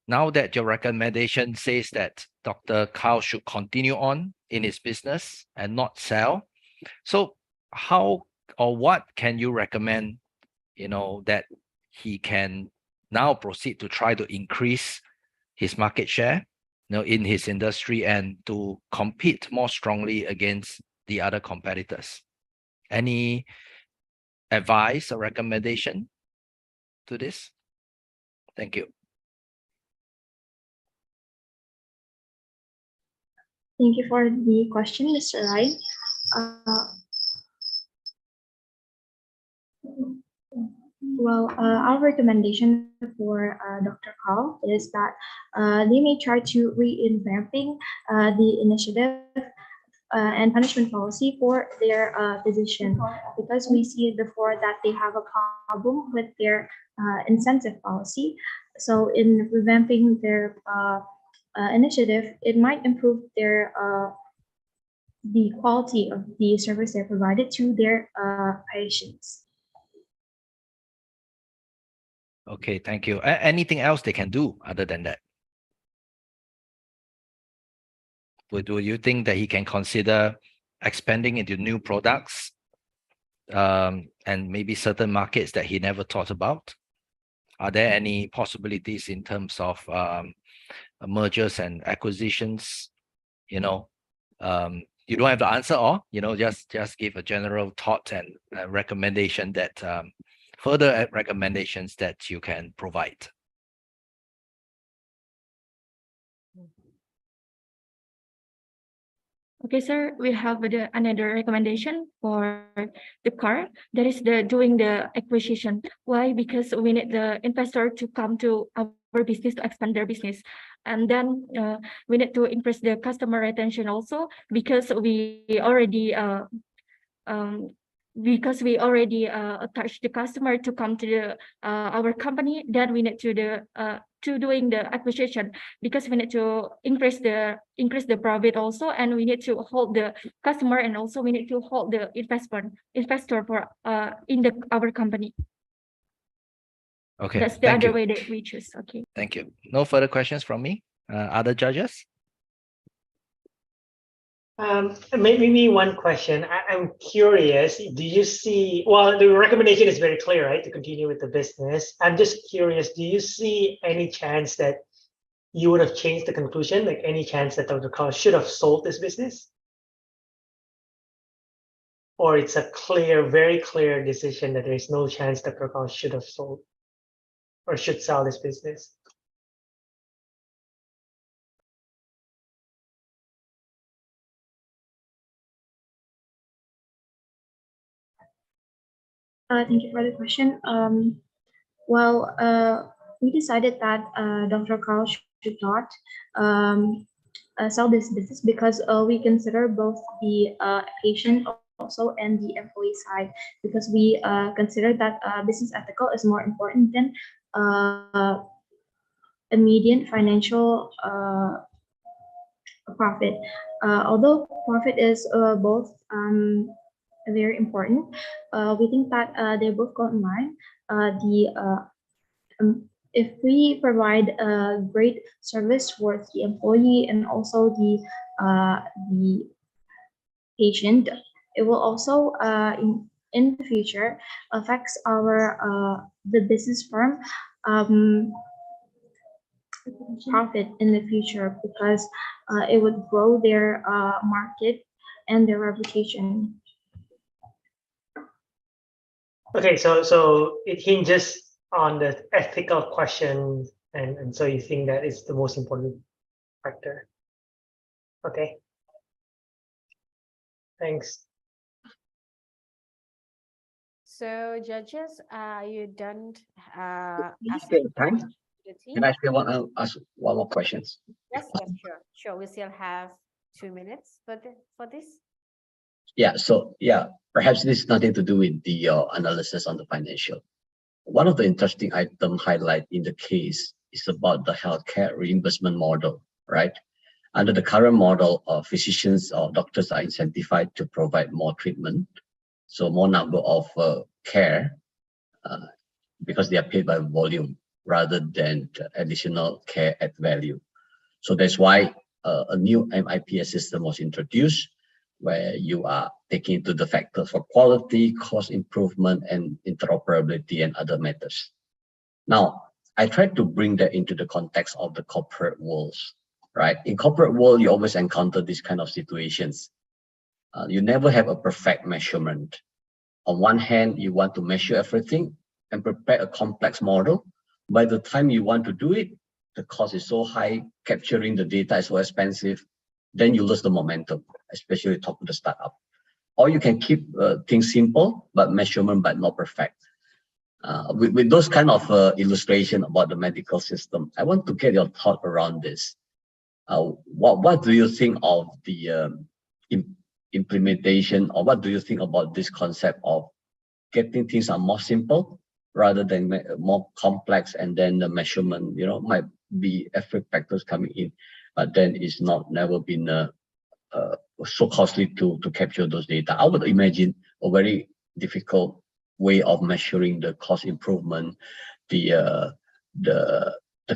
now that your recommendation says that Dr. Carl should continue on in his business and not sell, so how or what can you recommend, that he can now proceed to try to increase his market share, in his industry and to compete more strongly against the other competitors? Any advice or recommendation to this? Thank you. Thank you for the question, Mr. Rai. Well, our recommendation for Dr. Carl is that they may try to revamping the initiative and punishment policy for their physician, because we see before that they have a problem with their incentive policy. So in revamping their initiative, it might improve their the quality of the service they provided to their patients. Okay, thank you. Anything else they can do other than that? Do you think that he can consider expanding into new products and maybe certain markets that he never thought about? Are there any possibilities in terms of mergers and acquisitions? You don't have the answer, or just give a general thought and recommendation that further recommendations that you can provide. Okay, sir, we have another recommendation for the car. That is doing the acquisition. Why? Because we need the investor to come to our business to expand their business. And then we need to increase the customer retention also, because we already because we already attached the customer to come to the our company, then we need to doing the acquisition, because we need to increase the profit also, and we need to hold the customer, and also we need to hold the investor for in our company. Okay, That's the thank other you. way that we choose. Okay. Thank you. No further questions from me. Other judges? Maybe one question. I'm curious, do you see, well, the recommendation is very clear, right, to continue with the business. I'm just curious, do you see any chance that you would have changed the conclusion, like any chance that Dr. Carl should have sold this business? Or it's a clear, very clear decision that there's no chance that Dr. Carl should have sold or should sell this business? Thank you for the question. We decided that Dr. Carl should not sell this business because we consider both the patient also and the employee side, because we consider that business ethical is more important than immediate financial profit. Although profit is both very important, we think that they both go in line. If we provide a great service for the employee and also the patient, it will also in the future affects our the business firm profit in the future, because it would grow their market and their reputation. Okay, so it hinges on the ethical question, and so you think that is the most important factor. Okay. Thanks. So judges, you don't Okay, time. Can I ask one more question? Yes, sure. We still have 2 minutes for this. Yeah, so perhaps this is nothing to do with the analysis on the financial. One of the interesting item highlight in the case is about the healthcare reimbursement model, right? Under the current model, physicians or doctors are incentivized to provide more treatment, so more number of care, because they are paid by volume rather than additional care at value. So that's why a new MIPS system was introduced, where you are taking into the factors for quality, cost improvement, and interoperability and other matters. Now, I tried to bring that into the context of the corporate worlds, right? In corporate world, you always encounter these kind of situations. You never have a perfect measurement. On one hand, you want to measure everything and prepare a complex model. By the time you want to do it, the cost is so high, capturing the data is so expensive, then you lose the momentum, especially talk to the startup. Or you can keep things simple, but measurement, but not perfect. With those kind of illustration about the medical system, I want to get your thought around this. What do you think of the implementation, or what do you think about this concept of getting things are more simple rather than more complex, and then the measurement, might be every factors coming in, but then it's never been so costly to capture those data. I would imagine a very difficult way of measuring the cost improvement, the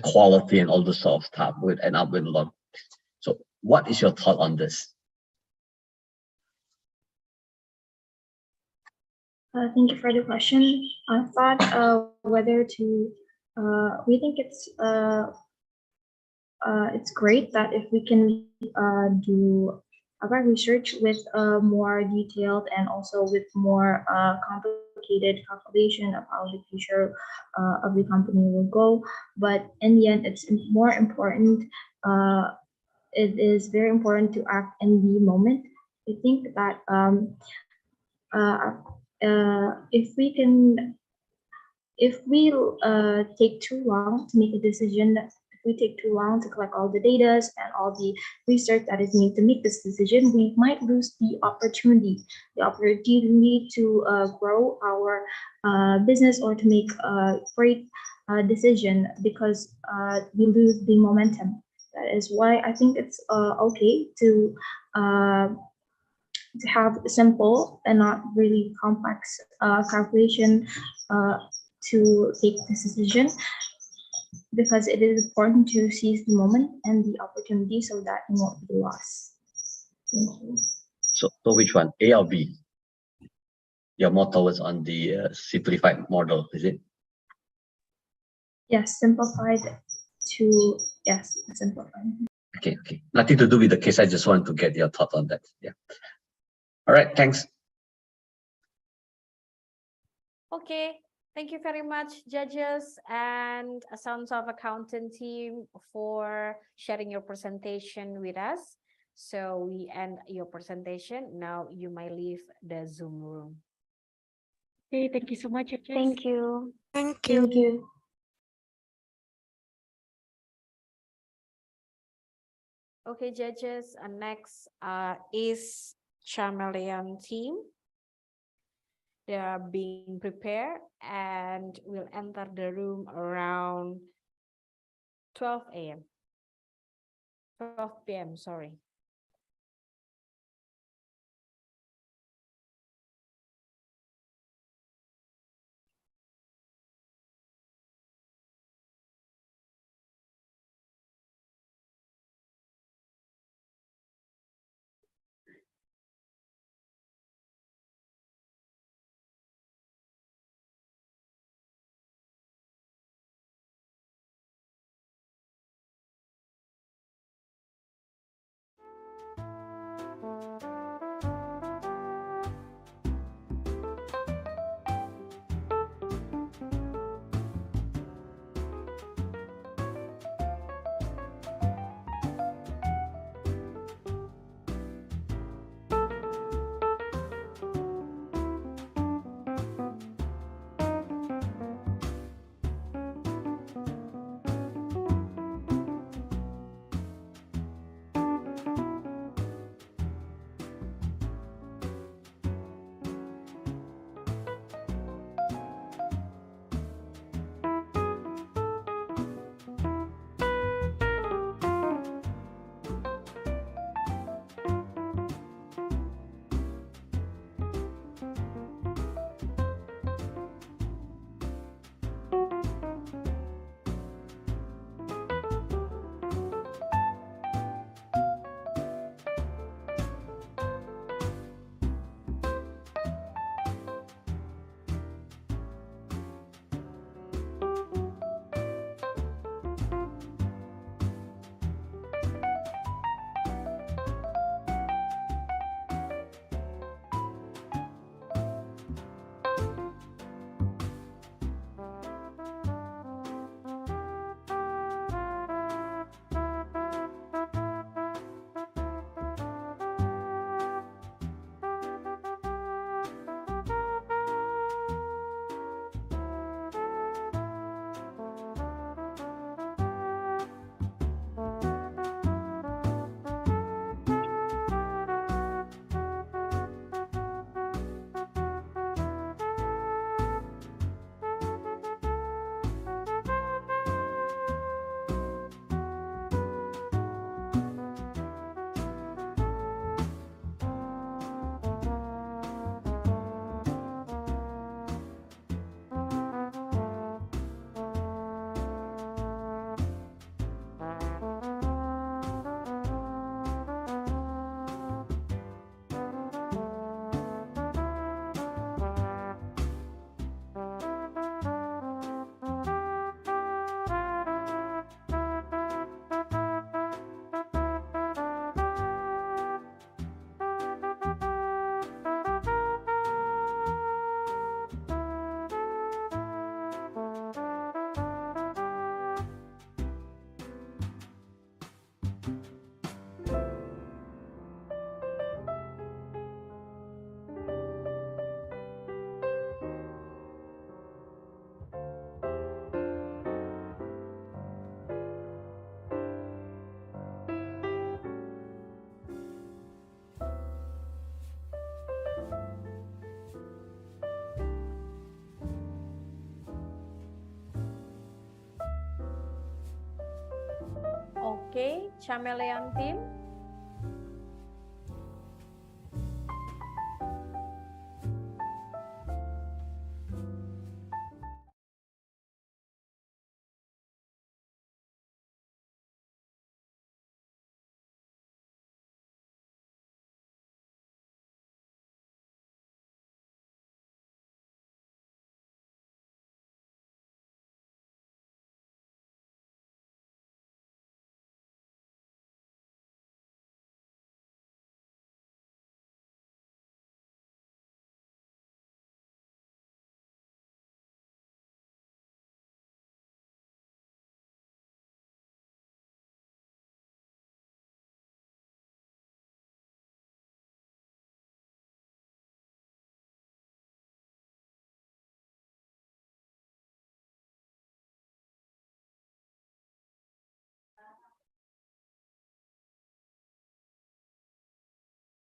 quality, and all the sort of stuff would end up with a lot. So what is your thought on this? Thank you for the question. I thought whether to, we think it's great that if we can do our research with more detailed and also with more complicated calculation of how the future of the company will go. But in the end, it's more important. It is very important to act in the moment. I think that if we take too long to make a decision, if we take too long to collect all the data and all the research that is needed to make this decision, we might lose the opportunity to grow our business or to make a great decision because we lose the momentum. That is why I think it's okay to have simple and not really complex calculation to take this decision, because it is important to seize the moment and the opportunity so that it won't be lost. Thank you. So which one, A or B? You're more towards on the simplified model, is it? Yes, simplified to, yes, simplified. Okay. Nothing to do with the case. I just want to get your thought on that. Yeah. All right. Thanks. Okay. Thank you very much, judges and Sons of Accountant team, for sharing your presentation with us. So we end your presentation. Now you may leave the Zoom room. Okay, thank you so much, judges. Thank you. Thank you. Thank you. Okay, judges, and next is Chameleon team. They are being prepared and will enter the room around 12 a.m. 12 p.m., sorry. Okay, Chameleon team.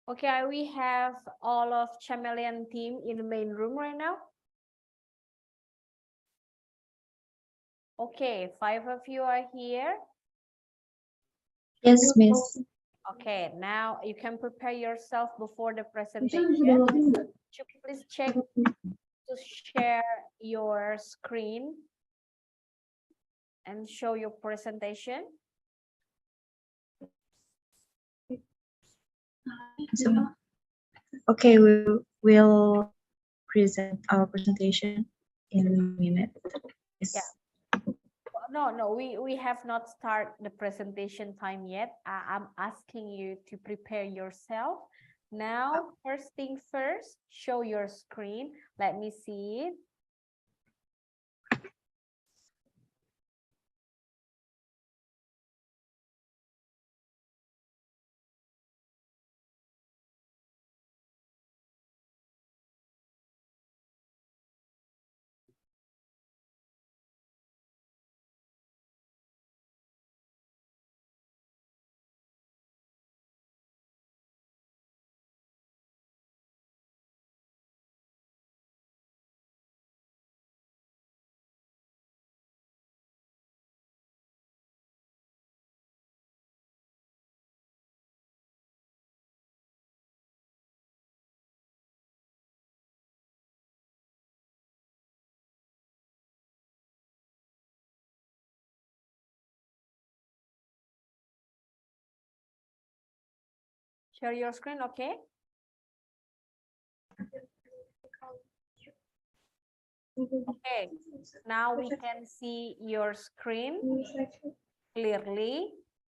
Okay, we have all of Chameleon team in the main room right now. Okay, 5 of you are here. Yes, Miss. Okay, now you can prepare yourself before the presentation. Please check to share your screen and show your presentation. Okay, we will present our presentation in a minute. Yes. Yeah. No, we have not started the presentation time yet. I'm asking you to prepare yourself. Now, first thing first, show your screen. Let me see it. Share your screen, okay? Okay, now we can see your screen clearly.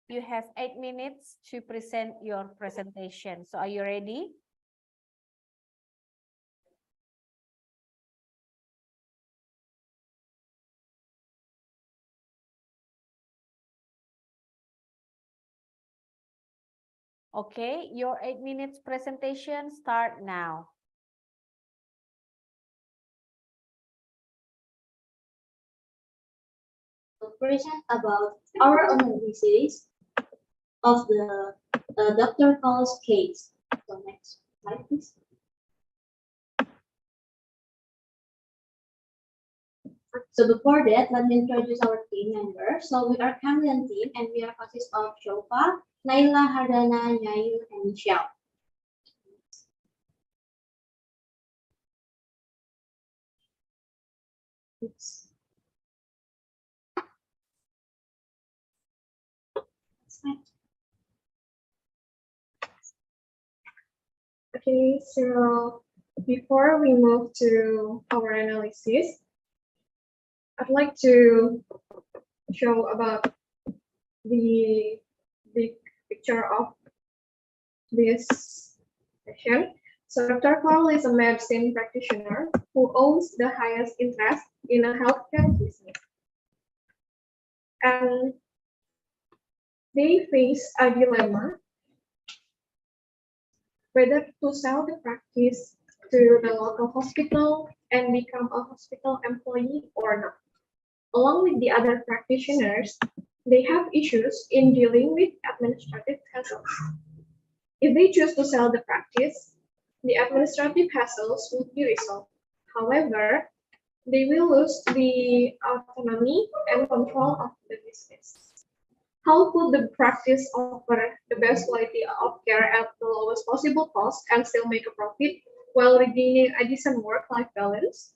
You have 8 minutes to present your presentation. So are you ready? Okay, your 8 minutes presentation start now. Present about our analysis of the Dr. Call's case. So next slide, please. So before that, let me introduce our team members. So we are Chameleon team, and we are consist of Shofa, Naila, Hardana, Nyayu, and Michelle. Oops. Okay, so before we move to our analysis, I'd like to show about the big picture of this session. So Dr. Carl is a medicine practitioner who owns the highest interest in a healthcare business. And they face a dilemma whether to sell the practice to the local hospital and become a hospital employee or not. Along with the other practitioners, they have issues in dealing with administrative hassles. If they choose to sell the practice, the administrative hassles would be resolved. However, they will lose the autonomy and control of the business. How could the practice offer the best quality of care at the lowest possible cost and still make a profit while regaining a decent work-life balance?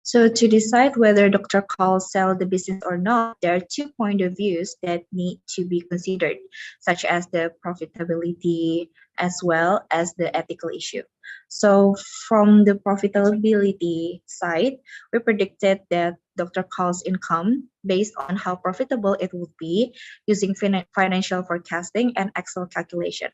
So to decide whether Dr. Call sell the business or not, there are 2 point of views that need to be considered, such as the profitability as well as the ethical issue. So from the profitability side, we predicted that Dr. Call's income based on how profitable it would be using financial forecasting and Excel calculation.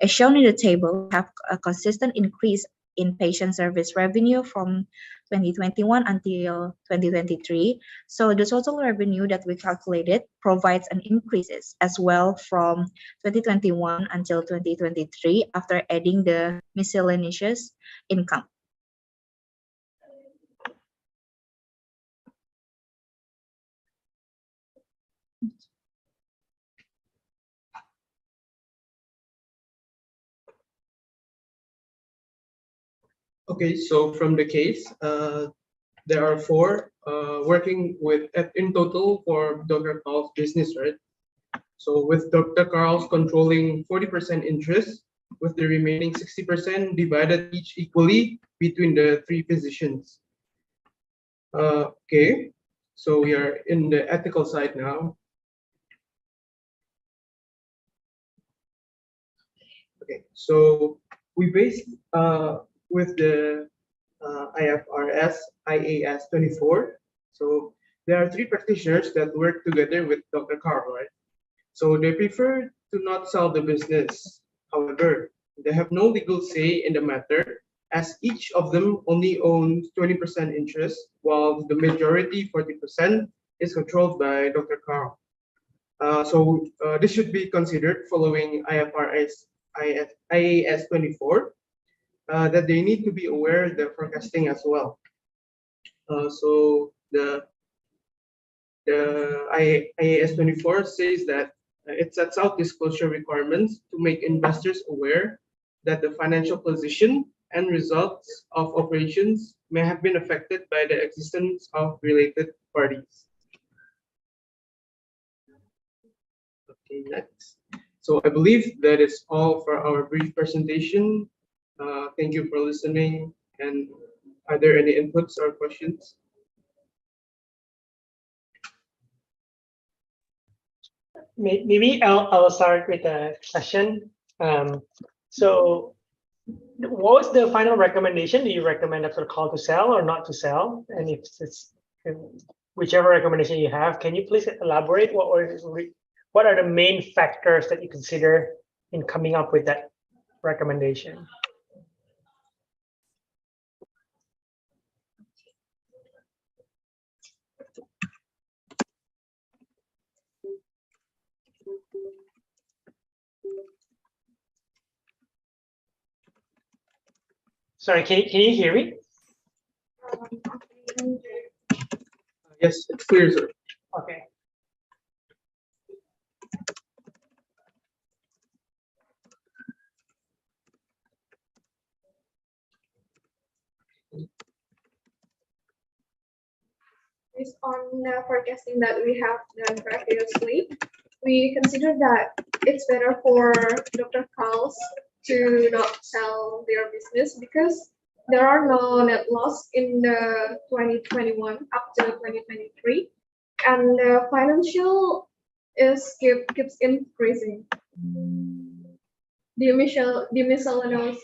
As shown in the table, we have a consistent increase in patient service revenue from 2021 until 2023. So the total revenue that we calculated provides an increases as well from 2021 until 2023 after adding the miscellaneous income. Okay, so from the case, there are 4 working with in total for Dr. Carl's business, right? So with Dr. Carl's controlling 40% interest, with the remaining 60% divided each equally between the 3 physicians. Okay, so we are in the ethical side now. Okay, so we based with the IFRS IAS 24. So there are 3 practitioners that work together with Dr. Carl, right? So they prefer to not sell the business. However, they have no legal say in the matter, as each of them only owns 20% interest, while the majority, 40%, is controlled by Dr. Carl. So this should be considered following IFRS IAS 24. That they need to be aware of the forecasting as well. So the IAS 24 says that it sets out disclosure requirements to make investors aware that the financial position and results of operations may have been affected by the existence of related parties. Okay, next. So I believe that is all for our brief presentation. Thank you for listening. And are there any inputs or questions? Maybe I'll start with a question. So what was the final recommendation? Do you recommend Dr. Call to sell or not to sell? And if it's whichever recommendation you have, can you please elaborate what are the main factors that you consider in coming up with that recommendation? Sorry, can you hear me? Yes, it's clear, sir. Okay. Based on the forecasting that we have done previously, we consider that it's better for Dr. Carl's to not sell their business because there are no net loss in the 2021 up to 2023, and the financial keeps increasing. The miscellaneous.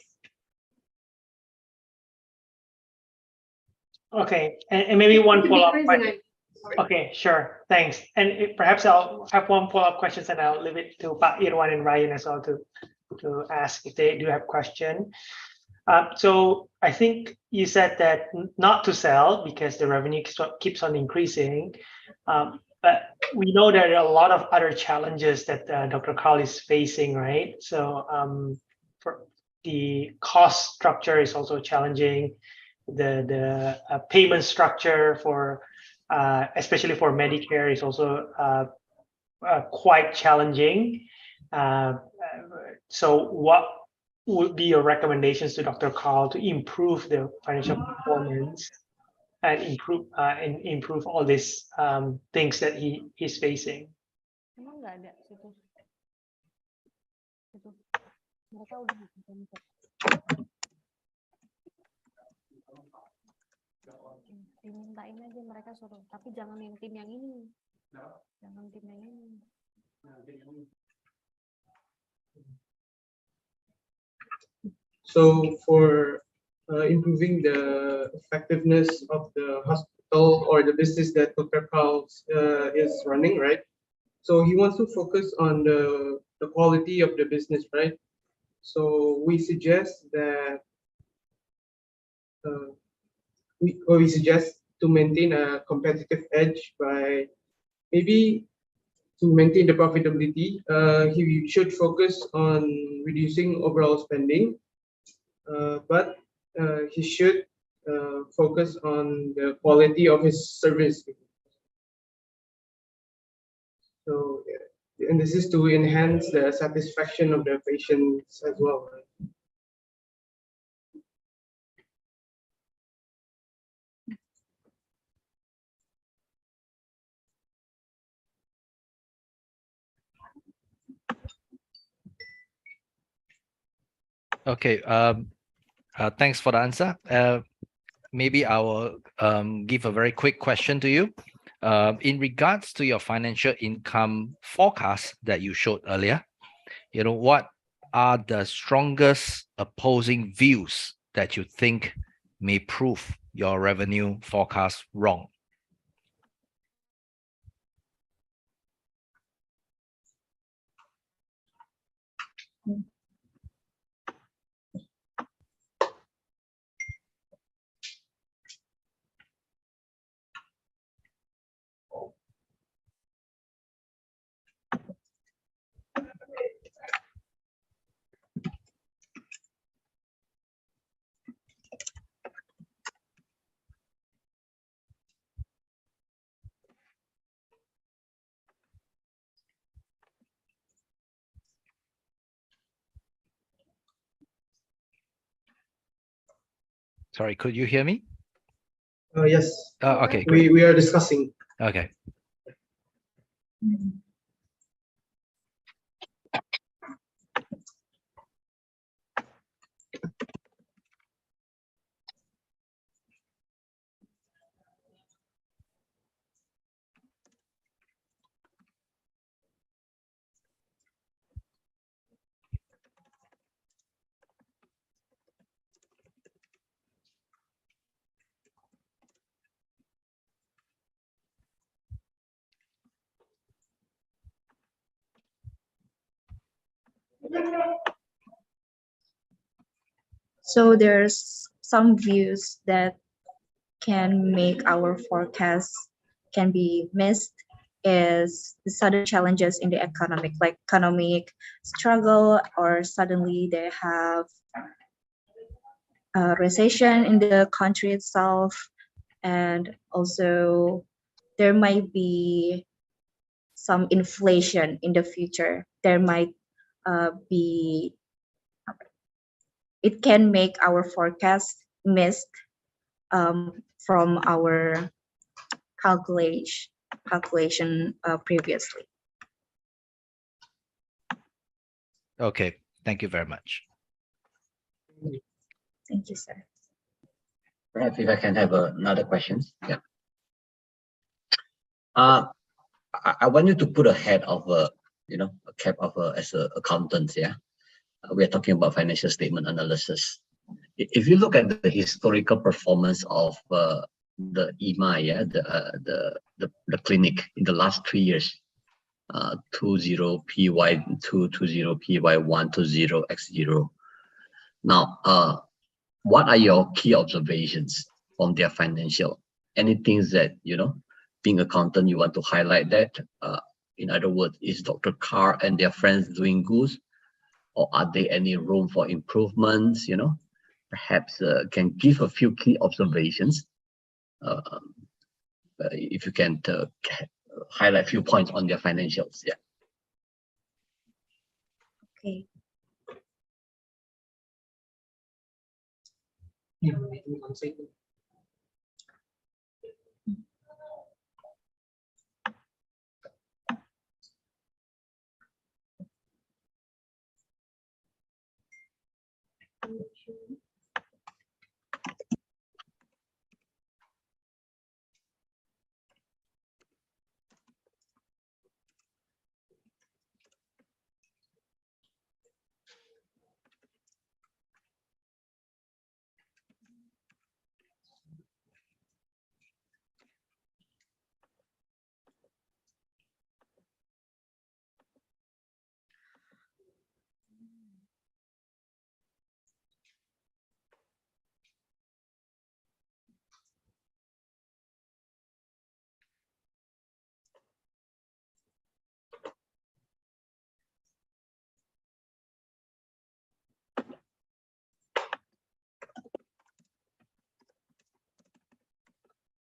Okay, and maybe one follow-up question. Sorry. Okay, sure, thanks. And perhaps I'll have one follow-up questions, and I'll leave it to Pak Irwan and Ryan as well to ask if they do have question. So I think you said that not to sell because the revenue keeps on increasing, but we know there are a lot of other challenges that Dr. Carl is facing, right? So for the cost structure is also challenging. The payment structure for especially for Medicare is also quite challenging. So would be your recommendations to Dr. Carl to improve the financial performance and improve all these things that he is facing? Emang nggak ada situ. Situ. Mereka udah dimintain aja, mereka suruh, tapi jangan yang tim yang ini. Jangan tim yang ini. So for improving the effectiveness of the hospital or the business that Dr. Carl is running, right? So he wants to focus on the quality of the business, right? So we suggest that we suggest to maintain a competitive edge by maybe to maintain the profitability. He should focus on reducing overall spending, but he should focus on the quality of his service. So, and this is to enhance the satisfaction of the patients as well. Right? Okay. Thanks for the answer. Maybe I will give a very quick question to you. In regards to your financial income forecast that you showed earlier, what are the strongest opposing views that you think may prove your revenue forecast wrong? Sorry, could you hear me? Yes. Okay, great. We are discussing. Okay. So there's some views that can make our forecast can be missed is the sudden challenges in the economic, like economic struggle, or suddenly they have a recession in the country itself, and also there might be some inflation in the future. There might be, it can make our forecast missed from our calculation previously. Okay, thank you very much. Thank you, sir. Perhaps if I can have another question. Yeah. I want you to put ahead of a cap of as an accountant. Yeah, we are talking about financial statement analysis. If you look at the historical performance of the IMA, yeah, the clinic in the last 3 years, 20 PY2, 20 PY1, 20 X0. Now, what are your key observations from their financial? Any things that, being accountant, you want to highlight that? In other words, is Dr. Carl and their friends doing good? Or are there any room for improvements, Perhaps can give a few key observations. If you can highlight a few points on their financials. Yeah. Okay. income statement.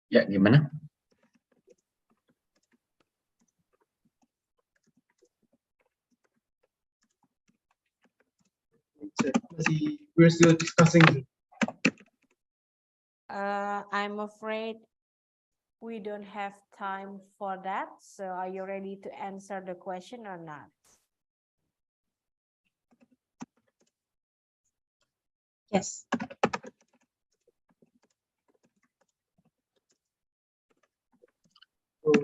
Ya, gimana? We're still discussing. I'm afraid we don't have time for that. So are you ready to answer the question or not? Yes. So,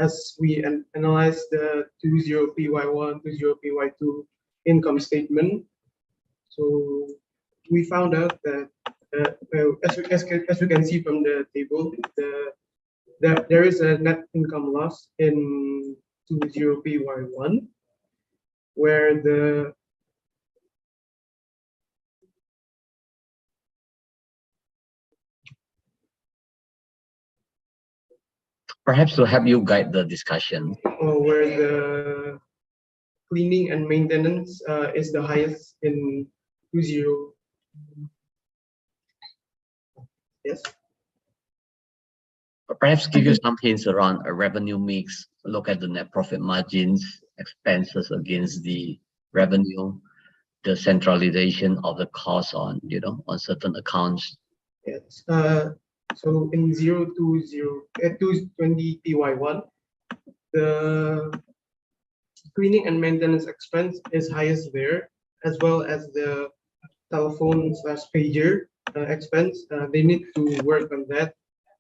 as we analyze the 20PY1, 20PY2 income statement, so we found out that as we can see from the table, there is a net income loss in 20PY1, where the Perhaps to help you guide the discussion. where the cleaning and maintenance is the highest in 20. Yes. Perhaps give you some hints around a revenue mix, look at the net profit margins, expenses against the revenue, the centralization of the cost on, on certain accounts. Yes. So in 20PY1, the cleaning and maintenance expense is highest there, as well as the telephone/pager expense. They need to work on that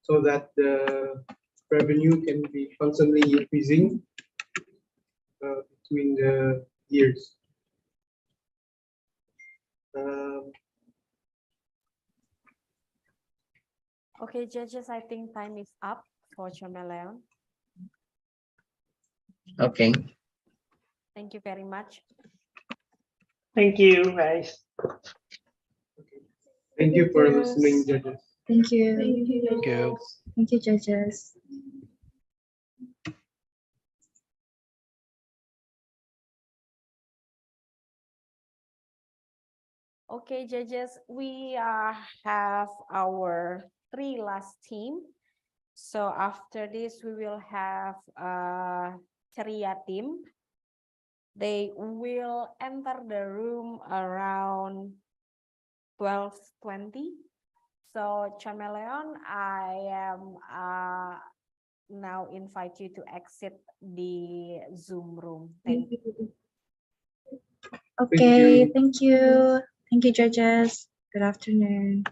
so that the revenue can be constantly increasing between the years. Okay, judges, I think time is up for Chameleon. Okay. Thank you very much. Thank you, guys. Thank you for listening, judges. Thank you. Thank you. Thank you, judges. Okay, judges, we have our 3 last team. So after this, we will have Ceria team. They will enter the room around 12:20. So Chameleon, I am now invite you to exit the Zoom room. Thank you. Okay, thank you. Thank you, judges. Good afternoon.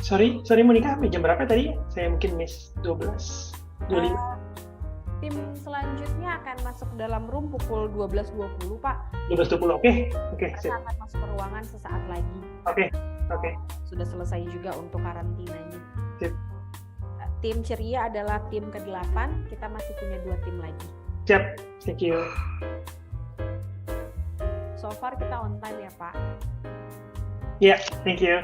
Sorry Monica, jam berapa tadi? Saya mungkin miss 12:25. Tim selanjutnya akan masuk dalam room pukul 12:20, Pak. 12:20, oke, sip. Kita akan masuk ke ruangan sesaat lagi. Oke. Sudah selesai juga untuk karantinanya. Sip. Tim ceria adalah tim ke-8. Kita masih punya 2 tim lagi. Yep, thank you. So far kita on time ya, Pak. Yeah, thank you.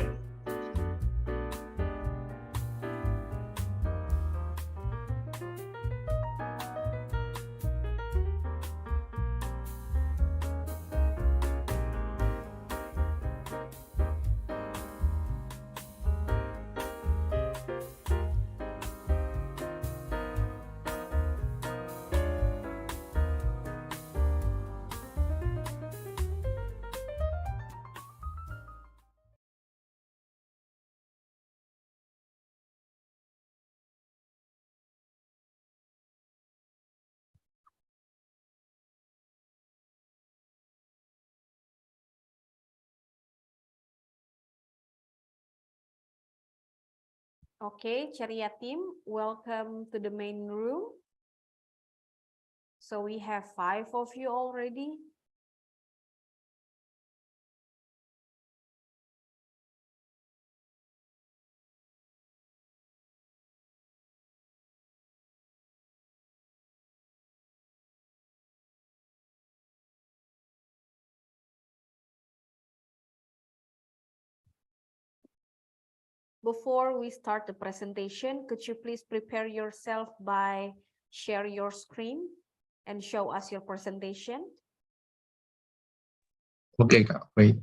Okay, ceria team, welcome to the main room. So we have 5 of you already. Before we start the presentation, could you please prepare yourself by share your screen and show us your presentation? Okay, Kak. Wait.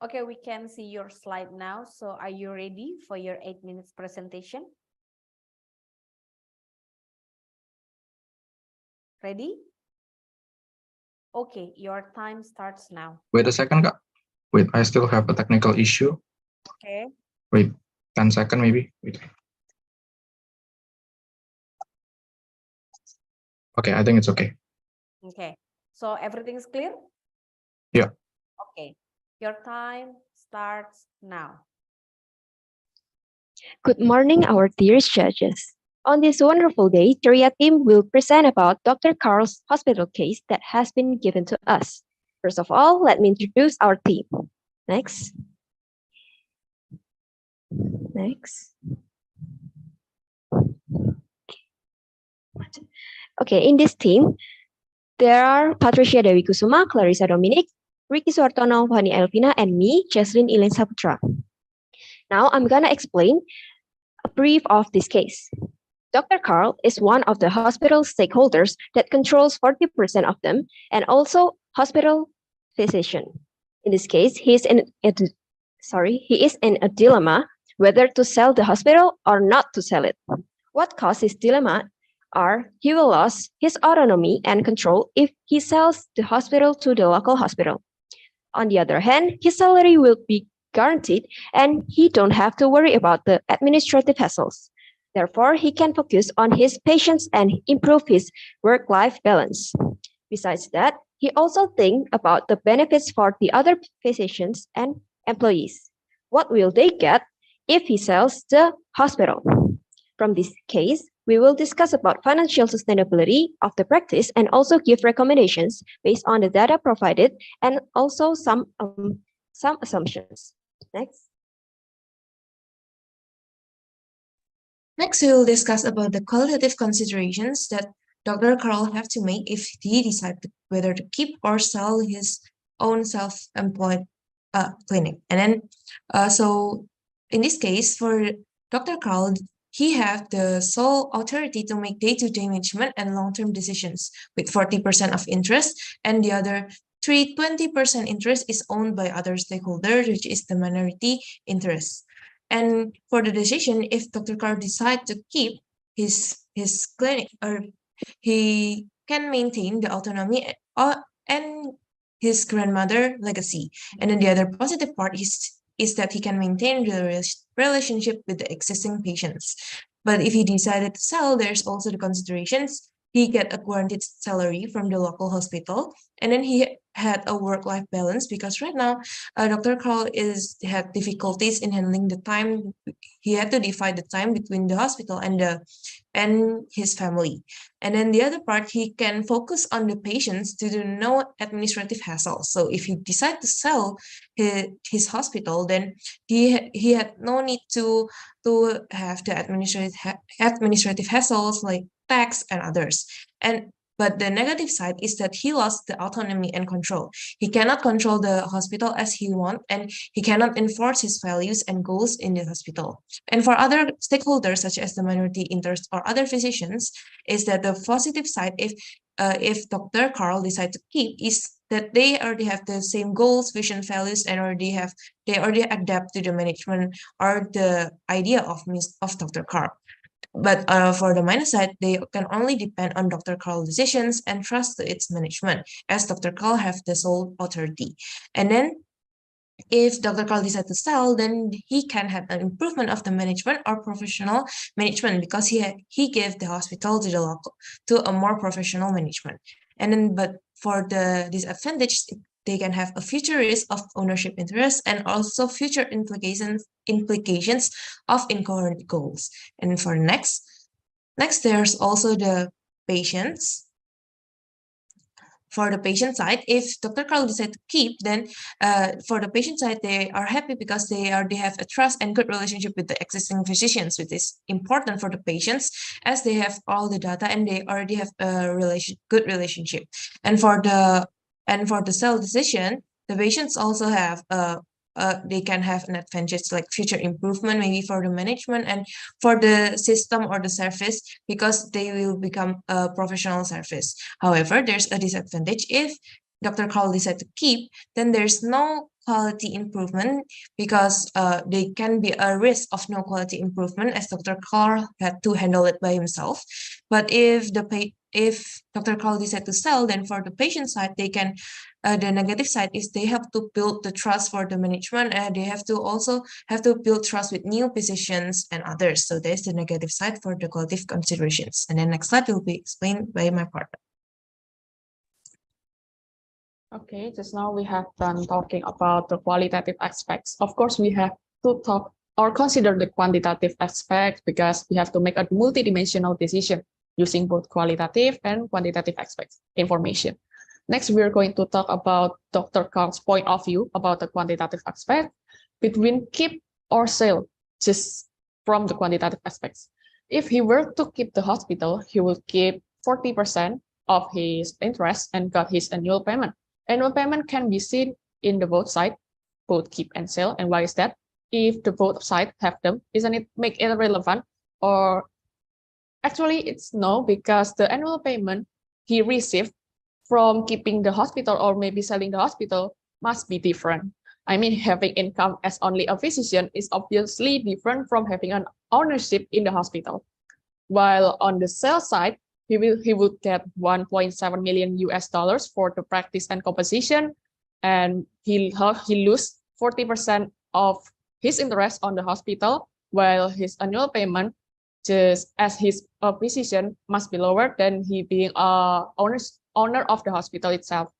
Okay, we can see your slide now. So are you ready for your 8 minutes presentation? Ready? Okay, your time starts now. Wait a second, Kak. Wait, I still have a technical issue. Okay. Wait, 10 seconds maybe. Wait. Okay, I think it's okay. Okay, so everything's clear? Yeah. Okay, your time starts now. Good morning, our dearest judges. On this wonderful day, Ceria team will present about Dr. Carl's hospital case that has been given to us. First of all, let me introduce our team. Next. Next. Okay, in this team, there are Patricia Dewi Kusuma, Clarissa Dominic, Ricky Suartono, Fani Elvina, and me, Jesslyn Elaine Saputra. Now I'm gonna explain a brief of this case. Dr. Carl is one of the hospital stakeholders that controls 40% of them and also hospital physician. In this case, he is in a dilemma whether to sell the hospital or not to sell it. What caused his dilemma are he will lose his autonomy and control if he sells the hospital to the local hospital. On the other hand, his salary will be guaranteed and he don't have to worry about the administrative hassles. Therefore, he can focus on his patients and improve his work-life balance. Besides that, he also thinks about the benefits for the other physicians and employees. What will they get if he sells the hospital? From this case, we will discuss about financial sustainability of the practice and also give recommendations based on the data provided and also some assumptions. Next. Next, we will discuss about the qualitative considerations that Dr. Carl have to make if he decides whether to keep or sell his own self-employed clinic. And then, so in this case, for Dr. Carl, he have the sole authority to make day-to-day management and long-term decisions with 40% of interest, and the other 20% interest is owned by other stakeholders, which is the minority interest. And for the decision, if Dr. Carl decides to keep his clinic, or he can maintain the autonomy and his grandmother legacy. And then the other positive part is that he can maintain the relationship with the existing patients. But if he decided to sell, there's also the considerations. He get a guaranteed salary from the local hospital, and then he had a work-life balance, because right now Dr. Carl had difficulties in handling the time. He had to divide the time between the hospital and his family. And then the other part, he can focus on the patients to do no administrative hassle. So if he decide to sell his hospital, then he had no need to have the administrative hassles like tax and others. But the negative side is that he lost the autonomy and control. He cannot control the hospital as he wants, and he cannot enforce his values and goals in the hospital. And for other stakeholders, such as the minority interest or other physicians, is that the positive side, if Dr. Carl decide to keep, is that they already have the same goals, vision, values, and they already adapt to the management or the idea of Dr. Carl. But for the minus side, they can only depend on Dr. Carl's decisions and trust to its management, as Dr. Carl have the sole authority. And then if Dr. Carl decides to sell, then he can have an improvement of the management or professional management, because he gave the hospital to a more professional management. And then, but for the disadvantage, they can have a future risk of ownership interest and also future implications of incoherent goals. And for next, there's also the patients. For the patient side, if Dr. Carl decides to keep, then for the patient side, they are happy because they have a trust and good relationship with the existing physicians, which is important for the patients, as they have all the data and they already have a good relationship. And for the sell decision, the patients also have they can have an advantage like future improvement, maybe for the management and for the system or the service, because they will become a professional service. However, there's a disadvantage. If Dr. Carl decides to keep, then there's no quality improvement, because there can be a risk of no quality improvement, as Dr. Carl had to handle it by himself. But if Dr. Carl decides to sell, then for the patient side, they can, the negative side is they have to build the trust for the management, and they also have to build trust with new physicians and others. So there's the negative side for the qualitative considerations. And then next slide will be explained by my partner. Okay, just now we have done talking about the qualitative aspects. Of course, we have to talk or consider the quantitative aspect, because we have to make a multidimensional decision using both qualitative and quantitative aspects information. Next, we're going to talk about Dr. Carl's point of view about the quantitative aspect between keep or sell, just from the quantitative aspects. If he were to keep the hospital, he will keep 40% of his interest and got his annual payment. Annual payment can be seen in the both sides, both keep and sell. And why is that? If the both sides have them, isn't it make it relevant? Or actually it's no, because the annual payment he received from keeping the hospital or maybe selling the hospital must be different. I mean, having income as only a physician is obviously different from having an ownership in the hospital. While on the sales side, he would get $1.7 million for the practice and composition, and he lose 40% of his interest on the hospital, while his annual payment, just as his physician, must be lower than he being a owner of the hospital itself.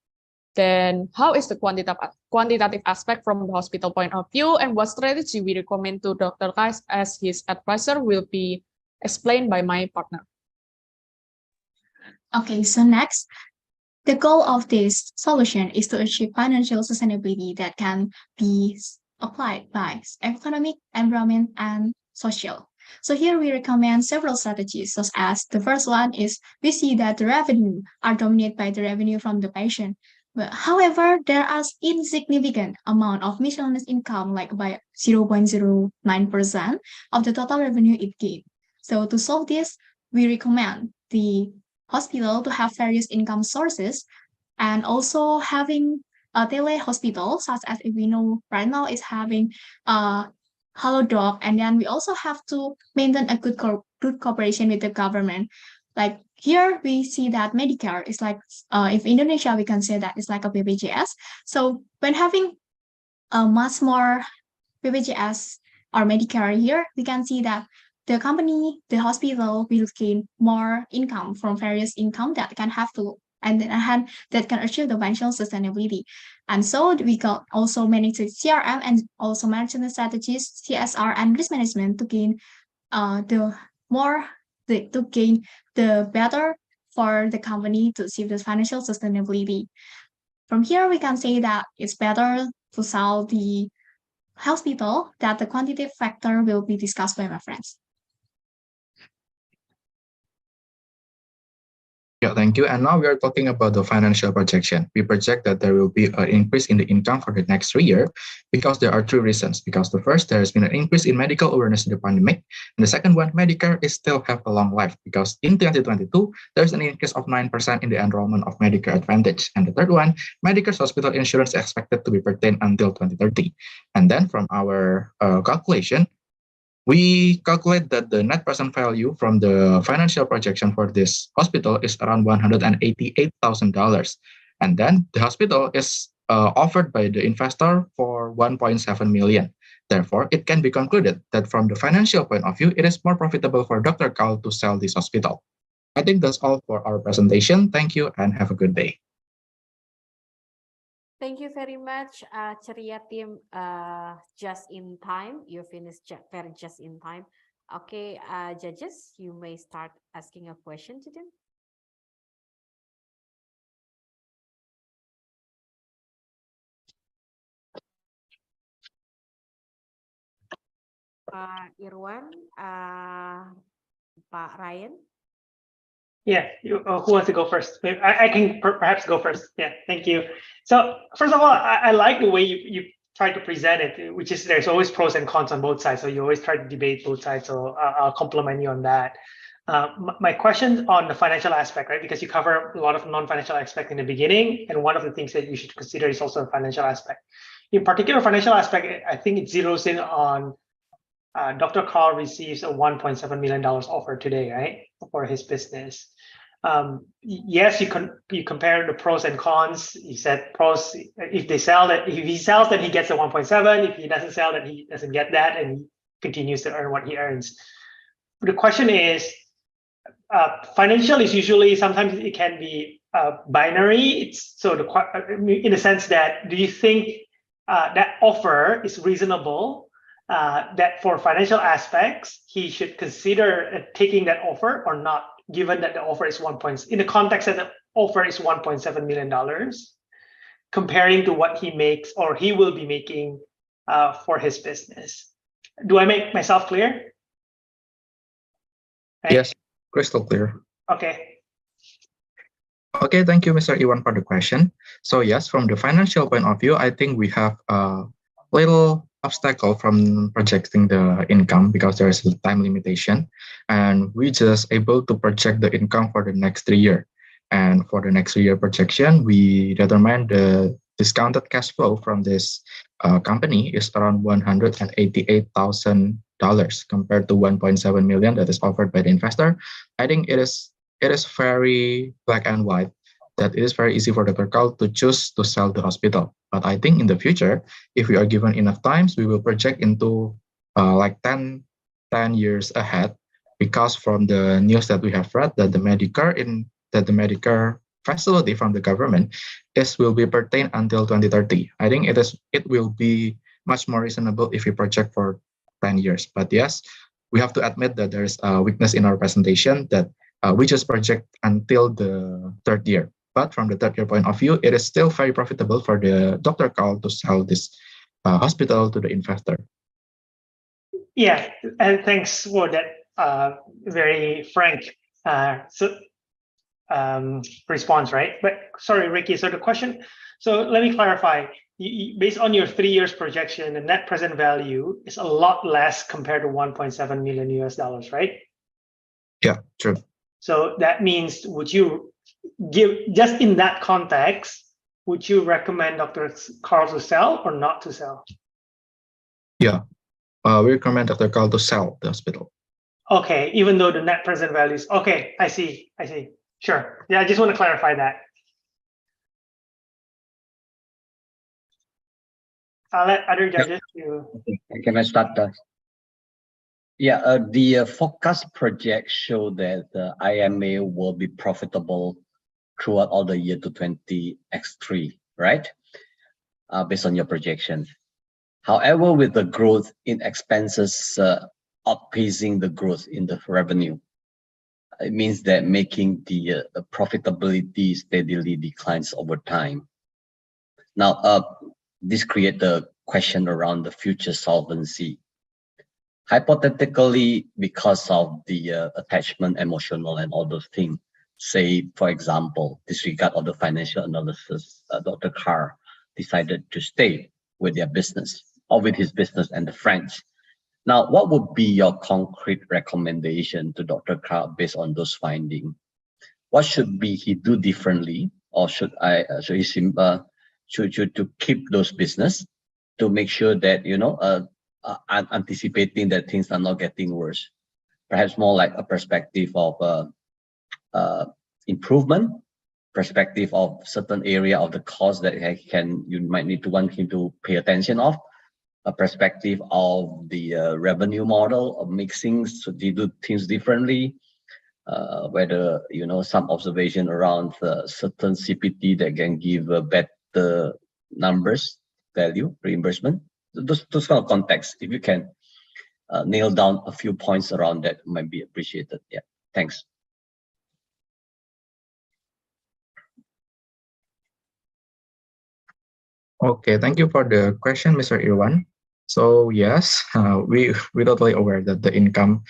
Then how is the quantitative aspect from the hospital point of view, and what strategy we recommend to Dr. Kais as his advisor will be explained by my partner. Okay, so next, the goal of this solution is to achieve financial sustainability that can be applied by economic, environment, and social. So here we recommend several strategies, such as the first one is we see that the revenue are dominated by the revenue from the patient. But however, there are insignificant amount of miscellaneous income, like by 0.09% of the total revenue it gained. So to solve this, we recommend the hospital to have various income sources, and also having a tele-hospital, such as if we know right now is having Halodoc, and then we also have to maintain a good cooperation with the government. Like here we see that Medicare is like, if Indonesia, we can say that it's like a BPJS. So when having much more BPJS or Medicare here, we can see that the company, the hospital will gain more income from various income that can have to and then hand that can achieve the financial sustainability. And so we can also manage the CRM and also management strategies, CSR and risk management to gain the better for the company to achieve the financial sustainability. From here, we can say that it's better to sell the hospital, that the quantitative factor will be discussed by my friends. Yeah, thank you. And now we are talking about the financial projection. We project that there will be an increase in the income for the next 3 years because there are two reasons. Because the first, there has been an increase in medical awareness in the pandemic. And the second one, Medicare is still have a long life because in 2022, there's an increase of 9% in the enrollment of Medicare Advantage. And the third one, Medicare's hospital insurance is expected to be pertained until 2030. And then from our calculation, we calculate that the net present value from the financial projection for this hospital is around $188,000. And then the hospital is offered by the investor for 1.7 million. Therefore, it can be concluded that from the financial point of view, it is more profitable for Dr. Carl to sell this hospital. I think that's all for our presentation. Thank you and have a good day. Thank you very much, Ceria team. Just in time, you finished very just in time. Okay, judges, you may start asking a question to them. Pak Irwan, Pak Ryan. Yeah, who wants to go first? Maybe I can perhaps go first. Yeah, thank you. So first of all, I like the way you try to present it, which is there's always pros and cons on both sides. So you always try to debate both sides. So I'll compliment you on that. My question on the financial aspect, right? Because you cover a lot of non-financial aspect in the beginning, and one of the things that you should consider is also a financial aspect. In particular, financial aspect, I think it zeroes in on Dr. Carl receives a $1.7 million offer today, right, for his business. Yes, you compare the pros and cons. You said pros, if he sells, then he gets the 1.7. If he doesn't sell, then he doesn't get that, and he continues to earn what he earns. But the question is, financial is usually, sometimes it can be binary. It's so in the sense that, do you think that offer is reasonable? That for financial aspects, he should consider taking that offer or not, given that the offer is in the context that the offer is $1.7 million, comparing to what he makes or he will be making for his business. Do I make myself clear? Right? Yes, crystal clear. Okay. Okay, thank you, Mr. Iwan, for the question. So yes, from the financial point of view, I think we have a little obstacle from projecting the income because there is a time limitation, and we just able to project the income for the next 3 years. And for the next 3 year projection, we determine the discounted cash flow from this company is around $188,000 compared to 1.7 million that is offered by the investor. I think it is very black and white, that it is very easy for Dr. Carl to choose to sell the hospital. But I think in the future, if we are given enough times, we will project into like 10 years ahead, because from the news that we have read that the Medicare facility from the government will be pertained until 2030. I think it will be much more reasonable if we project for 10 years. But yes, we have to admit that there is a weakness in our presentation that we just project until the 3rd year. But from the 3rd year point of view, it is still very profitable for the Dr. Carl to sell this hospital to the investor. Yeah, and thanks for that very frank response, right? But sorry, Ricky. So the question. So let me clarify. Based on your 3 years projection, the net present value is a lot less compared to $1.7 million, right? Yeah, true. So that means, would you just in that context, would you recommend Dr. Carl to sell or not to sell? Yeah, we recommend Dr. Carl to sell the hospital. Okay, even though the net present value is okay. I see. Sure. Yeah, I just want to clarify that. I'll let other judges do. Can I start? Yeah, the forecast project show that the IMA will be profitable throughout all the year to 20x3, right? Based on your projections. However, with the growth in expenses outpacing the growth in the revenue, it means that making the profitability steadily declines over time. Now, this creates the question around the future solvency. Hypothetically, because of the attachment, emotional, and all those things, say, for example, disregard of the financial analysis, Dr. Carr decided to stay with their business or with his business and the friends. Now, what would be your concrete recommendation to Dr. Carr based on those findings? What should he do differently, or should to keep those business to make sure that anticipating that things are not getting worse? Perhaps more like a perspective of improvement, perspective of certain area of the cost that you might need to want him to pay attention of, a perspective of the revenue model of mixing, so they do things differently, whether some observation around certain CPT that can give a better numbers value reimbursement. Those kind of context, if you can nail down a few points around that, might be appreciated. Yeah, thanks. Okay, thank you for the question, Mr. Irwan. So yes, we're totally aware that the income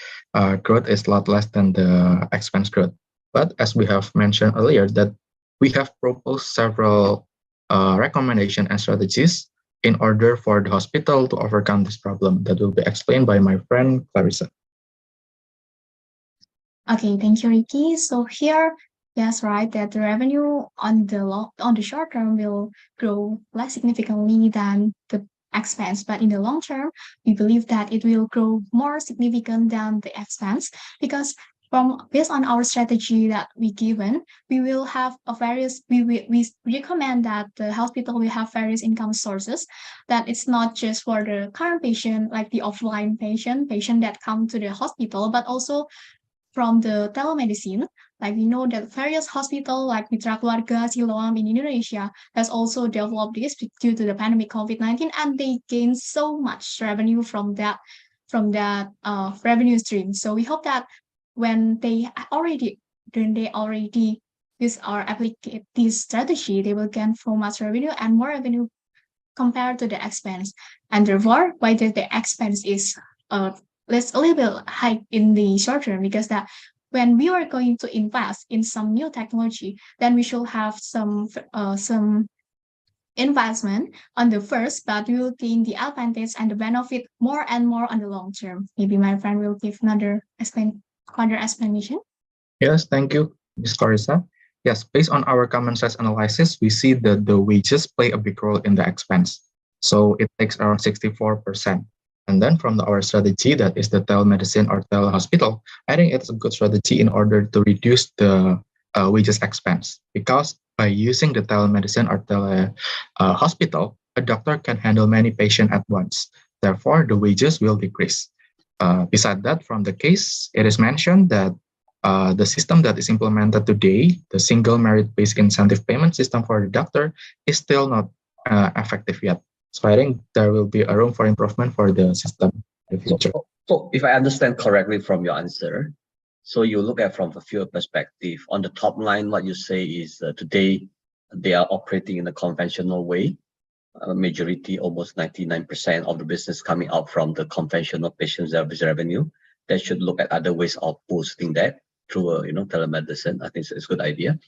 growth is a lot less than the expense growth. But as we have mentioned earlier, that we have proposed several recommendations and strategies in order for the hospital to overcome this problem. That will be explained by my friend Clarissa. Okay, thank you, Ricky. So here, yes, right, that the revenue on the short term will grow less significantly than the expense, but in the long term, we believe that it will grow more significant than the expense, because based on our strategy that we given, we will have we recommend that the hospital will have various income sources, that it's not just for the current patient, like the offline patient that come to the hospital, but also from the telemedicine. Like we know that various hospitals like Mitra Keluarga, Siloam in Indonesia has also developed this due to the pandemic COVID-19, and they gain so much revenue from that revenue stream. So we hope that when they already use our applicate this strategy, they will gain so much revenue and more revenue compared to the expense. And therefore, why the expense is less a little bit high in the short term, because that when we are going to invest in some new technology, then we should have some investment on the first, but we will gain the advantage and the benefit more and more on the long term. Maybe my friend will give another explanation. Yes, thank you, Ms. Clarissa. Yes, based on our common sense analysis, we see that the wages play a big role in the expense. So it takes around 64%. And then from our strategy, that is the telemedicine or telehospital, I think it's a good strategy in order to reduce the wages expense, because by using the telemedicine or telehospital, a doctor can handle many patients at once. Therefore, the wages will decrease. Besides that, from the case, it is mentioned that the system that is implemented today, the single merit-based incentive payment system for the doctor, is still not effective yet. So I think there will be a room for improvement for the system in the future. So if I understand correctly from your answer, so you look at from a few perspective. On the top line, what you say is today they are operating in a conventional way. Majority, almost 99% of the business coming out from the conventional patient service revenue. They should look at other ways of boosting that through telemedicine. I think it's a good idea.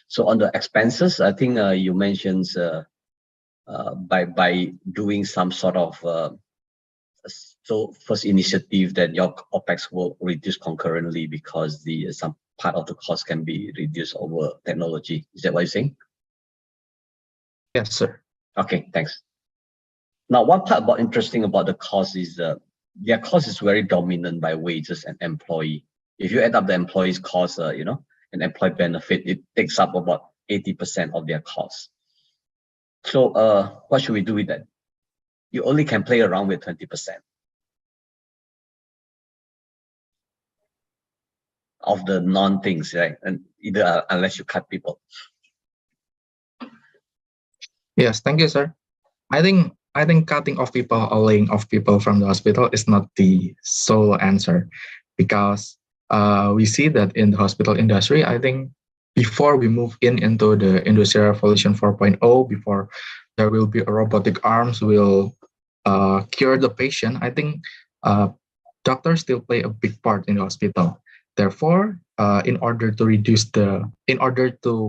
So on the expenses, I think you mentioned by doing some sort of first initiative that your OPEX will reduce concurrently because some part of the cost can be reduced over technology. Is that what you're saying? Yes, sir. Okay, thanks. Now, one part interesting about the cost is their cost is very dominant by wages and employee. If you add up the employees' cost, and employee benefit, it takes up about 80% of their costs. So what should we do with that? You only can play around with 20% of the non-things, right? And either unless you cut people. Yes, thank you, sir. I think cutting off people or laying off people from the hospital is not the sole answer, because we see that in the hospital industry. I think before we move into the Industrial Revolution 4.0, before there will be a robotic arms will cure the patient, I think doctors still play a big part in the hospital. Therefore, in order to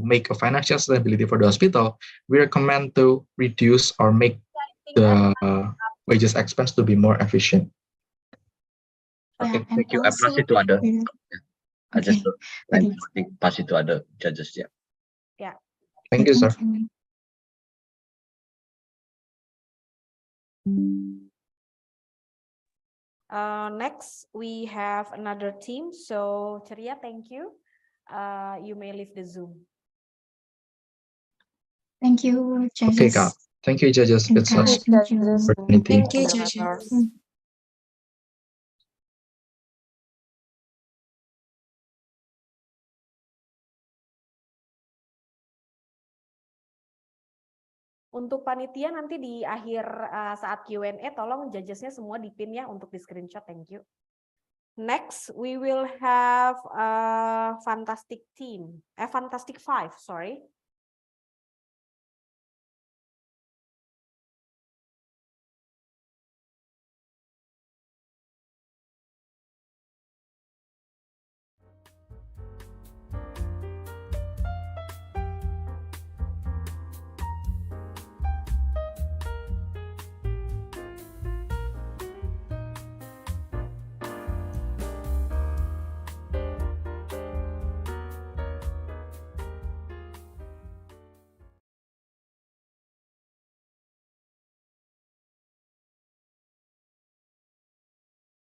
make a financial stability for the hospital, we recommend to reduce or make the wages expense to be more efficient. Yeah, Okay, and thank you. I pass also, it to other. yeah, I just okay, like okay. to pass it to other judges. Yeah. Yeah. Thank you, sir. Thank you. Next, we have another team. So, Ceria, thank you. You may leave the Zoom. Thank you, Okay, judges. Kak. Thank you, judges. And It's an Kak, thank you. opportunity. Thank you, judges. Untuk panitia nanti di akhir saat Q&A, tolong judgesnya semua dipin ya untuk di screenshot. Thank you. Next, we will have Fantastic Five, sorry.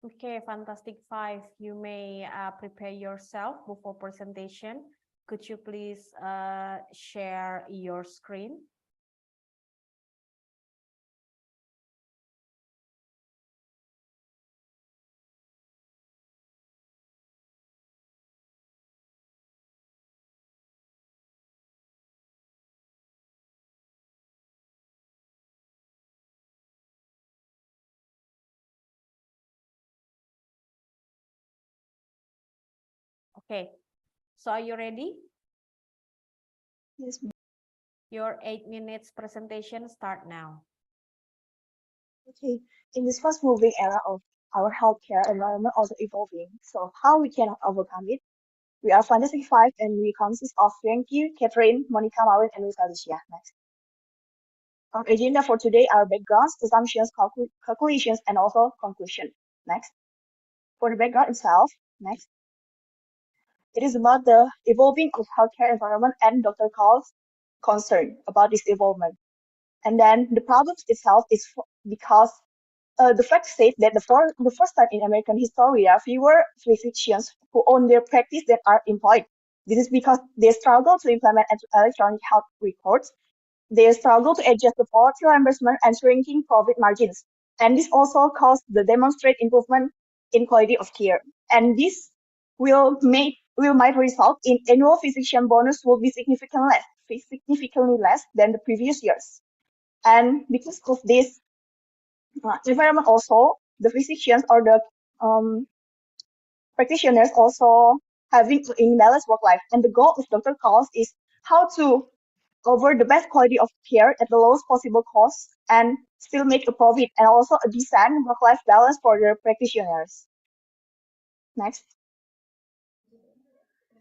Okay, Fantastic Five, you may prepare yourself before presentation. Could you please share your screen? Okay, so are you ready? Yes, Your 8 minutes presentation start now. Okay, in this fast-moving era of our healthcare environment also evolving, so how we can overcome it? We are Fantastic Five, and we consist of Frankie, Catherine, Monica, Maureen, and Luis Alicia. Next. Our agenda for today are backgrounds, assumptions, calculations, and also conclusion. Next. For the background itself, next. It is about the evolving of healthcare environment and Dr. Carl's concern about this evolvement. And then the problem itself is because the fact says that the first time in American history, there are fewer physicians who own their practice that are employed. This is because they struggle to implement electronic health records. They struggle to adjust the policy reimbursement and shrinking profit margins. And this also caused the demonstrate improvement in quality of care. And this might result in annual physician bonus will be significantly less than the previous years. And because of this environment also, the physicians or the practitioners also having to imbalance work life. And the goal of Dr. Calls is how to offer the best quality of care at the lowest possible cost and still make a profit, and also a decent work-life balance for the practitioners. Next.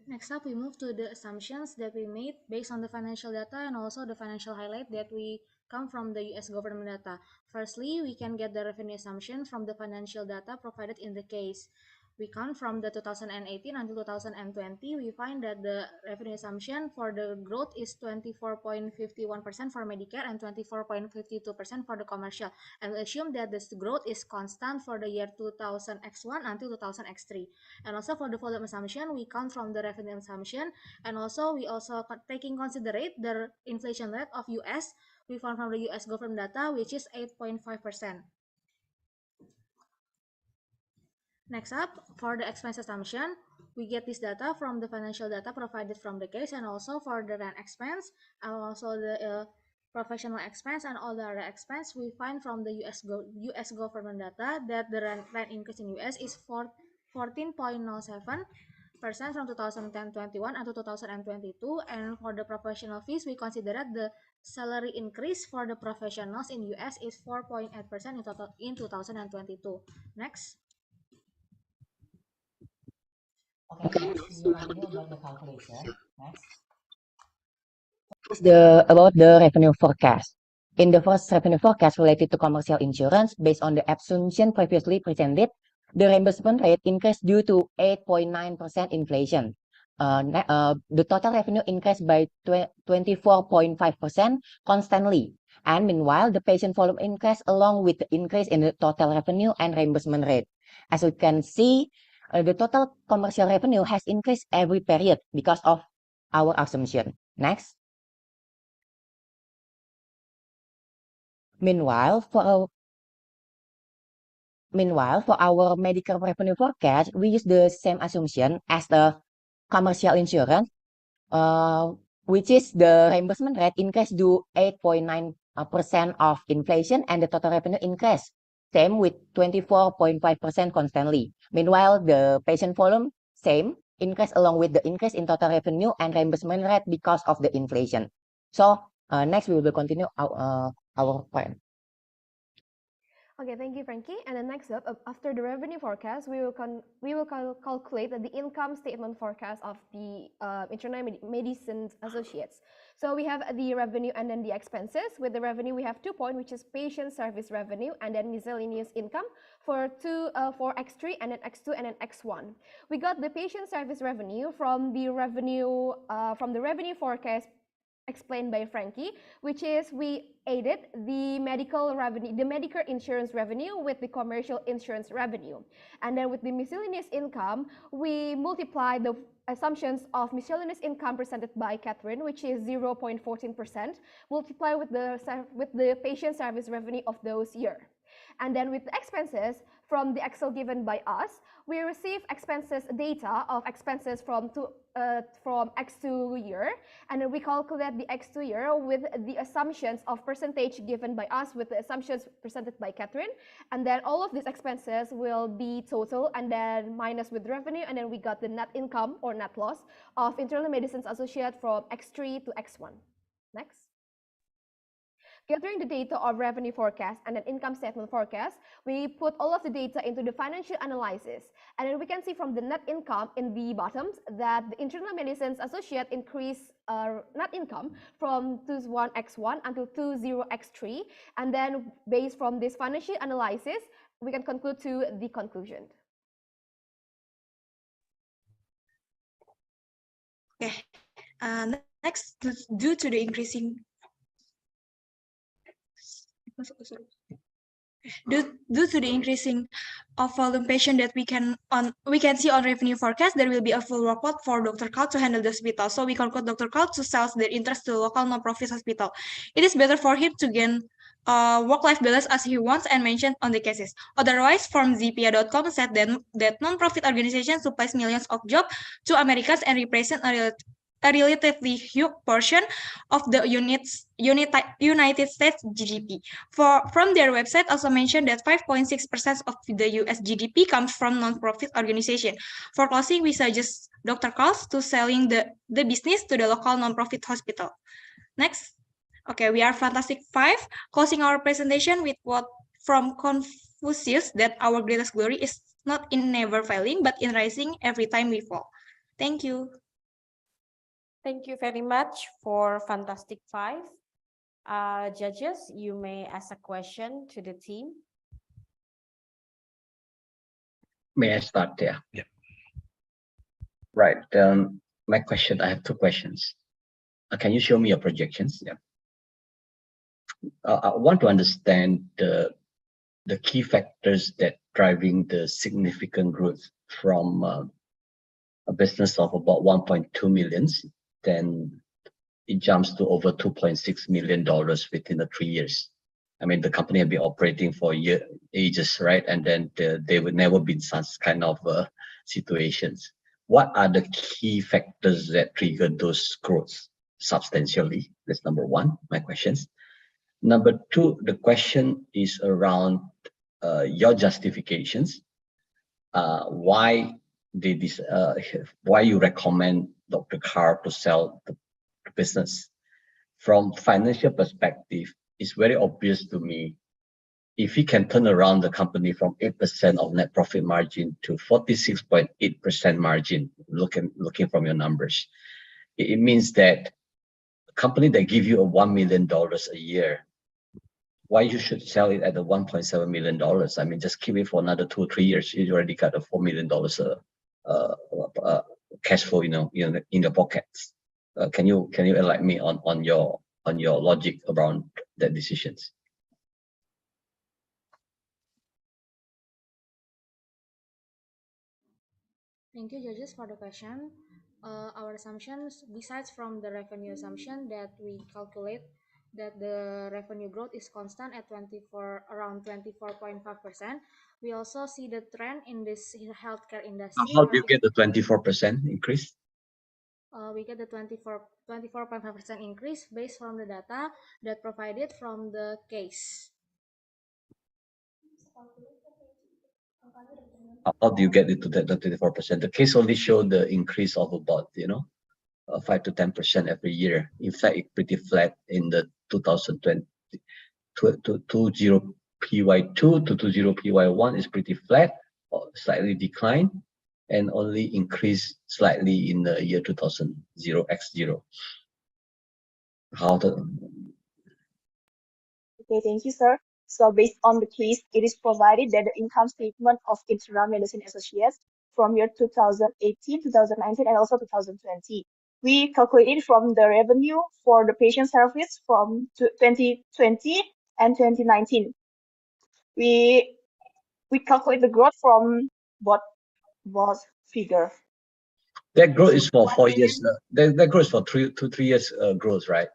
Next up, we move to the assumptions that we made based on the financial data and also the financial highlight that we come from the US government data. Firstly, we can get the revenue assumption from the financial data provided in the case. We count from the 2018 until 2020, we find that the revenue assumption for the growth is 24.51% for Medicare and 24.52% for the commercial. And we assume that this growth is constant for the year 2000x1 until 2000x3. And also for the volume assumption, we count from the revenue assumption, and also we also taking considerate the inflation rate of US. We found from the US government data, which is 8.5%. Next up, for the expense assumption, we get this data from the financial data provided from the case, and also for the rent expense, and also the professional expense, and all the other expense, we find from the US government data that the rent increase in US is 14.07% from 2010-21 and to 2022. And for the professional fees, we consider that the salary increase for the professionals in US is 4.8% in 2022. Next. Okay, next we will review about the calculation. Next. About the revenue forecast. In the first revenue forecast related to commercial insurance, based on the assumption previously presented, the reimbursement rate increased due to 8.9% inflation. The total revenue increased by 24.5% constantly. And meanwhile, the patient volume increased along with the increase in the total revenue and reimbursement rate. As you can see, the total commercial revenue has increased every period because of our assumption. Next. Meanwhile, for our medical revenue forecast, we use the same assumption as the commercial insurance, which is the reimbursement rate increased to 8.9% of inflation and the total revenue increase, same with 24.5% constantly. Meanwhile, the patient volume, same, increase along with the increase in total revenue and reimbursement rate because of the inflation. So next we will continue our point. Okay, thank you, Frankie. And then next up, after the revenue forecast, we will calculate the income statement forecast of the Internal Medicine Associates. So we have the revenue and then the expenses. With the revenue, we have 2 points, which is patient service revenue and then miscellaneous income for X3 and then X2 and then X1. We got the patient service revenue from the revenue forecast explained by Frankie, which is we added the medical revenue, the Medicare insurance revenue with the commercial insurance revenue. And then with the miscellaneous income, we multiply the assumptions of miscellaneous income presented by Catherine, which is 0.14%, multiply with the patient service revenue of those years. And then with the expenses from the Excel given by us, we receive expenses data of expenses from X2 year, and then we calculate the X2 year with the assumptions of percentage given by us with the assumptions presented by Catherine, and then all of these expenses will be total and then minus with revenue, and then we got the net income or net loss of Internal Medicine Associate from X3 to X1. Next. Gathering the data of revenue forecast and an income statement forecast, we put all of the data into the financial analysis. And then we can see from the net income in the bottoms that the Internal Medicine Associate increased net income from 21x1 until 20x3. And then based from this financial analysis, we can conclude to the conclusion. Okay. Next, due to the increasing Due to the increasing of volume patient that we can see on revenue forecast, there will be a full report for Dr. Carl to handle the hospital. So we conclude Dr. Carl to sell their interest to local non-profit hospital. It is better for him to gain work-life balance as he wants and mentioned on the cases. Otherwise, from Zipia.com said that non-profit organizations supplies millions of jobs to Americans and represent a relatively huge portion of the United States GDP. From their website also mentioned that 5.6% of the US GDP comes from non-profit organization. For closing, we suggest Dr. Carl to selling the business to the local non-profit hospital. Next. Okay, we are Fantastic Five, closing our presentation with quote from Confucius that our greatest glory is not in never failing, but in rising every time we fall. Thank you. Thank you very much for Fantastic Five. Judges, you may ask a question to the team. May I start there? Yeah. Right. My question, I have two questions. Can you show me your projections? Yeah. I want to understand the key factors that driving the significant growth from a business of about 1.2 million. Then it jumps to over $2.6 million within the 3 years. I mean, the company had been operating for ages, right? And then there would never been such kind of situations. What are the key factors that trigger those growths substantially? That's number one, my questions. Number two, the question is around your justifications. Why you recommend Dr. Karl to sell the business? From financial perspective, it's very obvious to me. If he can turn around the company from 8% of net profit margin to 46.8% margin, looking from your numbers, it means that a company that give you a $1 million a year, why you should sell it at the $1.7 million? I mean, just keep it for another 2 or 3 years. You already got a $4 million cash flow, in your pockets. Can you enlighten me on your logic around that decisions? Thank you, judges, for the question. Our assumptions, besides from the revenue assumption that we calculate that the revenue growth is constant at around 24.5%, we also see the trend in this healthcare industry. How do you get the 24% increase? We get the 24.5% increase based from the data that provided from the case. How do you get it to that 24%? The case only showed the increase of about 5 to 10% every year. In fact, it's pretty flat in the 2020 to 20 PY2 to 20 PY1 is pretty flat or slightly declined, and only increased slightly in the year 2000 X0. Okay, thank you, sir. So based on the case, it is provided that the income statement of Internal Medicine Associates from year 2018, 2019, and also 2020. We calculated from the revenue for the patient service from 2020 and 2019. We calculate the growth from both figure. That growth is for 4 years. That growth is for 3 years growth, right?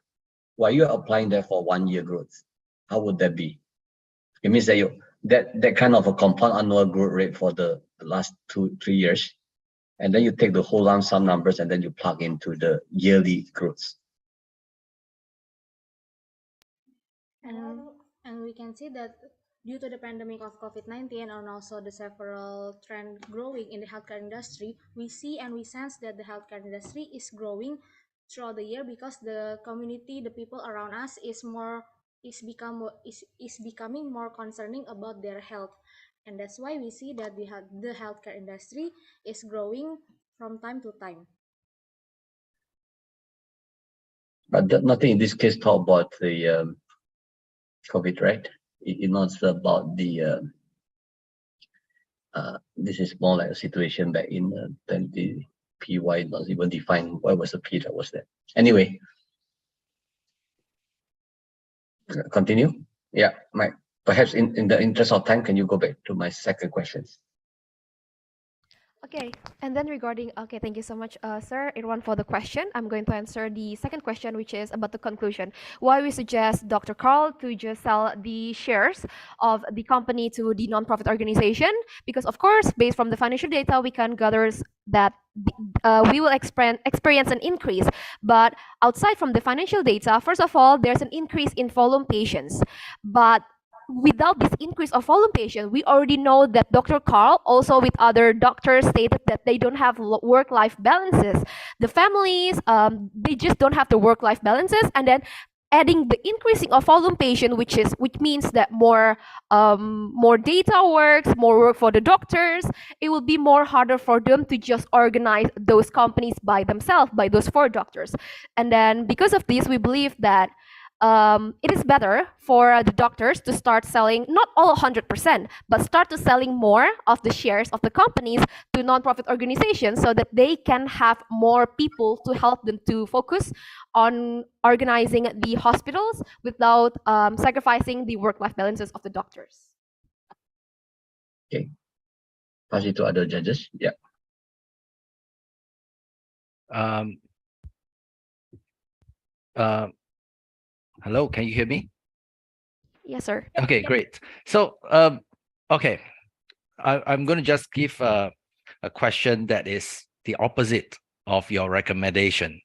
Why you are applying that for 1 year growth? How would that be? It means that that kind of a compound annual growth rate for the last 2-3 years, and then you take the whole lump sum numbers and then you plug into the yearly growths. And we can see that due to the pandemic of COVID-19 and also the several trend growing in the healthcare industry, we see and we sense that the healthcare industry is growing throughout the year because the community, the people around us is becoming more concerning about their health, and that's why we see that the healthcare industry is growing from time to time. But nothing in this case talk about the COVID, right? It's not about the this is more like a situation back in 20 PY, not even defined what was the P that was there. Anyway, continue. Yeah, Mike. Perhaps in the interest of time, can you go back to my second questions? Okay, and then thank you so much, Sir Irwan, for the question. I'm going to answer the second question, which is about the conclusion. Why we suggest Dr. Karl to just sell the shares of the company to the non-profit organization? Because, of course, based from the financial data, we can gather that we will experience an increase. But outside from the financial data, first of all, there's an increase in volume patients. But without this increase of volume patients, we already know that Dr. Karl, also with other doctors, stated that they don't have work-life balances. The families, they just don't have the work-life balances, and then adding the increasing of volume patient, which means that more data works, more work for the doctors. It will be more harder for them to just organize those companies by themselves, by those 4 doctors. And then because of this, we believe that it is better for the doctors to start selling, not all 100%, but start to selling more of the shares of the companies to non-profit organizations so that they can have more people to help them to focus on organizing the hospitals without sacrificing the work-life balances of the doctors. Okay. Pass it to other judges. Yeah. Hello, can you hear me? Yes, sir. Okay, great. So, okay, I'm going to just give a question that is the opposite of your recommendation.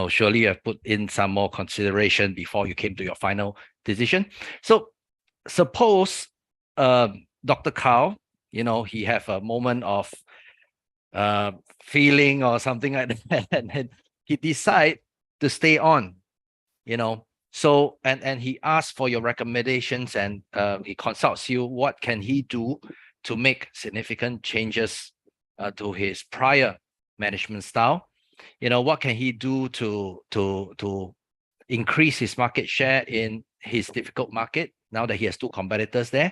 surely you have put in some more consideration before you came to your final decision. So suppose Dr. Carl, he have a moment of feeling or something like that, and then he decide to stay on, so and he asks for your recommendations, and he consults you. What can he do to make significant changes to his prior management style? What can he do to increase his market share in his difficult market now that he has two competitors there?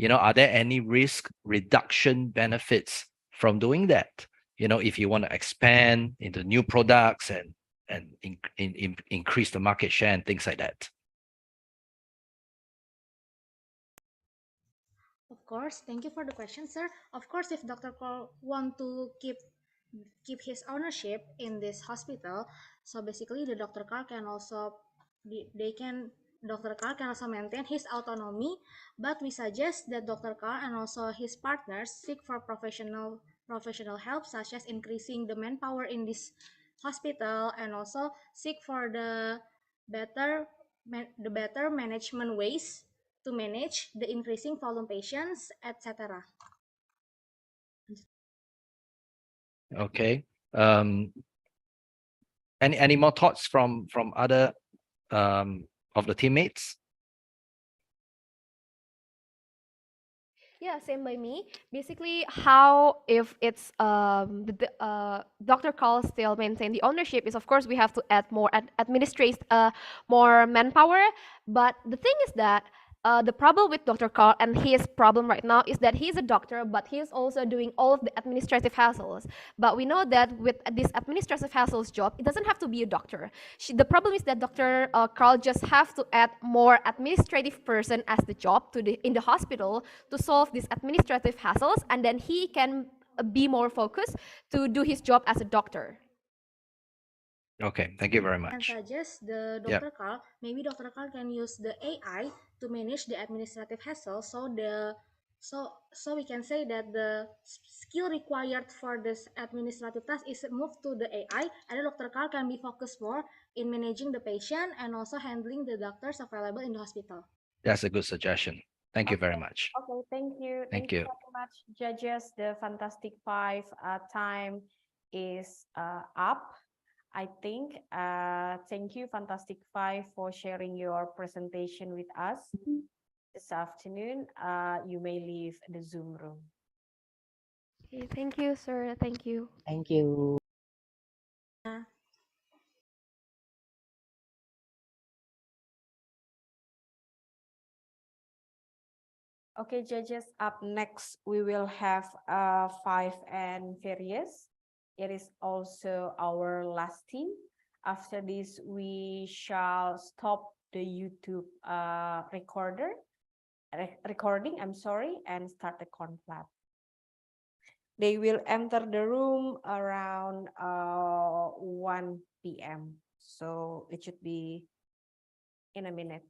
Are there any risk reduction benefits from doing that? If you want to expand into new products and increase the market share and things like that. Of course, thank you for the question, sir. Of course, if Dr. Carl want to keep his ownership in this hospital, so basically the Dr. Carl can also Dr. Carl can also maintain his autonomy, but we suggest that Dr. Carl and also his partners seek for professional help, such as increasing the manpower in this hospital, and also seek for the better management ways to manage the increasing volume patients, etc. Okay. Any more thoughts from other of the teammates? Yeah, same by me. Basically, how if it's Dr. Carl still maintain the ownership is, of course, we have to add more more manpower. But the thing is that the problem with Dr. Carl and his problem right now is that he's a doctor, but he's also doing all of the administrative hassles. But we know that with this administrative hassles job, it doesn't have to be a doctor. The problem is that Dr. Carl just have to add more administrative person as the job in the hospital to solve these administrative hassles, and then he can be more focused to do his job as a doctor. Okay, thank you very And much. suggest the Dr. Carl, maybe Dr. Carl can use the AI to manage the administrative hassle. So we can say that the skill required for this administrative task is moved to the AI, and Dr. Carl can be focused more in managing the patient and also handling the doctors available in the hospital. That's a good suggestion. Thank you very much. Okay, thank you. Thank you. Very much, judges. The Fantastic Five time is up, I think. Thank you, Fantastic Five, for sharing your presentation with us this afternoon. You may leave the Zoom room. Okay, thank you, sir. Thank you. Thank you. Okay, judges, up next, we will have Five and Furious. It is also our last team. After this, we shall stop the YouTube recording, and start the conflab. They will enter the room around 1 p.m. So it should be in a minute.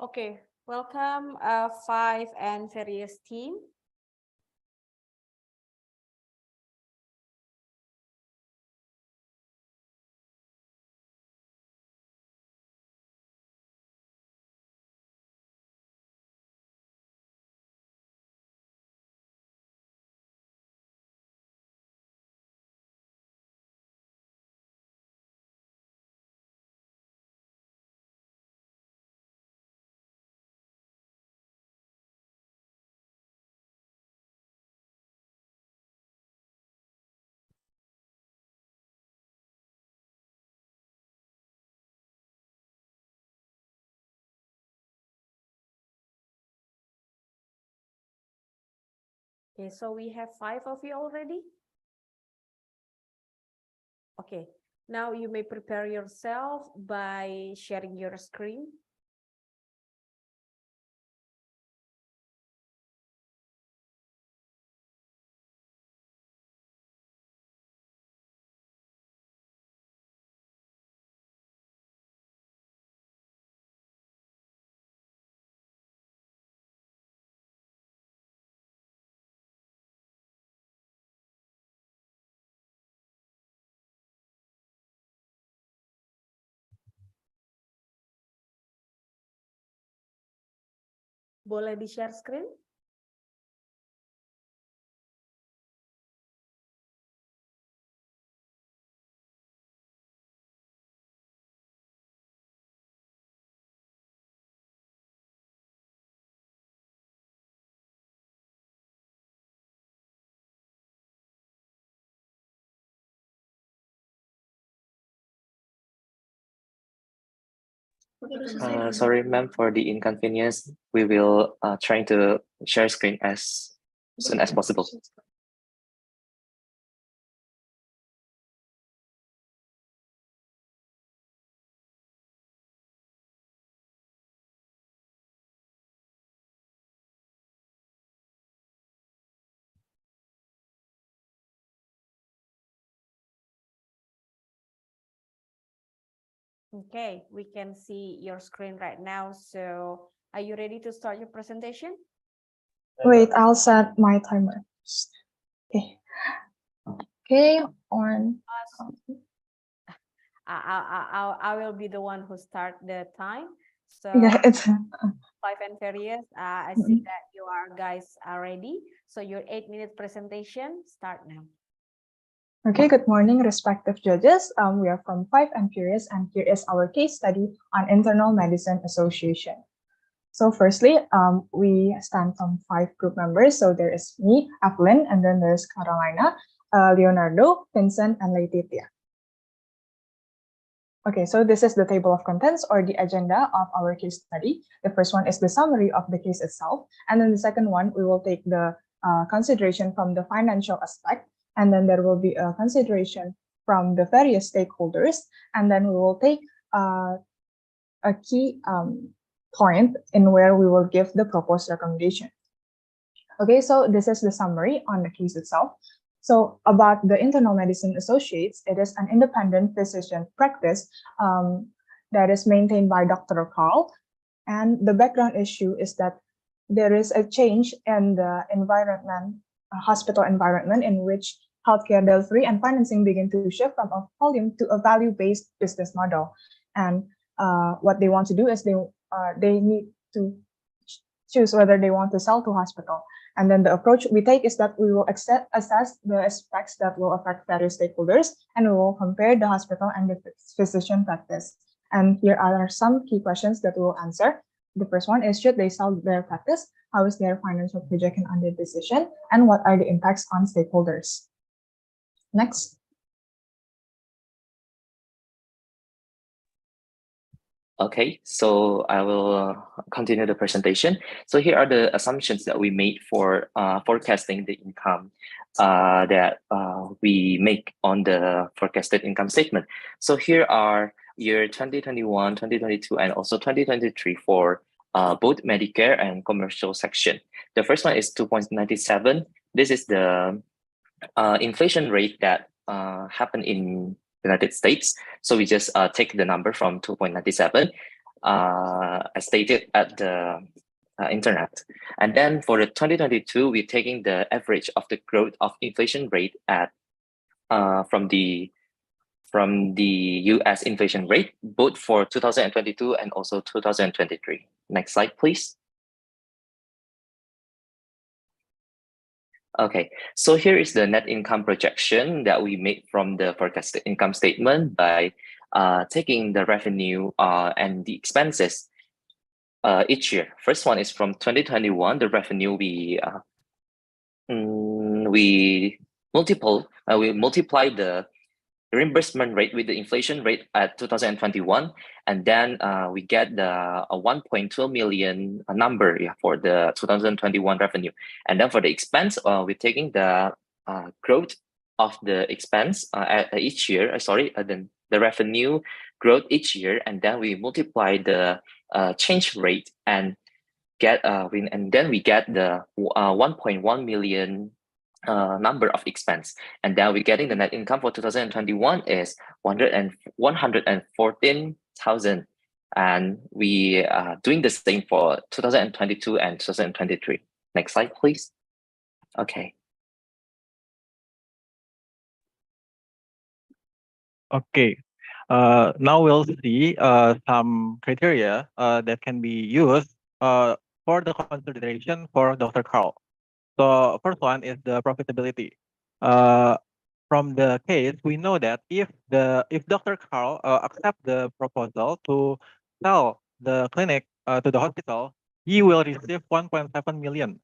Okay, welcome, Five and Various team. Okay, so we have 5 of you already. Okay, now you may prepare yourself by sharing your screen. Boleh di-share screen? Sorry, ma'am, for the inconvenience. We will try to share screen as soon as possible. Okay, we can see your screen right now. So are you ready to start your presentation? Wait, I'll set my timer. Okay. Okay, on. I will be the one who start the time. So Yeah, it's Five and Various, I see that you guys are ready. So your 8-minute presentation start now. Okay, good morning, respective judges. We are from Five and Furious, and here is our case study on Internal Medicine Association. So firstly, we stand from 5 group members. So there is me, Evelyn, and then there's Carolina, Leonardo, Vincent, and Laetitia. Okay, so this is the table of contents or the agenda of our case study. The first one is the summary of the case itself. And then the second one, we will take the consideration from the financial aspect. And then there will be a consideration from the various stakeholders. And then we will take a key point in where we will give the proposed recommendation. Okay, so this is the summary on the case itself. So about the Internal Medicine Associates, it is an independent physician practice that is maintained by Dr. Carl. And the background issue is that there is a change in the environment, hospital environment, in which healthcare delivery and financing begin to shift from a volume to a value-based business model. And what they want to do is they need to choose whether they want to sell to hospital. And then the approach we take is that we will assess the aspects that will affect various stakeholders, and we will compare the hospital and the physician practice. And here are some key questions that we will answer. The first one is, should they sell their practice? How is their financial projection on their decision? And what are the impacts on stakeholders? Next. Okay, so I will continue the presentation. So here are the assumptions that we made for forecasting the income that we make on the forecasted income statement. So here are year 2021, 2022, and also 2023 for both Medicare and commercial section. The first one is 2.97. This is the inflation rate that happened in United States. So we just take the number from 2.97. as stated at the internet. And then for the 2022, we're taking the average of the growth of inflation rate at from the US inflation rate, both for 2022 and also 2023. Next slide, please. Okay, so here is the net income projection that we made from the forecasted income statement by taking the revenue and the expenses each year. First one is from 2021, the revenue we multiply the reimbursement rate with the inflation rate at 2021, and then we get the 1.2 million number for the 2021 revenue. And then for the expense, we're taking the growth of the expense each year. Then the revenue growth each year, and then we multiply the change rate and get then we get the 1.1 million number of expense, and then we're getting the net income for 2021 is 114,000, and we are doing the same for 2022 and 2023. Next slide, please. Okay. Okay. Now we'll see some criteria that can be used for the consideration for Dr. Carl. So first one is the profitability. From the case, we know that if Dr. Carl accepts the proposal to sell the clinic to the hospital, he will receive $1.7 million.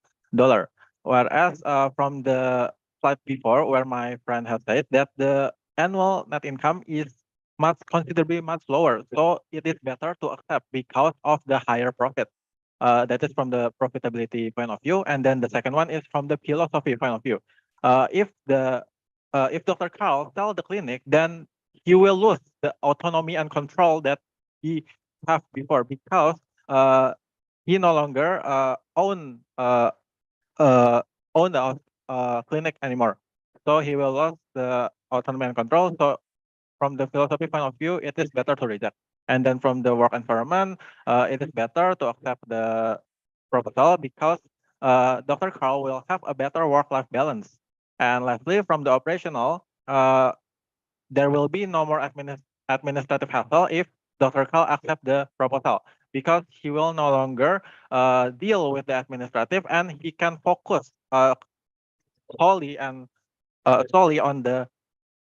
Whereas from the slide before, where my friend has said that the annual net income is considerably much lower, so it is better to accept because of the higher profit. That is from the profitability point of view, and then the second one is from the philosophy point of view. If Dr. Carl sells the clinic, then he will lose the autonomy and control that he have before, because he no longer own the clinic anymore. So he will lose the autonomy and control. So from the philosophy point of view, it is better to reject. And then from the work environment, it is better to accept the proposal because Dr. Carl will have a better work-life balance. And lastly, from the operational, there will be no more administrative hassle if Dr. Carl accepts the proposal, because he will no longer deal with the administrative, and he can focus solely on the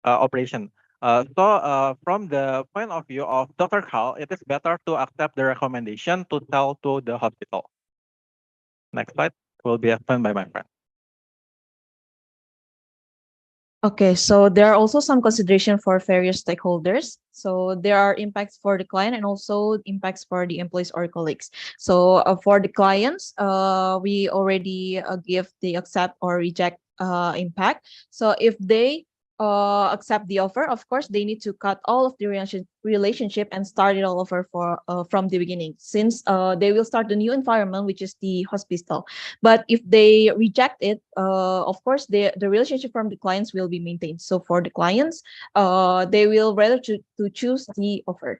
operation. So from the point of view of Dr. Carl, it is better to accept the recommendation to sell to the hospital. Next slide will be explained by my friend. Okay, so there are also some consideration for various stakeholders. So there are impacts for the client and also impacts for the employees or colleagues. So for the clients, we already give the accept or reject impact. So if they accept the offer, of course, they need to cut all of the relationship and start it all over from the beginning, since they will start the new environment, which is the hospital. But if they reject it, of course, the relationship from the clients will be maintained. So for the clients, they will rather to choose the offer.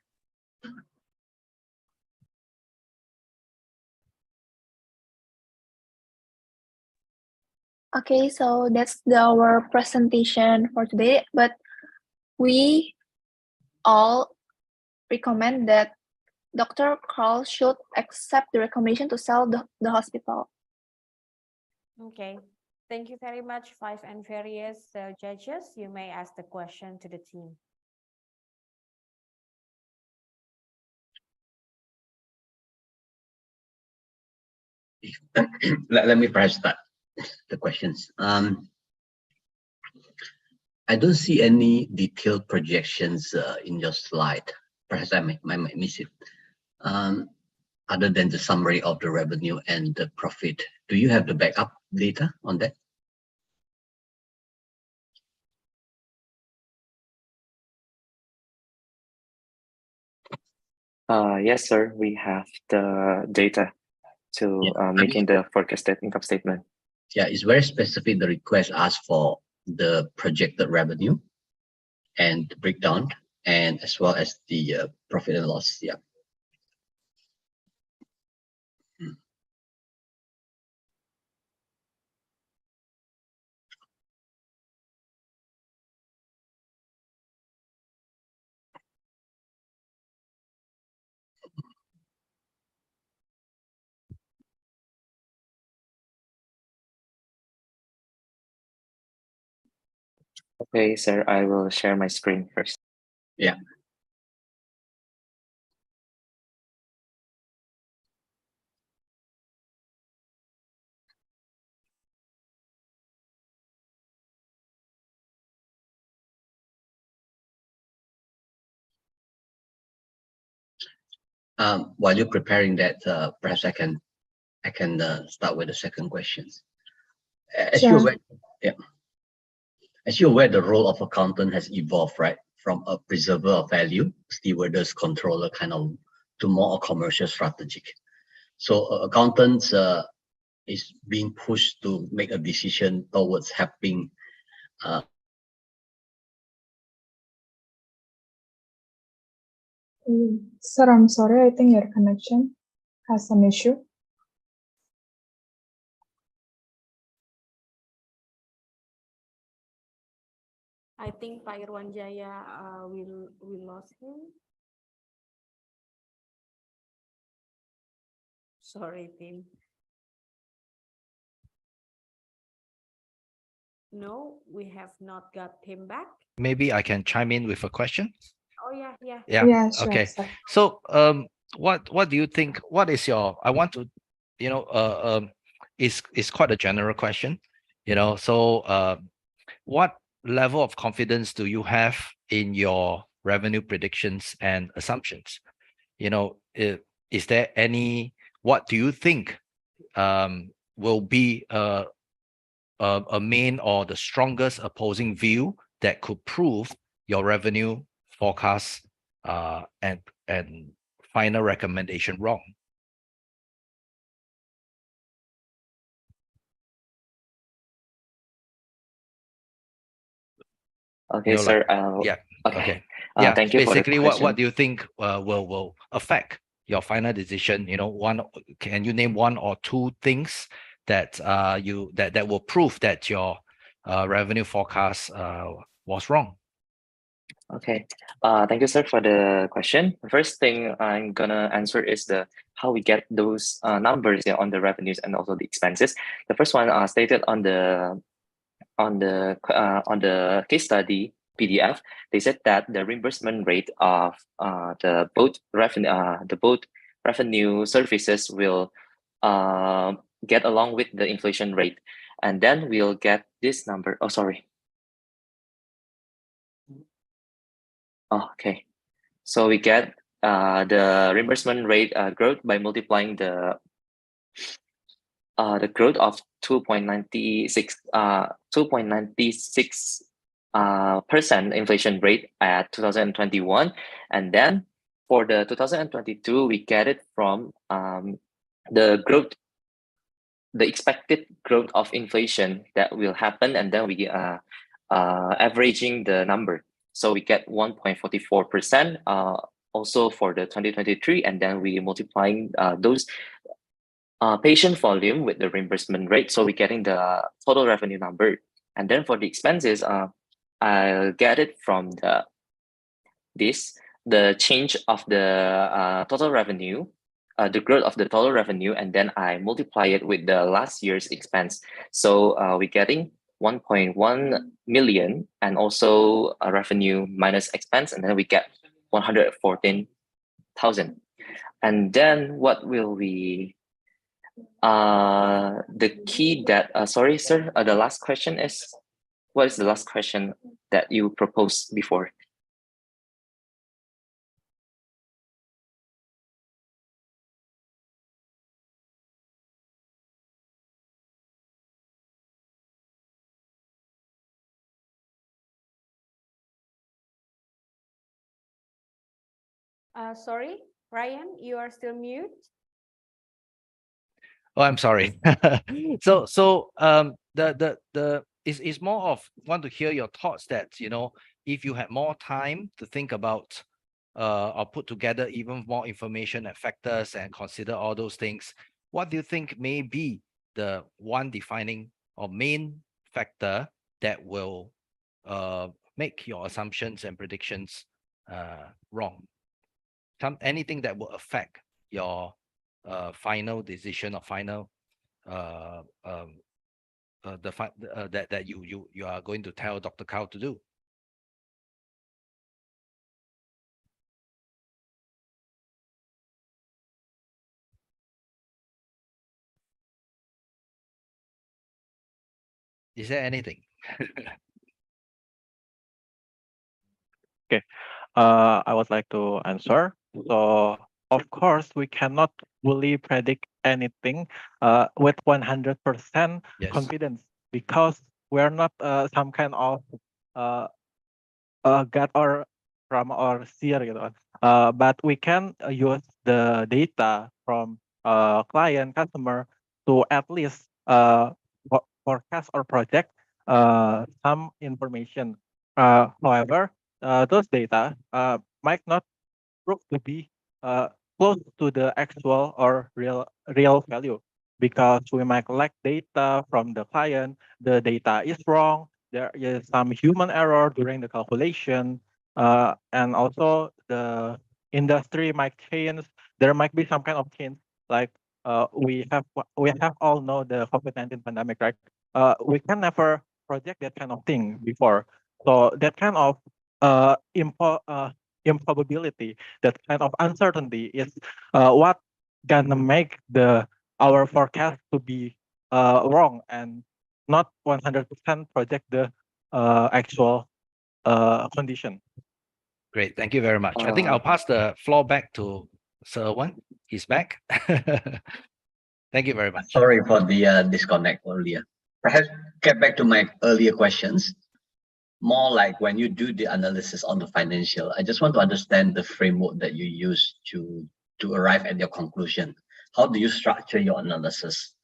Okay, so that's our presentation for today, but we all recommend that Dr. Carl should accept the recommendation to sell the hospital. Okay, thank you very much, five and various judges. You may ask the question to the team. Let me perhaps start the questions. I don't see any detailed projections in your slide. Perhaps I might miss it. Other than the summary of the revenue and the profit, do you have the backup data on that? Yes, sir. We have the data to making the forecasted income statement. Yeah, it's very specific. The request asks for the projected revenue and the breakdown, and as well as the profit and loss. Yeah. Okay, sir, I will share my screen first. Yeah. While you're preparing that, perhaps I can start with the second question. As Sure. you're aware, yeah. As you're aware, the role of accountant has evolved, right, from a preserver of value, stewardess, controller, kind of, to more a commercial strategic. So accountants is being pushed to make a decision towards helping. Sir, I'm sorry, I think your connection has some issue. I think Pak Irwan Jaya we lost him. Sorry, team. No, we have not got him back. Maybe I can chime in with a question. Oh yeah, yeah. Yeah. Yeah, sure, Okay. sir. So, what do you think? What is your? I want to, is quite a general question, So, what level of confidence do you have in your revenue predictions and assumptions? Is there any? What do you think will be a main or the strongest opposing view that could prove your revenue forecast and final recommendation wrong? Okay, sir. Yeah. Okay. Yeah. Thank you for the Basically, what question. do you think will affect your final decision? Can you name one or two things that that will prove that your revenue forecast was wrong? Okay. Thank you, sir, for the question. The first thing I'm gonna answer is how we get those numbers on the revenues and also the expenses. The first one stated on the case study PDF, they said that the reimbursement rate of the both revenue services will get along with the inflation rate, and then we'll get this number. Oh, sorry. Oh, okay. So we get the reimbursement rate growth by multiplying the growth of 2.96% inflation rate at 2021, and then for the 2022 we get it from the expected growth of inflation that will happen, and then we averaging the number, so we get 1.44% also for the 2023, and then we multiplying those patient volume with the reimbursement rate, so we're getting the total revenue number. And then for the expenses, I'll get it from the change of the total revenue, the growth of the total revenue, and then I multiply it with the last year's expense. So we're getting 1.1 million and also a revenue minus expense, and then we get 114,000. And then what will we the key that sorry, sir, the last question is, what is the last question that you proposed before? Sorry, Ryan, you are still mute. Oh, I'm sorry. So it's more of want to hear your thoughts that, if you had more time to think about or put together even more information and factors and consider all those things, what do you think may be the one defining or main factor that will make your assumptions and predictions wrong? Anything that will affect your final decision or final that you are going to tell Dr. Carl to do? Is there anything? Okay, I would like to answer. So, of course, we cannot fully predict anything with 100% confidence because we are not some kind of God or from or seer gitu kan. But we can use the data from client customer to at least forecast or project some information. However, those data might not prove to be close to the actual or real value because we might lack data from the client. The data is wrong. There is some human error during the calculation, and also the industry might change. There might be some kind of change, like we have all know the COVID-19 pandemic, right? We can never project that kind of thing before. So that kind of improbability, that kind of uncertainty is what gonna make our forecast to be wrong and not 100% project the actual condition. Great, thank you very much. I think I'll pass the floor back to Sir Wan. He's back. Thank you very much. Sorry for the disconnect earlier. Perhaps get back to my earlier questions. More like when you do the analysis on the financial, I just want to understand the framework that you use to arrive at your conclusion. How do you structure your analysis?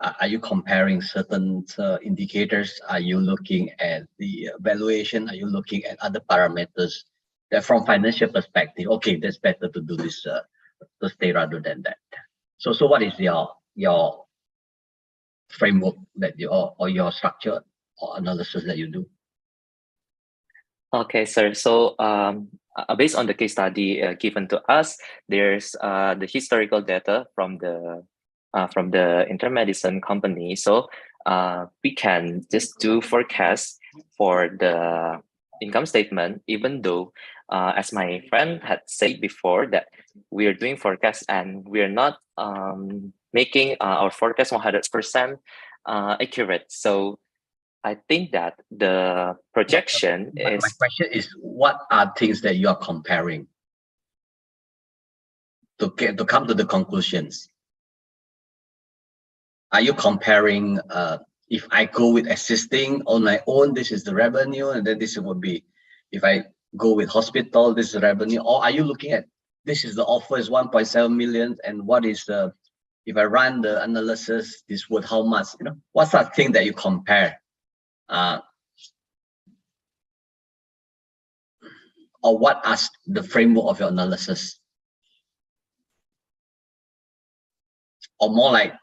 Are you comparing certain indicators? Are you looking at the valuation? Are you looking at other parameters that from financial perspective, okay, that's better to do this stay rather than that. So what is your framework that or your structure or analysis that you do? Okay, sir. So based on the case study given to us, there's the historical data from the intermedicine company. So we can just do forecast for the income statement, even though as my friend had said before that we are doing forecast and we are not making our forecast 100% accurate. So I think that the projection is... My question is, what are things that you are comparing to come to the conclusions? Are you comparing, if I go with existing on my own, this is the revenue, and then this would be, if I go with hospital, this is the revenue, or are you looking at, this is the offer is 1.7 million, and what is the, if I run the analysis, this would how much, you know, what's that thing that you compare? Or what is the framework of your analysis? Or more like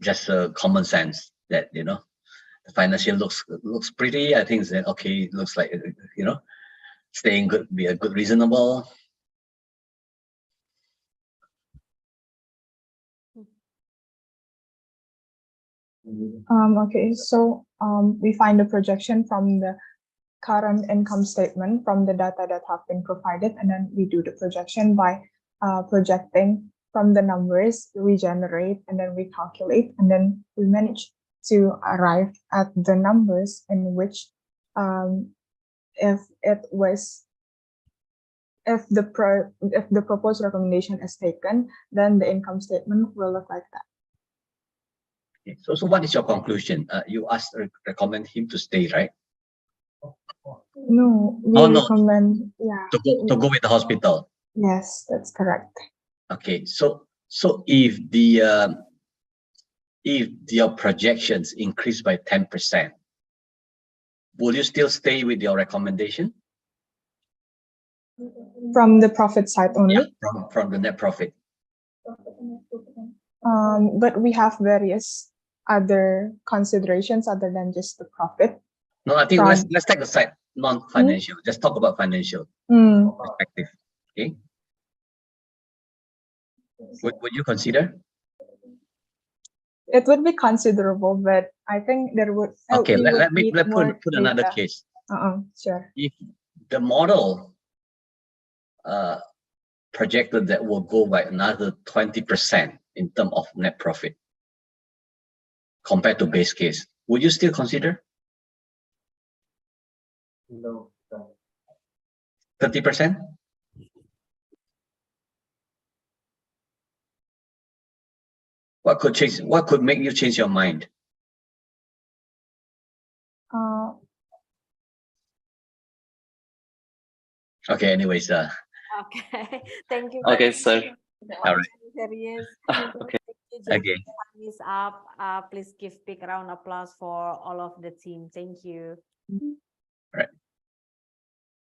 just a common sense that, you know, the financial looks pretty. I think that, okay, it looks like, you know, staying good, be a good reasonable. Okay, so we find the projection from the current income statement from the data that have been provided, and then we do the projection by projecting from the numbers we generate, and then we calculate, and then we manage to arrive at the numbers in which if the proposed recommendation is taken, then the income statement will look like that. Okay. So what is your conclusion? You recommend him to stay, right? No, we recommend, yeah, to go with the hospital. Yes, that's correct. Okay, so if your projections increase by 10%, will you still stay with your recommendation? From the profit side only? Yeah, from the net profit. But we have various other considerations other than just the profit. No, I think let's take aside non-financial. Just talk about financial perspective. Okay. Would you consider? it would be considerable, but I think there would Okay, we would let me need more put another data. case. Sure. If the model projected that will go by another 20% in terms of net profit compared to base case, would you still consider? No. 30%? What could change? What could make you change your mind? Okay, anyways, Okay, thank you. Okay, very sir. much. All right. Serious. Okay. Thank you, Okay. Time is up. Please give big round of applause for all of the team. Thank you. Right.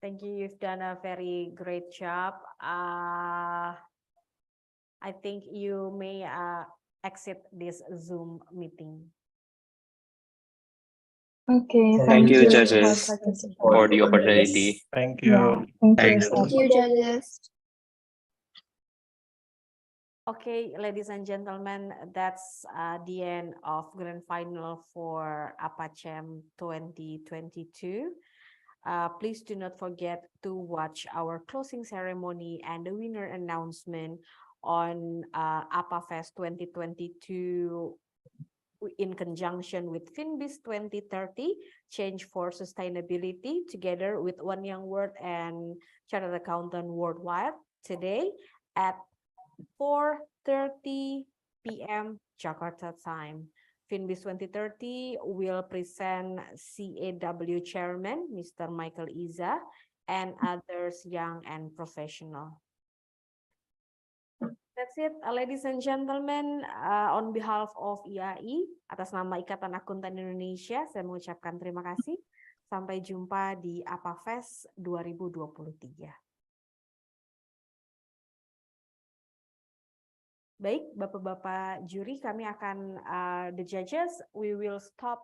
Thank you. You've done a very great job. I think you may exit this Zoom meeting. Okay. Thank you, for judges, participating. for the opportunity. Thank Yeah, you. thank you. Thanks. Sir. Thank you, judges. Okay, ladies and gentlemen, that's the end of grand final for APACHEM 2022. Please do not forget to watch our closing ceremony and the winner announcement on APAFest 2022 in conjunction with Finbis 2030, Change for Sustainability, together with One Young World and Chartered Accountant Worldwide today at 4:30 p.m. Jakarta time. Finbis 2030 will present CAW Chairman, Mr. Michael Iza, and others young and professional. That's it, ladies and gentlemen. On behalf of IAI, atas nama Ikatan Akuntan Indonesia, saya mengucapkan terima kasih. Sampai jumpa di APAFest 2023. Baik, Bapak-Bapak juri, kami akan, the judges, we will stop.